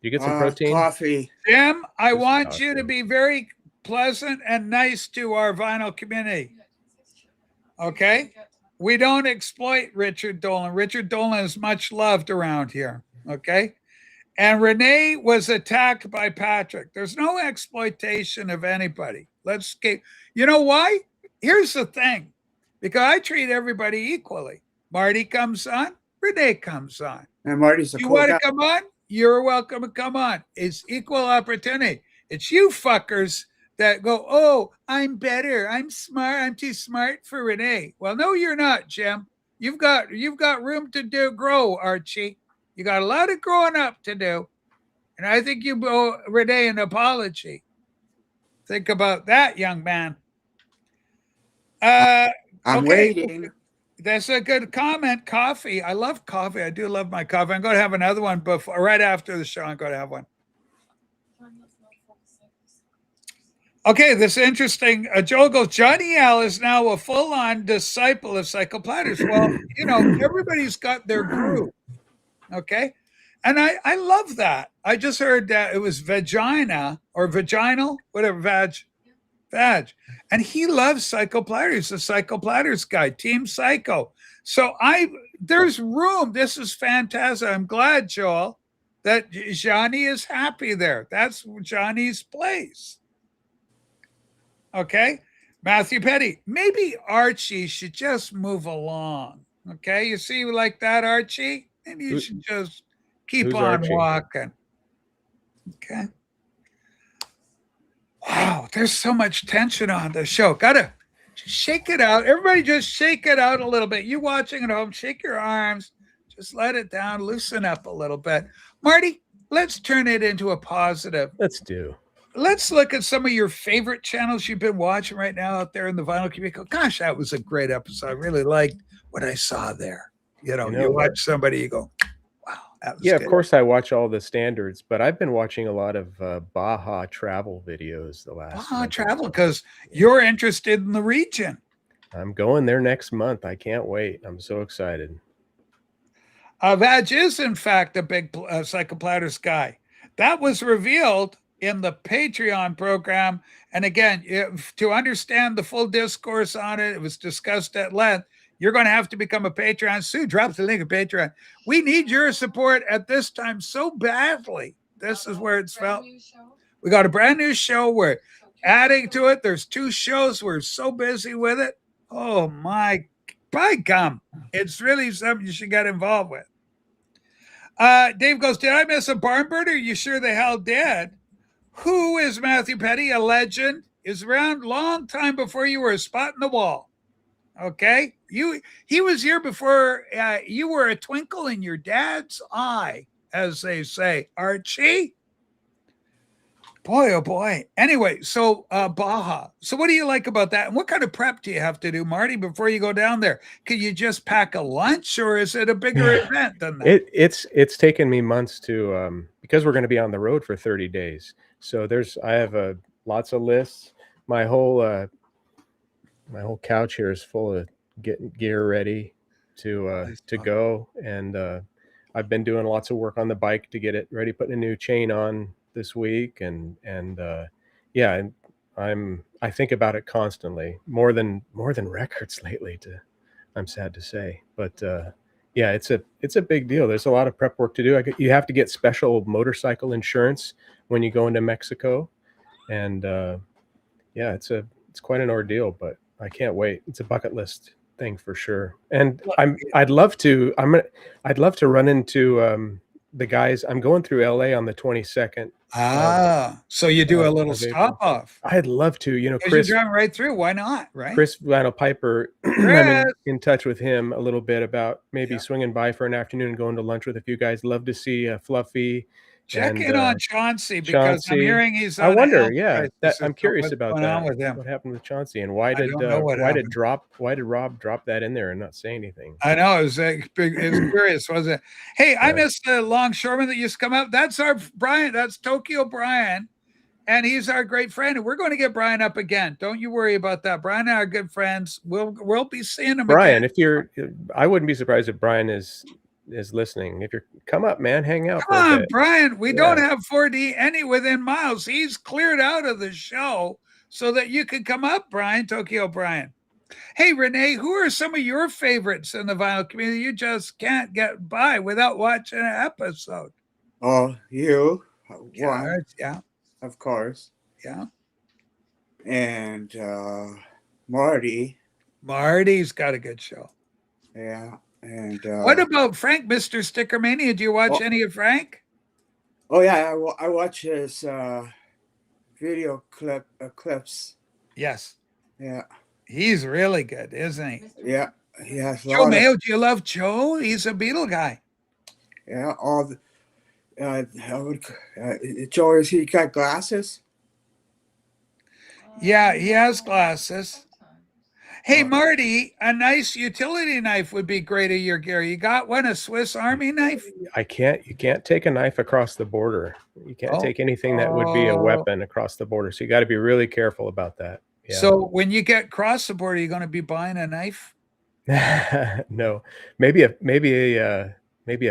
You get some protein? Coffee. Jim, I want you to be very pleasant and nice to our vinyl community. Okay? We don't exploit Richard Dolan. Richard Dolan is much loved around here. Okay? And Renee was attacked by Patrick. There's no exploitation of anybody. Let's keep. You know why? Here's the thing. Because I treat everybody equally. Marty comes on, Renee comes on. And Marty's a you cool want guy. to come on? You're welcome to come on. It's equal opportunity. It's you fuckers that go, oh, I'm better. I'm smart. I'm too smart for Renee. Well, no, you're not, Jim. You've got room to grow, Archie. You got a lot of growing up to do. And I think you owe Renee an apology. Think about that, young man. I'm waiting. That's a good comment. Coffee. I love coffee. I do love my coffee. I'm going to have another one right after the show. I'm going to have one. Okay, this is interesting. Joel goes, Johnny L is now a full-on disciple of Psychoplatters. Well, everybody's got their group. Okay? And I love that. I just heard that it was vagina or vaginal, whatever, vag. And he loves Psychoplatters. He's a Psychoplatters guy, Team Psycho. So there's room. This is fantastic. I'm glad, Joel, that Johnny is happy there. That's Johnny's place. Okay? Matthew Petty, maybe Archie should just move along. Okay? You see like that, Archie? Maybe you should just keep on Archie? walking. Okay? Wow, there's so much tension on the show. Gotta shake it out. Everybody just shake it out a little bit. You watching at home, shake your arms. Just let it down. Loosen up a little bit. Marty, let's turn it into a positive. Let's look at some of your favorite channels you've been watching right now out there in the vinyl community. Gosh, that was a great episode. I really liked what I saw there. You watch somebody, you go, wow. That was good. Of course I watch all the standards, but I've been watching a lot of Baja travel videos the last Baja travel, because you're interested in the region. I'm going there next month. I can't wait. I'm so excited. Vaj is, in fact, a big Psychoplatters guy. That was revealed in the Patreon program. And again, to understand the full discourse on it, it was discussed at length. You're going to have to become a Patreon. Sue, drop the link of Patreon. We need your support at this time so badly. This is where it's felt. We got a brand new show. We're adding to it. There's 2 shows. We're so busy with it. Oh, my. By gum. It's really something you should get involved with. Dave goes, did I miss a barn bird? Are you sure the hell did? Who is Matthew Petty? A legend? is around long time before you were a spot in the wall. Okay, he was here before you were a twinkle in your dad's eye, as they say. Archie, boy, oh boy. Anyway, so Baja. So what do you like about that? And what kind of prep do you have to do, Marty, before you go down there? Can you just pack a lunch, or is it a bigger event than that? It's taken me months to because we're going to be on the road for 30 days. So I have lots of lists. My whole couch here is full of getting gear ready to go, and I've been doing lots of work on the bike to get it ready, putting a new chain on this week, and yeah, I think about it constantly, more than records lately, I'm sad to say, but yeah, it's a big deal. There's a lot of prep work to do. You have to get special motorcycle insurance when you go into Mexico, and yeah, it's quite an ordeal, but I can't wait. It's a bucket list thing for sure. And I'd love to run into the guys. I'm going through LA on the 22nd. So you do a little stop off. I'd love to, Chris, you're driving right through. Why not? Right. Chris Vinyl Piper. I'm in touch with him a little bit about maybe swinging by for an afternoon and going to lunch with a few guys. Love to see Fluffy. Check in on Chauncey, because I'm hearing he's on. I wonder, I'm curious about that. With him. What happened with Chauncey, and why did Rob drop that in there and not say anything? I know, it was curious, wasn't it? Hey, I missed the longshoreman that used to come up. That's our Brian. That's Tokyo Brian, and he's our great friend. And we're going to get Brian up again. Don't you worry about that. Brian and I are good friends. We'll be seeing him. Brian, again. I wouldn't be surprised if Brian is listening. If you're come up, man, hang out. Come on, Brian. We don't have 4D any within miles. He's cleared out of the show so that you can come up, Brian. Tokyo Brian. Hey, Renee, who are some of your favorites in the vinyl community you just can't get by without watching an episode? Oh, you. Yeah. Of course. Yeah. And Marty. Marty's got a good show. Yeah. And what about Frank, Mr. Sticker Mania? Do you watch any of Frank? Oh yeah, I watch his video clips. Yes. Yeah. He's really good, isn't he? Yeah. He has Joe Mayo. Do you love Joe? He's a Beatle guy. Yeah. Joe, is he got glasses? Yeah, he has glasses. Hey, Marty, a nice utility knife would be great at your gear. You got one, a Swiss Army knife? You can't take a knife across the border. You can't take anything that would be a weapon across the border. So you got to be really careful about that. Yeah. So when you get across the border, you're going to be buying a knife? No, maybe a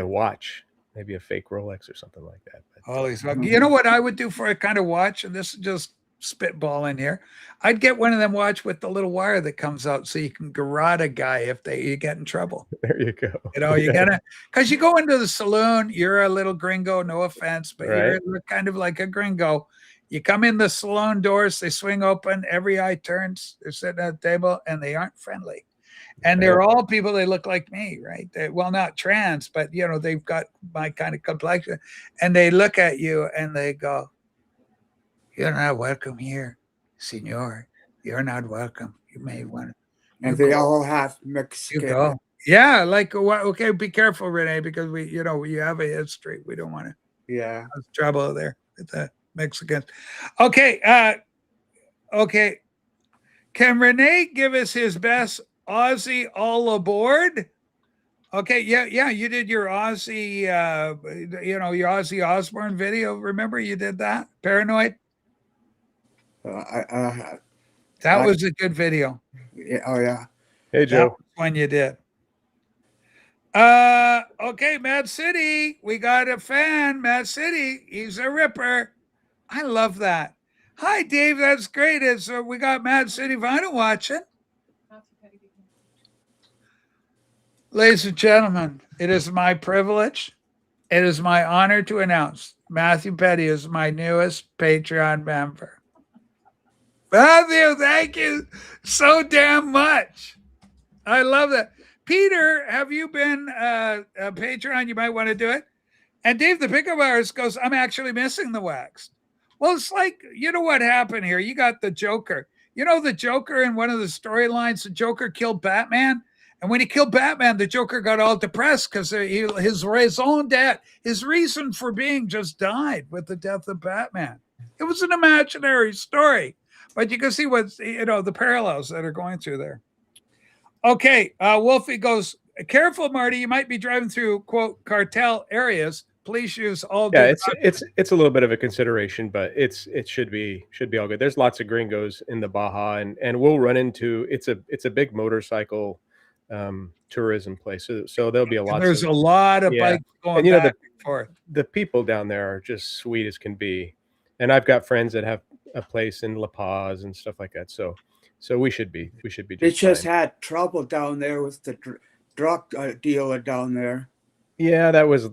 watch, maybe a fake Rolex or something like that. But, you know what I would do for a kind of watch, and this is just spitball in here. I'd get one of them watch with the little wire that comes out so you can garrote a guy if you get in trouble. There you go. You gotta, because you go into the saloon, you're a little gringo, no offense, but you're kind of like a gringo. You come in the saloon doors, they swing open, every eye turns, they're sitting at the table, and they aren't friendly. And they're all people, they look like me, right? Well, not trans, but they've got my kind of complexion. And they look at you and they go, "You're not welcome here, senor. You're not welcome. You may want to." And they all have Mexican. Yeah, like, okay, be careful, Renee, because we have a history. We don't want to. Yeah. There's trouble there with the Mexicans. Okay. Okay. Can Renee give us his best Aussie all aboard? Okay, yeah, you did your Aussie, your Ozzy Osbourne video. Remember you did that? Paranoid? That was a good video. Yeah, oh yeah. Hey Joe. When you did. Okay, Mad City. We got a fan, Mad City. He's a ripper. I love that. Hi, Dave. That's great. We got Mad City Vinyl watching. Ladies and gentlemen, it is my privilege. It is my honor to announce Matthew Petty is my newest Patreon member. Matthew, thank you so damn much. I love that. Peter, have you been a Patreon? You might want to do it. And Dave, the pickup artist, goes, "I'm actually missing the wax." Well, it's like, you know what happened here? You got the Joker. You know, the Joker in one of the storylines, the Joker killed Batman. And when he killed Batman, the Joker got all depressed because his raison d'etre, his reason for being just died with the death of Batman. It was an imaginary story, but you can see what, you know, the parallels that are going through there. Okay, Wolfie goes, careful, Marty, you might be driving through, quote, cartel areas. Please use all. Yeah, it's a little bit of a consideration, but it should be all good. There's lots of gringos in the Baja, and we'll run into it's a big motorcycle tourism place. So there'll be there's a lot of bikes going back and forth. The people down there are just sweet as can be, and I've got friends that have a place in La Paz and stuff like that. So we should be They just had trouble down there with the drug dealer down there. Yeah, that was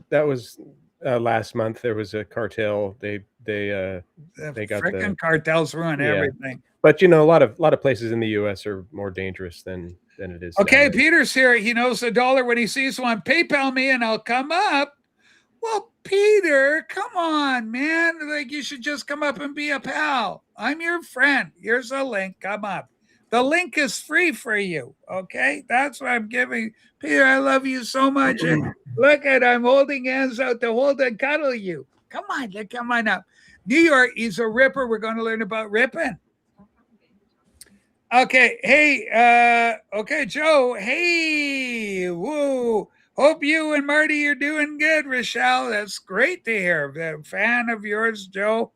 last month. There was a cartel. They got freaking cartels ruin everything. But you know, a lot of places in the U.S. are more dangerous than it is. Okay, Peter's here. He knows $1 when he sees one. PayPal me and I'll come up. Well, Peter, come on, man. Like, you should just come up and be a pal. I'm your friend. Here's a link. Come up. The link is free for you. Okay, that's what I'm giving. Peter, I love you so much. And look at, I'm holding hands out to hold and cuddle you. Come on up. New York is a ripper. We're going to learn about ripping. Okay, hey, okay, Joe. Hey, woo. Hope you and Marty are doing good, Rochelle. That's great to hear. A fan of yours, Joe.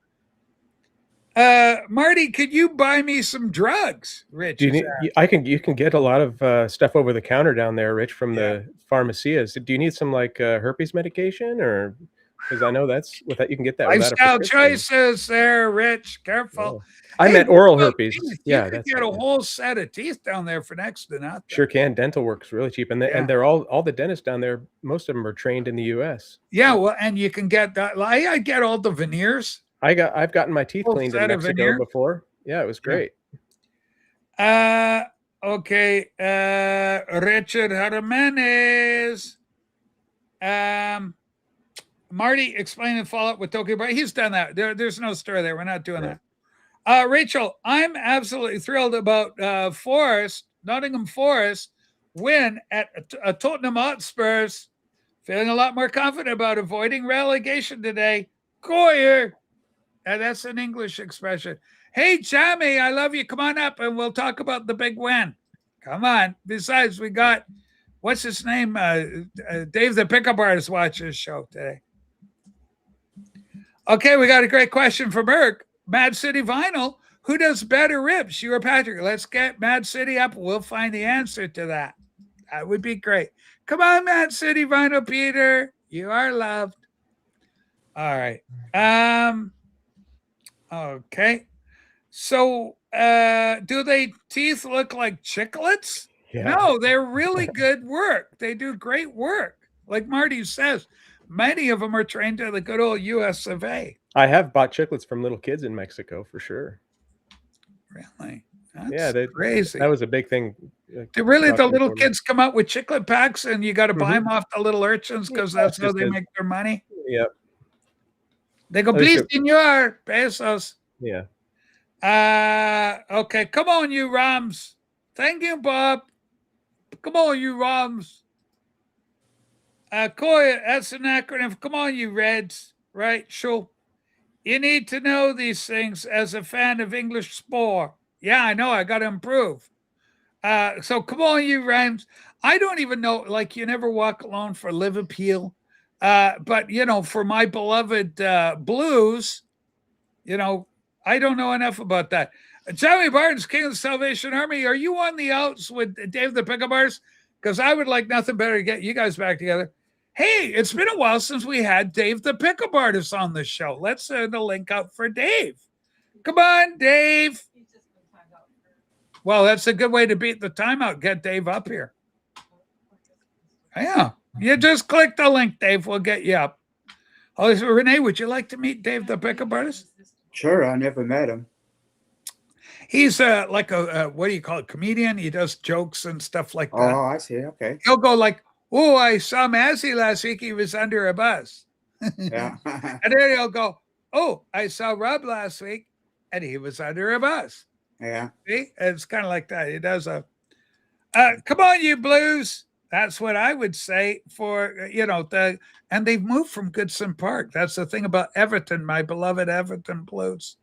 Marty, could you buy me some drugs? Rich, you can get a lot of stuff over the counter down there, Rich, from the pharmacias. Do you need some like herpes medication, or because I know that's with that you can get that lifestyle choices there, Rich. Careful. Yeah. I meant oral herpes. You could get a whole set of teeth down there for next to nothing. Sure can. Dental works really cheap, and they're all the dentists down there. Most of them are trained in the U.S. Yeah, well, and you can get that. I get all the veneers. I've gotten my teeth cleaned in Mexico before. Yeah, it was great. Okay. Richard Jimenez. Marty explaining Fallout with Tokyo Bar. He's done that. There's no story there. We're not doing that. Rachel, I'm absolutely thrilled about Nottingham Forest win at Tottenham Hotspurs. Feeling a lot more confident about avoiding relegation today. Goyer. That's an English expression. Hey, Jamie, I love you. Come on up and we'll talk about the big win. Come on. Besides, we got, what's his name? Dave the Pickup Artist watching his show today. Okay, we got a great question from Merck. Mad City Vinyl, who does better rips, you or Patrick? Let's get Mad City up. We'll find the answer to that. That would be great. Come on, Mad City Vinyl, Peter. You are loved. All right. Okay. So, do they teeth look like chiclets? Yeah. No, they're really good work. They do great work. Like Marty says, many of them are trained to the good old US of A. I have bought chiclets from little kids in Mexico for sure. Really? That's crazy. That was a big thing. Do really the little kids come out with chiclet packs and you got to buy them off the little urchins because that's how they make their money? Yep. They go, please, senor, pesos. Yeah. Okay. Come on, you Rams. Thank you, Bob. Come on, you Rams. Koya, that's an acronym. Come on, you Reds. Right? Sure. You need to know these things as a fan of English sport. Yeah, I know. I got to improve. So come on, you Rams. I don't even know. Like, you never walk alone for Liverpool. But, you know, for my beloved Blues, you know, I don't know enough about that. Joey Barnes, King of the Salvation Army, are you on the outs with Dave the Pickup Artist? Because I would like nothing better to get you guys back together. Hey, it's been a while since we had Dave the Pickup Artist on the show. Let's send a link out for Dave. Come on, Dave. Well, that's a good way to beat the timeout. Get Dave up here. Yeah. You just click the link, Dave. We'll get you up. Oh, so Renee, would you like to meet Dave the Pickup Artist? Sure. I never met him. He's like a, what do you call it, comedian? He does jokes and stuff like that. Oh, I see. Okay. He'll go like, oh, I saw Massey last week. He was under a bus. Yeah. And then he'll go, oh, I saw Rob last week and he was under a bus. Yeah. See? It's kind of like that. He does a, come on, you Blues. That's what I would say for, and they've moved from Goodson Park. That's the thing about Everton, my beloved Everton Blues.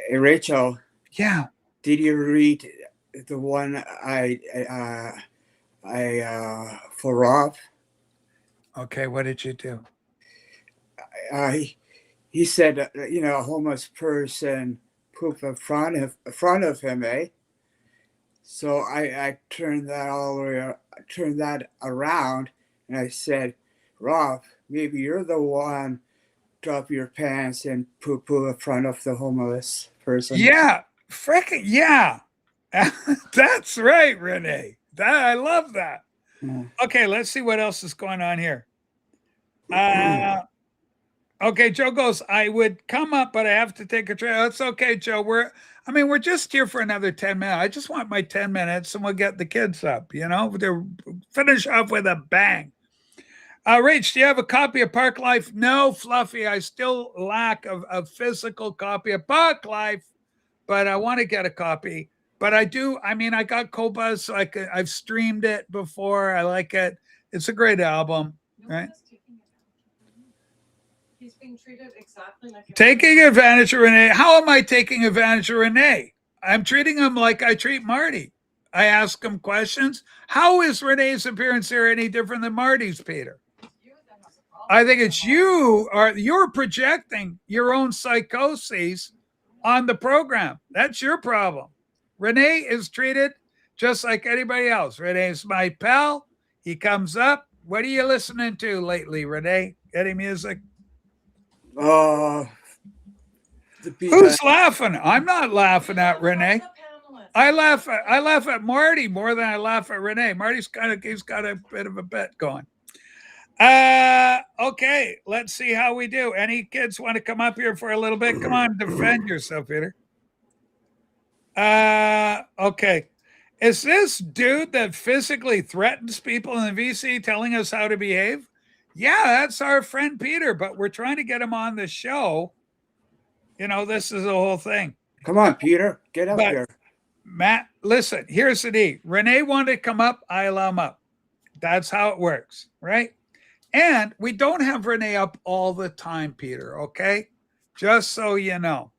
Hey, Rachel. Yeah. Did you read the one I for Rob? Okay, what did you do? He said, a homeless person pooped in front of him, eh? So I turned that around, and I said, Rob, maybe you're the one drop your pants and poo in front of the homeless person. Yeah, frickin' yeah. That's right, Renee. I love that. Okay, let's see what else is going on here. Okay, Joe goes, I would come up, but I have to take a trail. It's okay, Joe. We're just here for another 10 minutes. I just want my 10 minutes and we'll get the kids up, to finish off with a bang. Rach, do you have a copy of Park Life? No, Fluffy. I still lack a physical copy of Park Life, but I want to get a copy. But I do. I got Cobuzz, so I've streamed it before. I like it. It's a great album, right? He's being treated exactly like taking advantage of Renee. How am I taking advantage of Renee? I'm treating him like I treat Marty. I ask him questions. How is Renee's appearance here any different than Marty's, Peter? I think it's you're projecting your own psychoses on the program. That's your problem. Renee is treated just like anybody else. Renee's my pal. He comes up. What are you listening to lately, Renee? Any music? Who's laughing? I'm not laughing at Renee. I laugh at Marty more than I laugh at Renee. Marty's he's got a bit of a bet going. Okay, let's see how we do. Any kids want to come up here for a little bit? Come on, defend yourself, Peter. Okay. Is this dude that physically threatens people in the VC telling us how to behave? Yeah, that's our friend Peter, but we're trying to get him on the show. This is the whole thing. Come on, Peter, get up here. Matt, listen, here's the deal. Renee wanted to come up, I allow him up. That's how it works, right? And we don't have Renee up all the time, Peter, okay? Just so you know.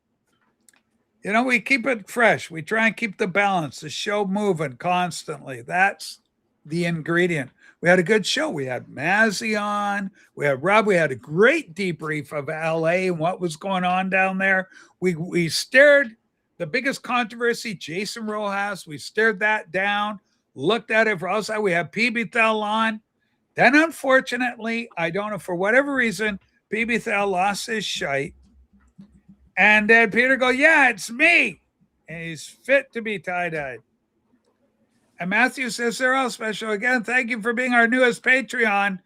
We keep it fresh. We try and keep the balance, the show moving constantly. That's the ingredient. We had a good show. We had Mazzy on. We had Rob. We had a great debrief of LA and what was going on down there. We stared the biggest controversy, Jason Rojas. We stared that down, looked at it for outside. We had PB Thel on. Then, unfortunately, I don't know, for whatever reason, PB Thel lost his shite. And then Peter goes, yeah, it's me. And he's fit to be tie-dyed. And Matthew says, they're all special. Again, thank you for being our newest Patreon.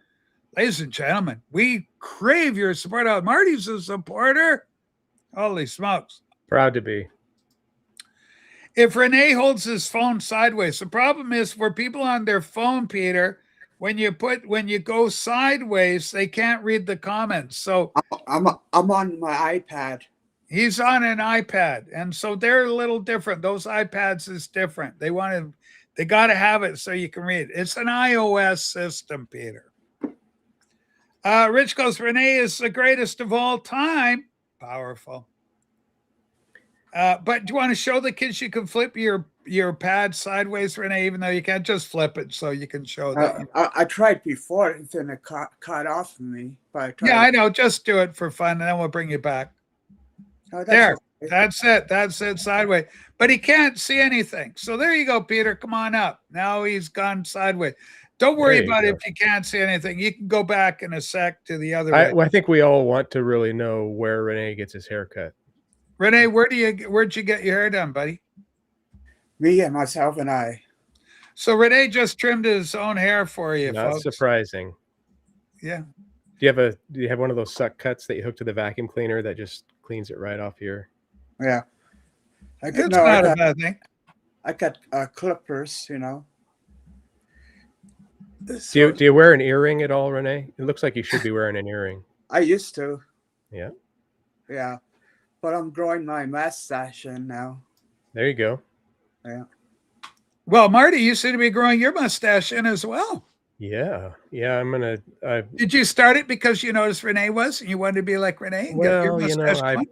Ladies and gentlemen, we crave your support. Marty's a supporter. Holy smokes. Proud to be. If Renee holds his phone sideways, the problem is for people on their phone, Peter, when you go sideways, they can't read the comments. So I'm on my iPad. He's on an iPad, and so they're a little different. Those iPads is different. They got to have it so you can read. It's an iOS system, Peter. Rich goes, Renee is the greatest of all time. Powerful. But do you want to show the kids you can flip your pad sideways, Renee, even though you can't just flip it so you can show that? I tried before, and then it cut off of me. But I know. Just do it for fun, and then we'll bring you back. Oh, that's it, sideways. But he can't see anything. So there you go, Peter. Come on up. Now he's gone sideways. Don't worry about it if you can't see anything. You can go back in a sec to the other way. I think we all want to really know where Renee gets his hair cut. Renee, where'd you get your hair done, buddy? Me and myself and I. So Renee just trimmed his own hair for you, Not folks. surprising. Yeah. Do you have one of those suck cuts that you hook to the vacuum cleaner that just cleans it right off here? Yeah. It's not a bad thing. I got clippers, Do you wear an earring at all, Renee? It looks like you should be wearing an earring. I used to. Yeah. Yeah. but I'm growing my mustache in now. There you go. Yeah. Well, Marty, you seem to be growing your mustache in as well. Yeah. I'm gonna. Did you start it because you noticed Renee was, and you wanted to be like Renee and get your mustache going?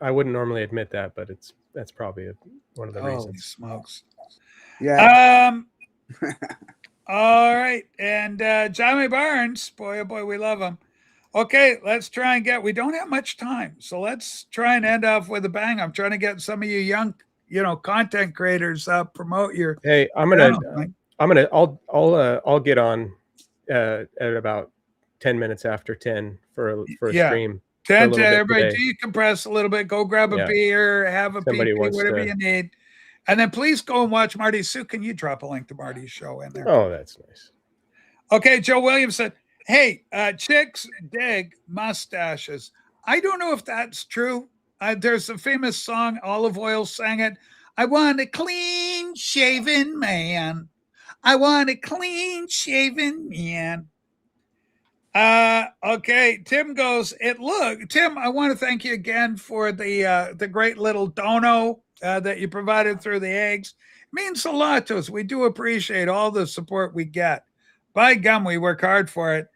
I wouldn't normally admit that, but that's probably one of the Holy reasons. smokes! Yeah. All right, and Johnny Barnes, boy, oh boy, we love him. Okay, let's try and get. We don't have much time, so let's try and end off with a bang. I'm trying to get some of you young, content creators promote your. Hey, I'll get on at about 10 minutes after 10 for a stream. 10 to everybody decompress a little bit, go grab a beer, have a pee, whatever you need. And then please go and watch Marty's Sue. Can you drop a link to Marty's show in there? Oh, that's nice. Okay, Joe Williams said, hey, chicks dig mustaches. I don't know if that's true. There's a famous song, Olive Oil sang it. I want a clean shaven man. I want a clean shaven man. Okay, Tim goes, Tim, I want to thank you again for the great little dono that you provided through the eggs. It means a lot to us. We do appreciate all the support we get. By gum, we work hard for it.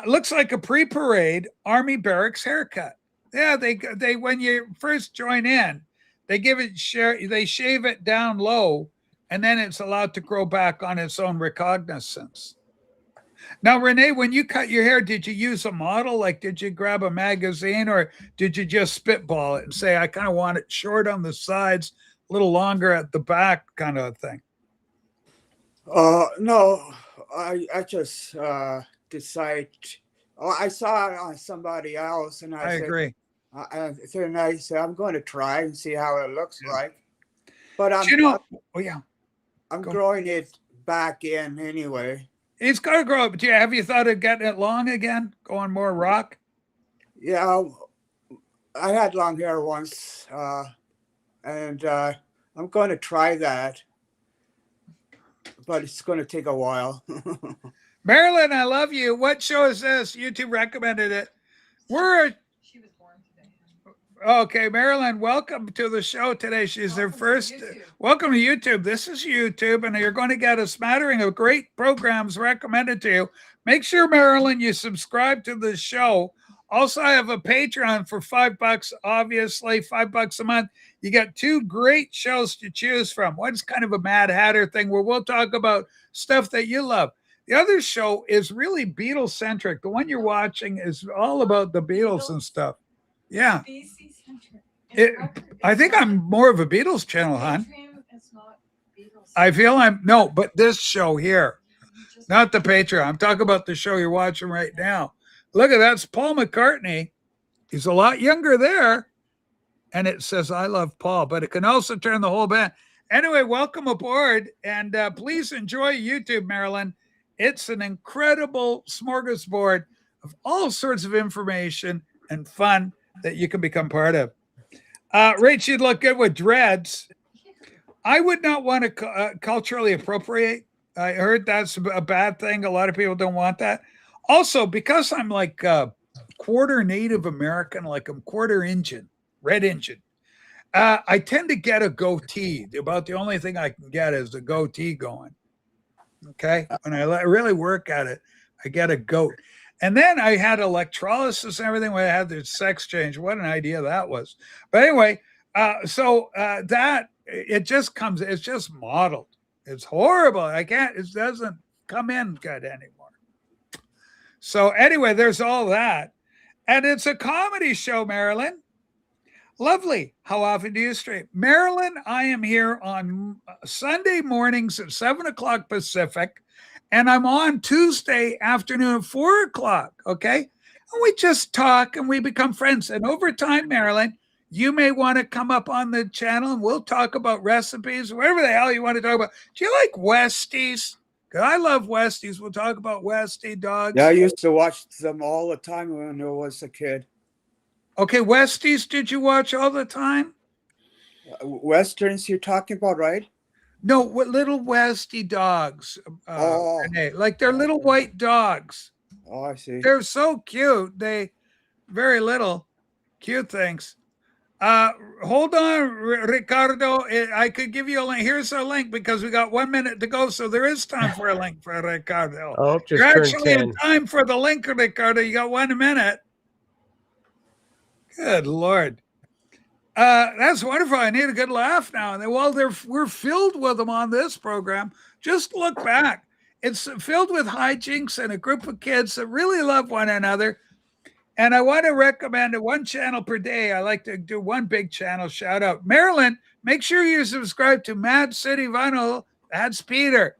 Looks like a pre-parade Army barracks haircut. Yeah, they when you first join in, they shave it down low, and then it's allowed to grow back on its own recognizance. Now, Renee, when you cut your hair, did you use a model? Like, did you grab a magazine, or did you just spitball it and say, I kind of want it short on the sides, a little longer at the back, kind of thing? No, I just decide. I saw it on somebody else, and I said, agree. I said, I'm going to try and see how it looks like. But I'm growing it back in anyway. It's got to grow up. Have you thought of getting it long again, going more rock? Yeah, I had long hair once, and I'm going to try that, but it's going to take a while. Marilyn, I love you. What show is this? YouTube recommended it. She was born today. Okay, Marilyn, welcome to the show today. She's their first. Welcome to YouTube. This is YouTube, and you're going to get a smattering of great programs recommended to you. Make sure, Marilyn, you subscribe to the show. Also, I have a Patreon for $5, obviously, $5 a month. You got 2 great shows to choose from. One's kind of a Mad Hatter thing where we'll talk about stuff that you love. The other show is really Beatles centric. The one you're watching is all about the Beatles and stuff. Yeah. I think I'm more of a Beatles channel, hon. I feel but this show here, not the Patreon. I'm talking about the show you're watching right now. Look at that's Paul McCartney. He's a lot younger there. And it says, I love Paul, but it can also turn the whole band. Anyway, welcome aboard. And please enjoy YouTube, Marilyn. It's an incredible smorgasbord of all sorts of information and fun that you can become part of. Rach, you'd look good with dreads. I would not want to culturally appropriate. I heard that's a bad thing. A lot of people don't want that. Also, because I'm like quarter Native American, like I'm quarter Indian, red Indian, I tend to get a goatee. About the only thing I can get is a goatee going. Okay. When I really work at it, I get a goat. And then I had electrolysis and everything when I had the sex change. What an idea that was. But anyway, that it just comes, it's just modeled. It's horrible. It doesn't come in good anymore. So anyway, there's all that. And it's a comedy show, Marilyn. Lovely. How often do you stream? Marilyn, I am here on Sunday mornings at 7:00 Pacific, and I'm on Tuesday afternoon at 4:00. Okay. And we just talk and we become friends. And over time, Marilyn, you may want to come up on the channel and we'll talk about recipes, whatever the hell you want to talk about. Do you like Westies? Because I love Westies. We'll talk about Westie dogs. Yeah, I used to watch them all the time when I was a kid. Okay, Westies, did you watch all the time? Westerns you're talking about, right? No, what little Westie dogs. Renee, like they're little white dogs. Oh, I see. They're so cute. They very little cute things. Hold on, Ricardo. I could give you a link. Here's a link because we got 1 minute to go, so there is time for a link for Ricardo. Oh, just You're turned actually 10. in time for the link, Ricardo. You got 1 minute. Good Lord. That's wonderful. I need a good laugh now. And well, we're filled with them on this program. Just look back. It's filled with hijinks and a group of kids that really love one another. And I want to recommend one channel per day. I like to do one big channel shout out. Marilyn, make sure you subscribe to Mad City Vinyl. That's Peter.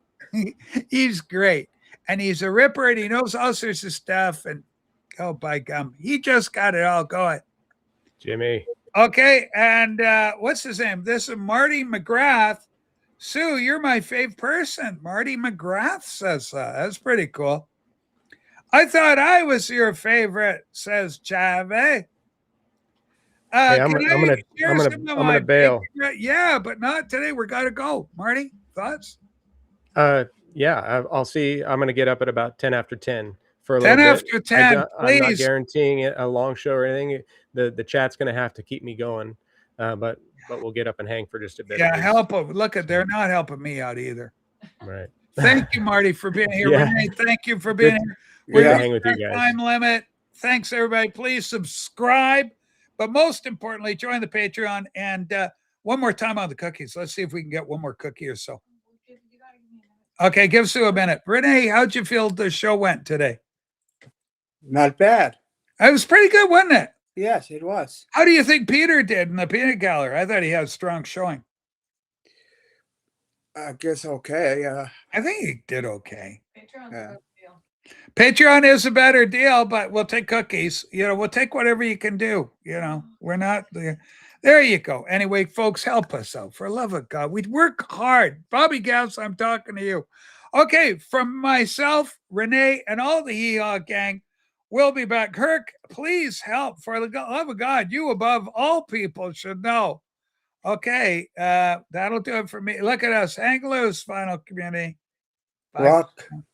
He's great. And he's a ripper and he knows all sorts of stuff. And oh, by gum, he just got it all going. Jimmy. Okay, and what's his name? This is Marty McGrath. Sue, you're my fave person. Marty McGrath says that. That's pretty cool. I thought I was your favorite, says Chave. Hey, I'm gonna bail. Yeah, but not today. We gotta go. Marty, thoughts? Yeah, I'll see. I'm gonna get up at about 10 after 10 for a 10 little after bit. 10, I'm not please. guaranteeing it a long show or anything. The chat's gonna have to keep me going, but we'll get up and hang for just a bit. Yeah, help them. Look, they're not helping me out either. Right. Thank you, Marty, for being here. Yeah. Renee, thank you for being here. We're gonna hang with you guys. Time limit. Thanks, everybody. Please subscribe, but most importantly, join the Patreon. And one more time on the cookies. Let's see if we can get one more cookie or so. Okay, give Sue a minute. Renee, how'd you feel the show went today? Not bad. It was pretty good, wasn't it? Yes, it was. How do you think Peter did in the peanut gallery? I thought he had a strong showing. I guess okay. I think he did okay. Patreon's a better deal. Patreon is a better deal, but we'll take cookies. We'll take whatever you can do. We're not there. There you go. Anyway, folks, help us out. For love of God, we work hard. Bobby Gass, I'm talking to you. Okay, from myself, Renee, and all the Hee-Haw gang, we'll be back. Kirk, please help. For the love of God, you above all people should know. Okay, that'll do it for me. Look at us. Hang loose, final community. Bye. Rock.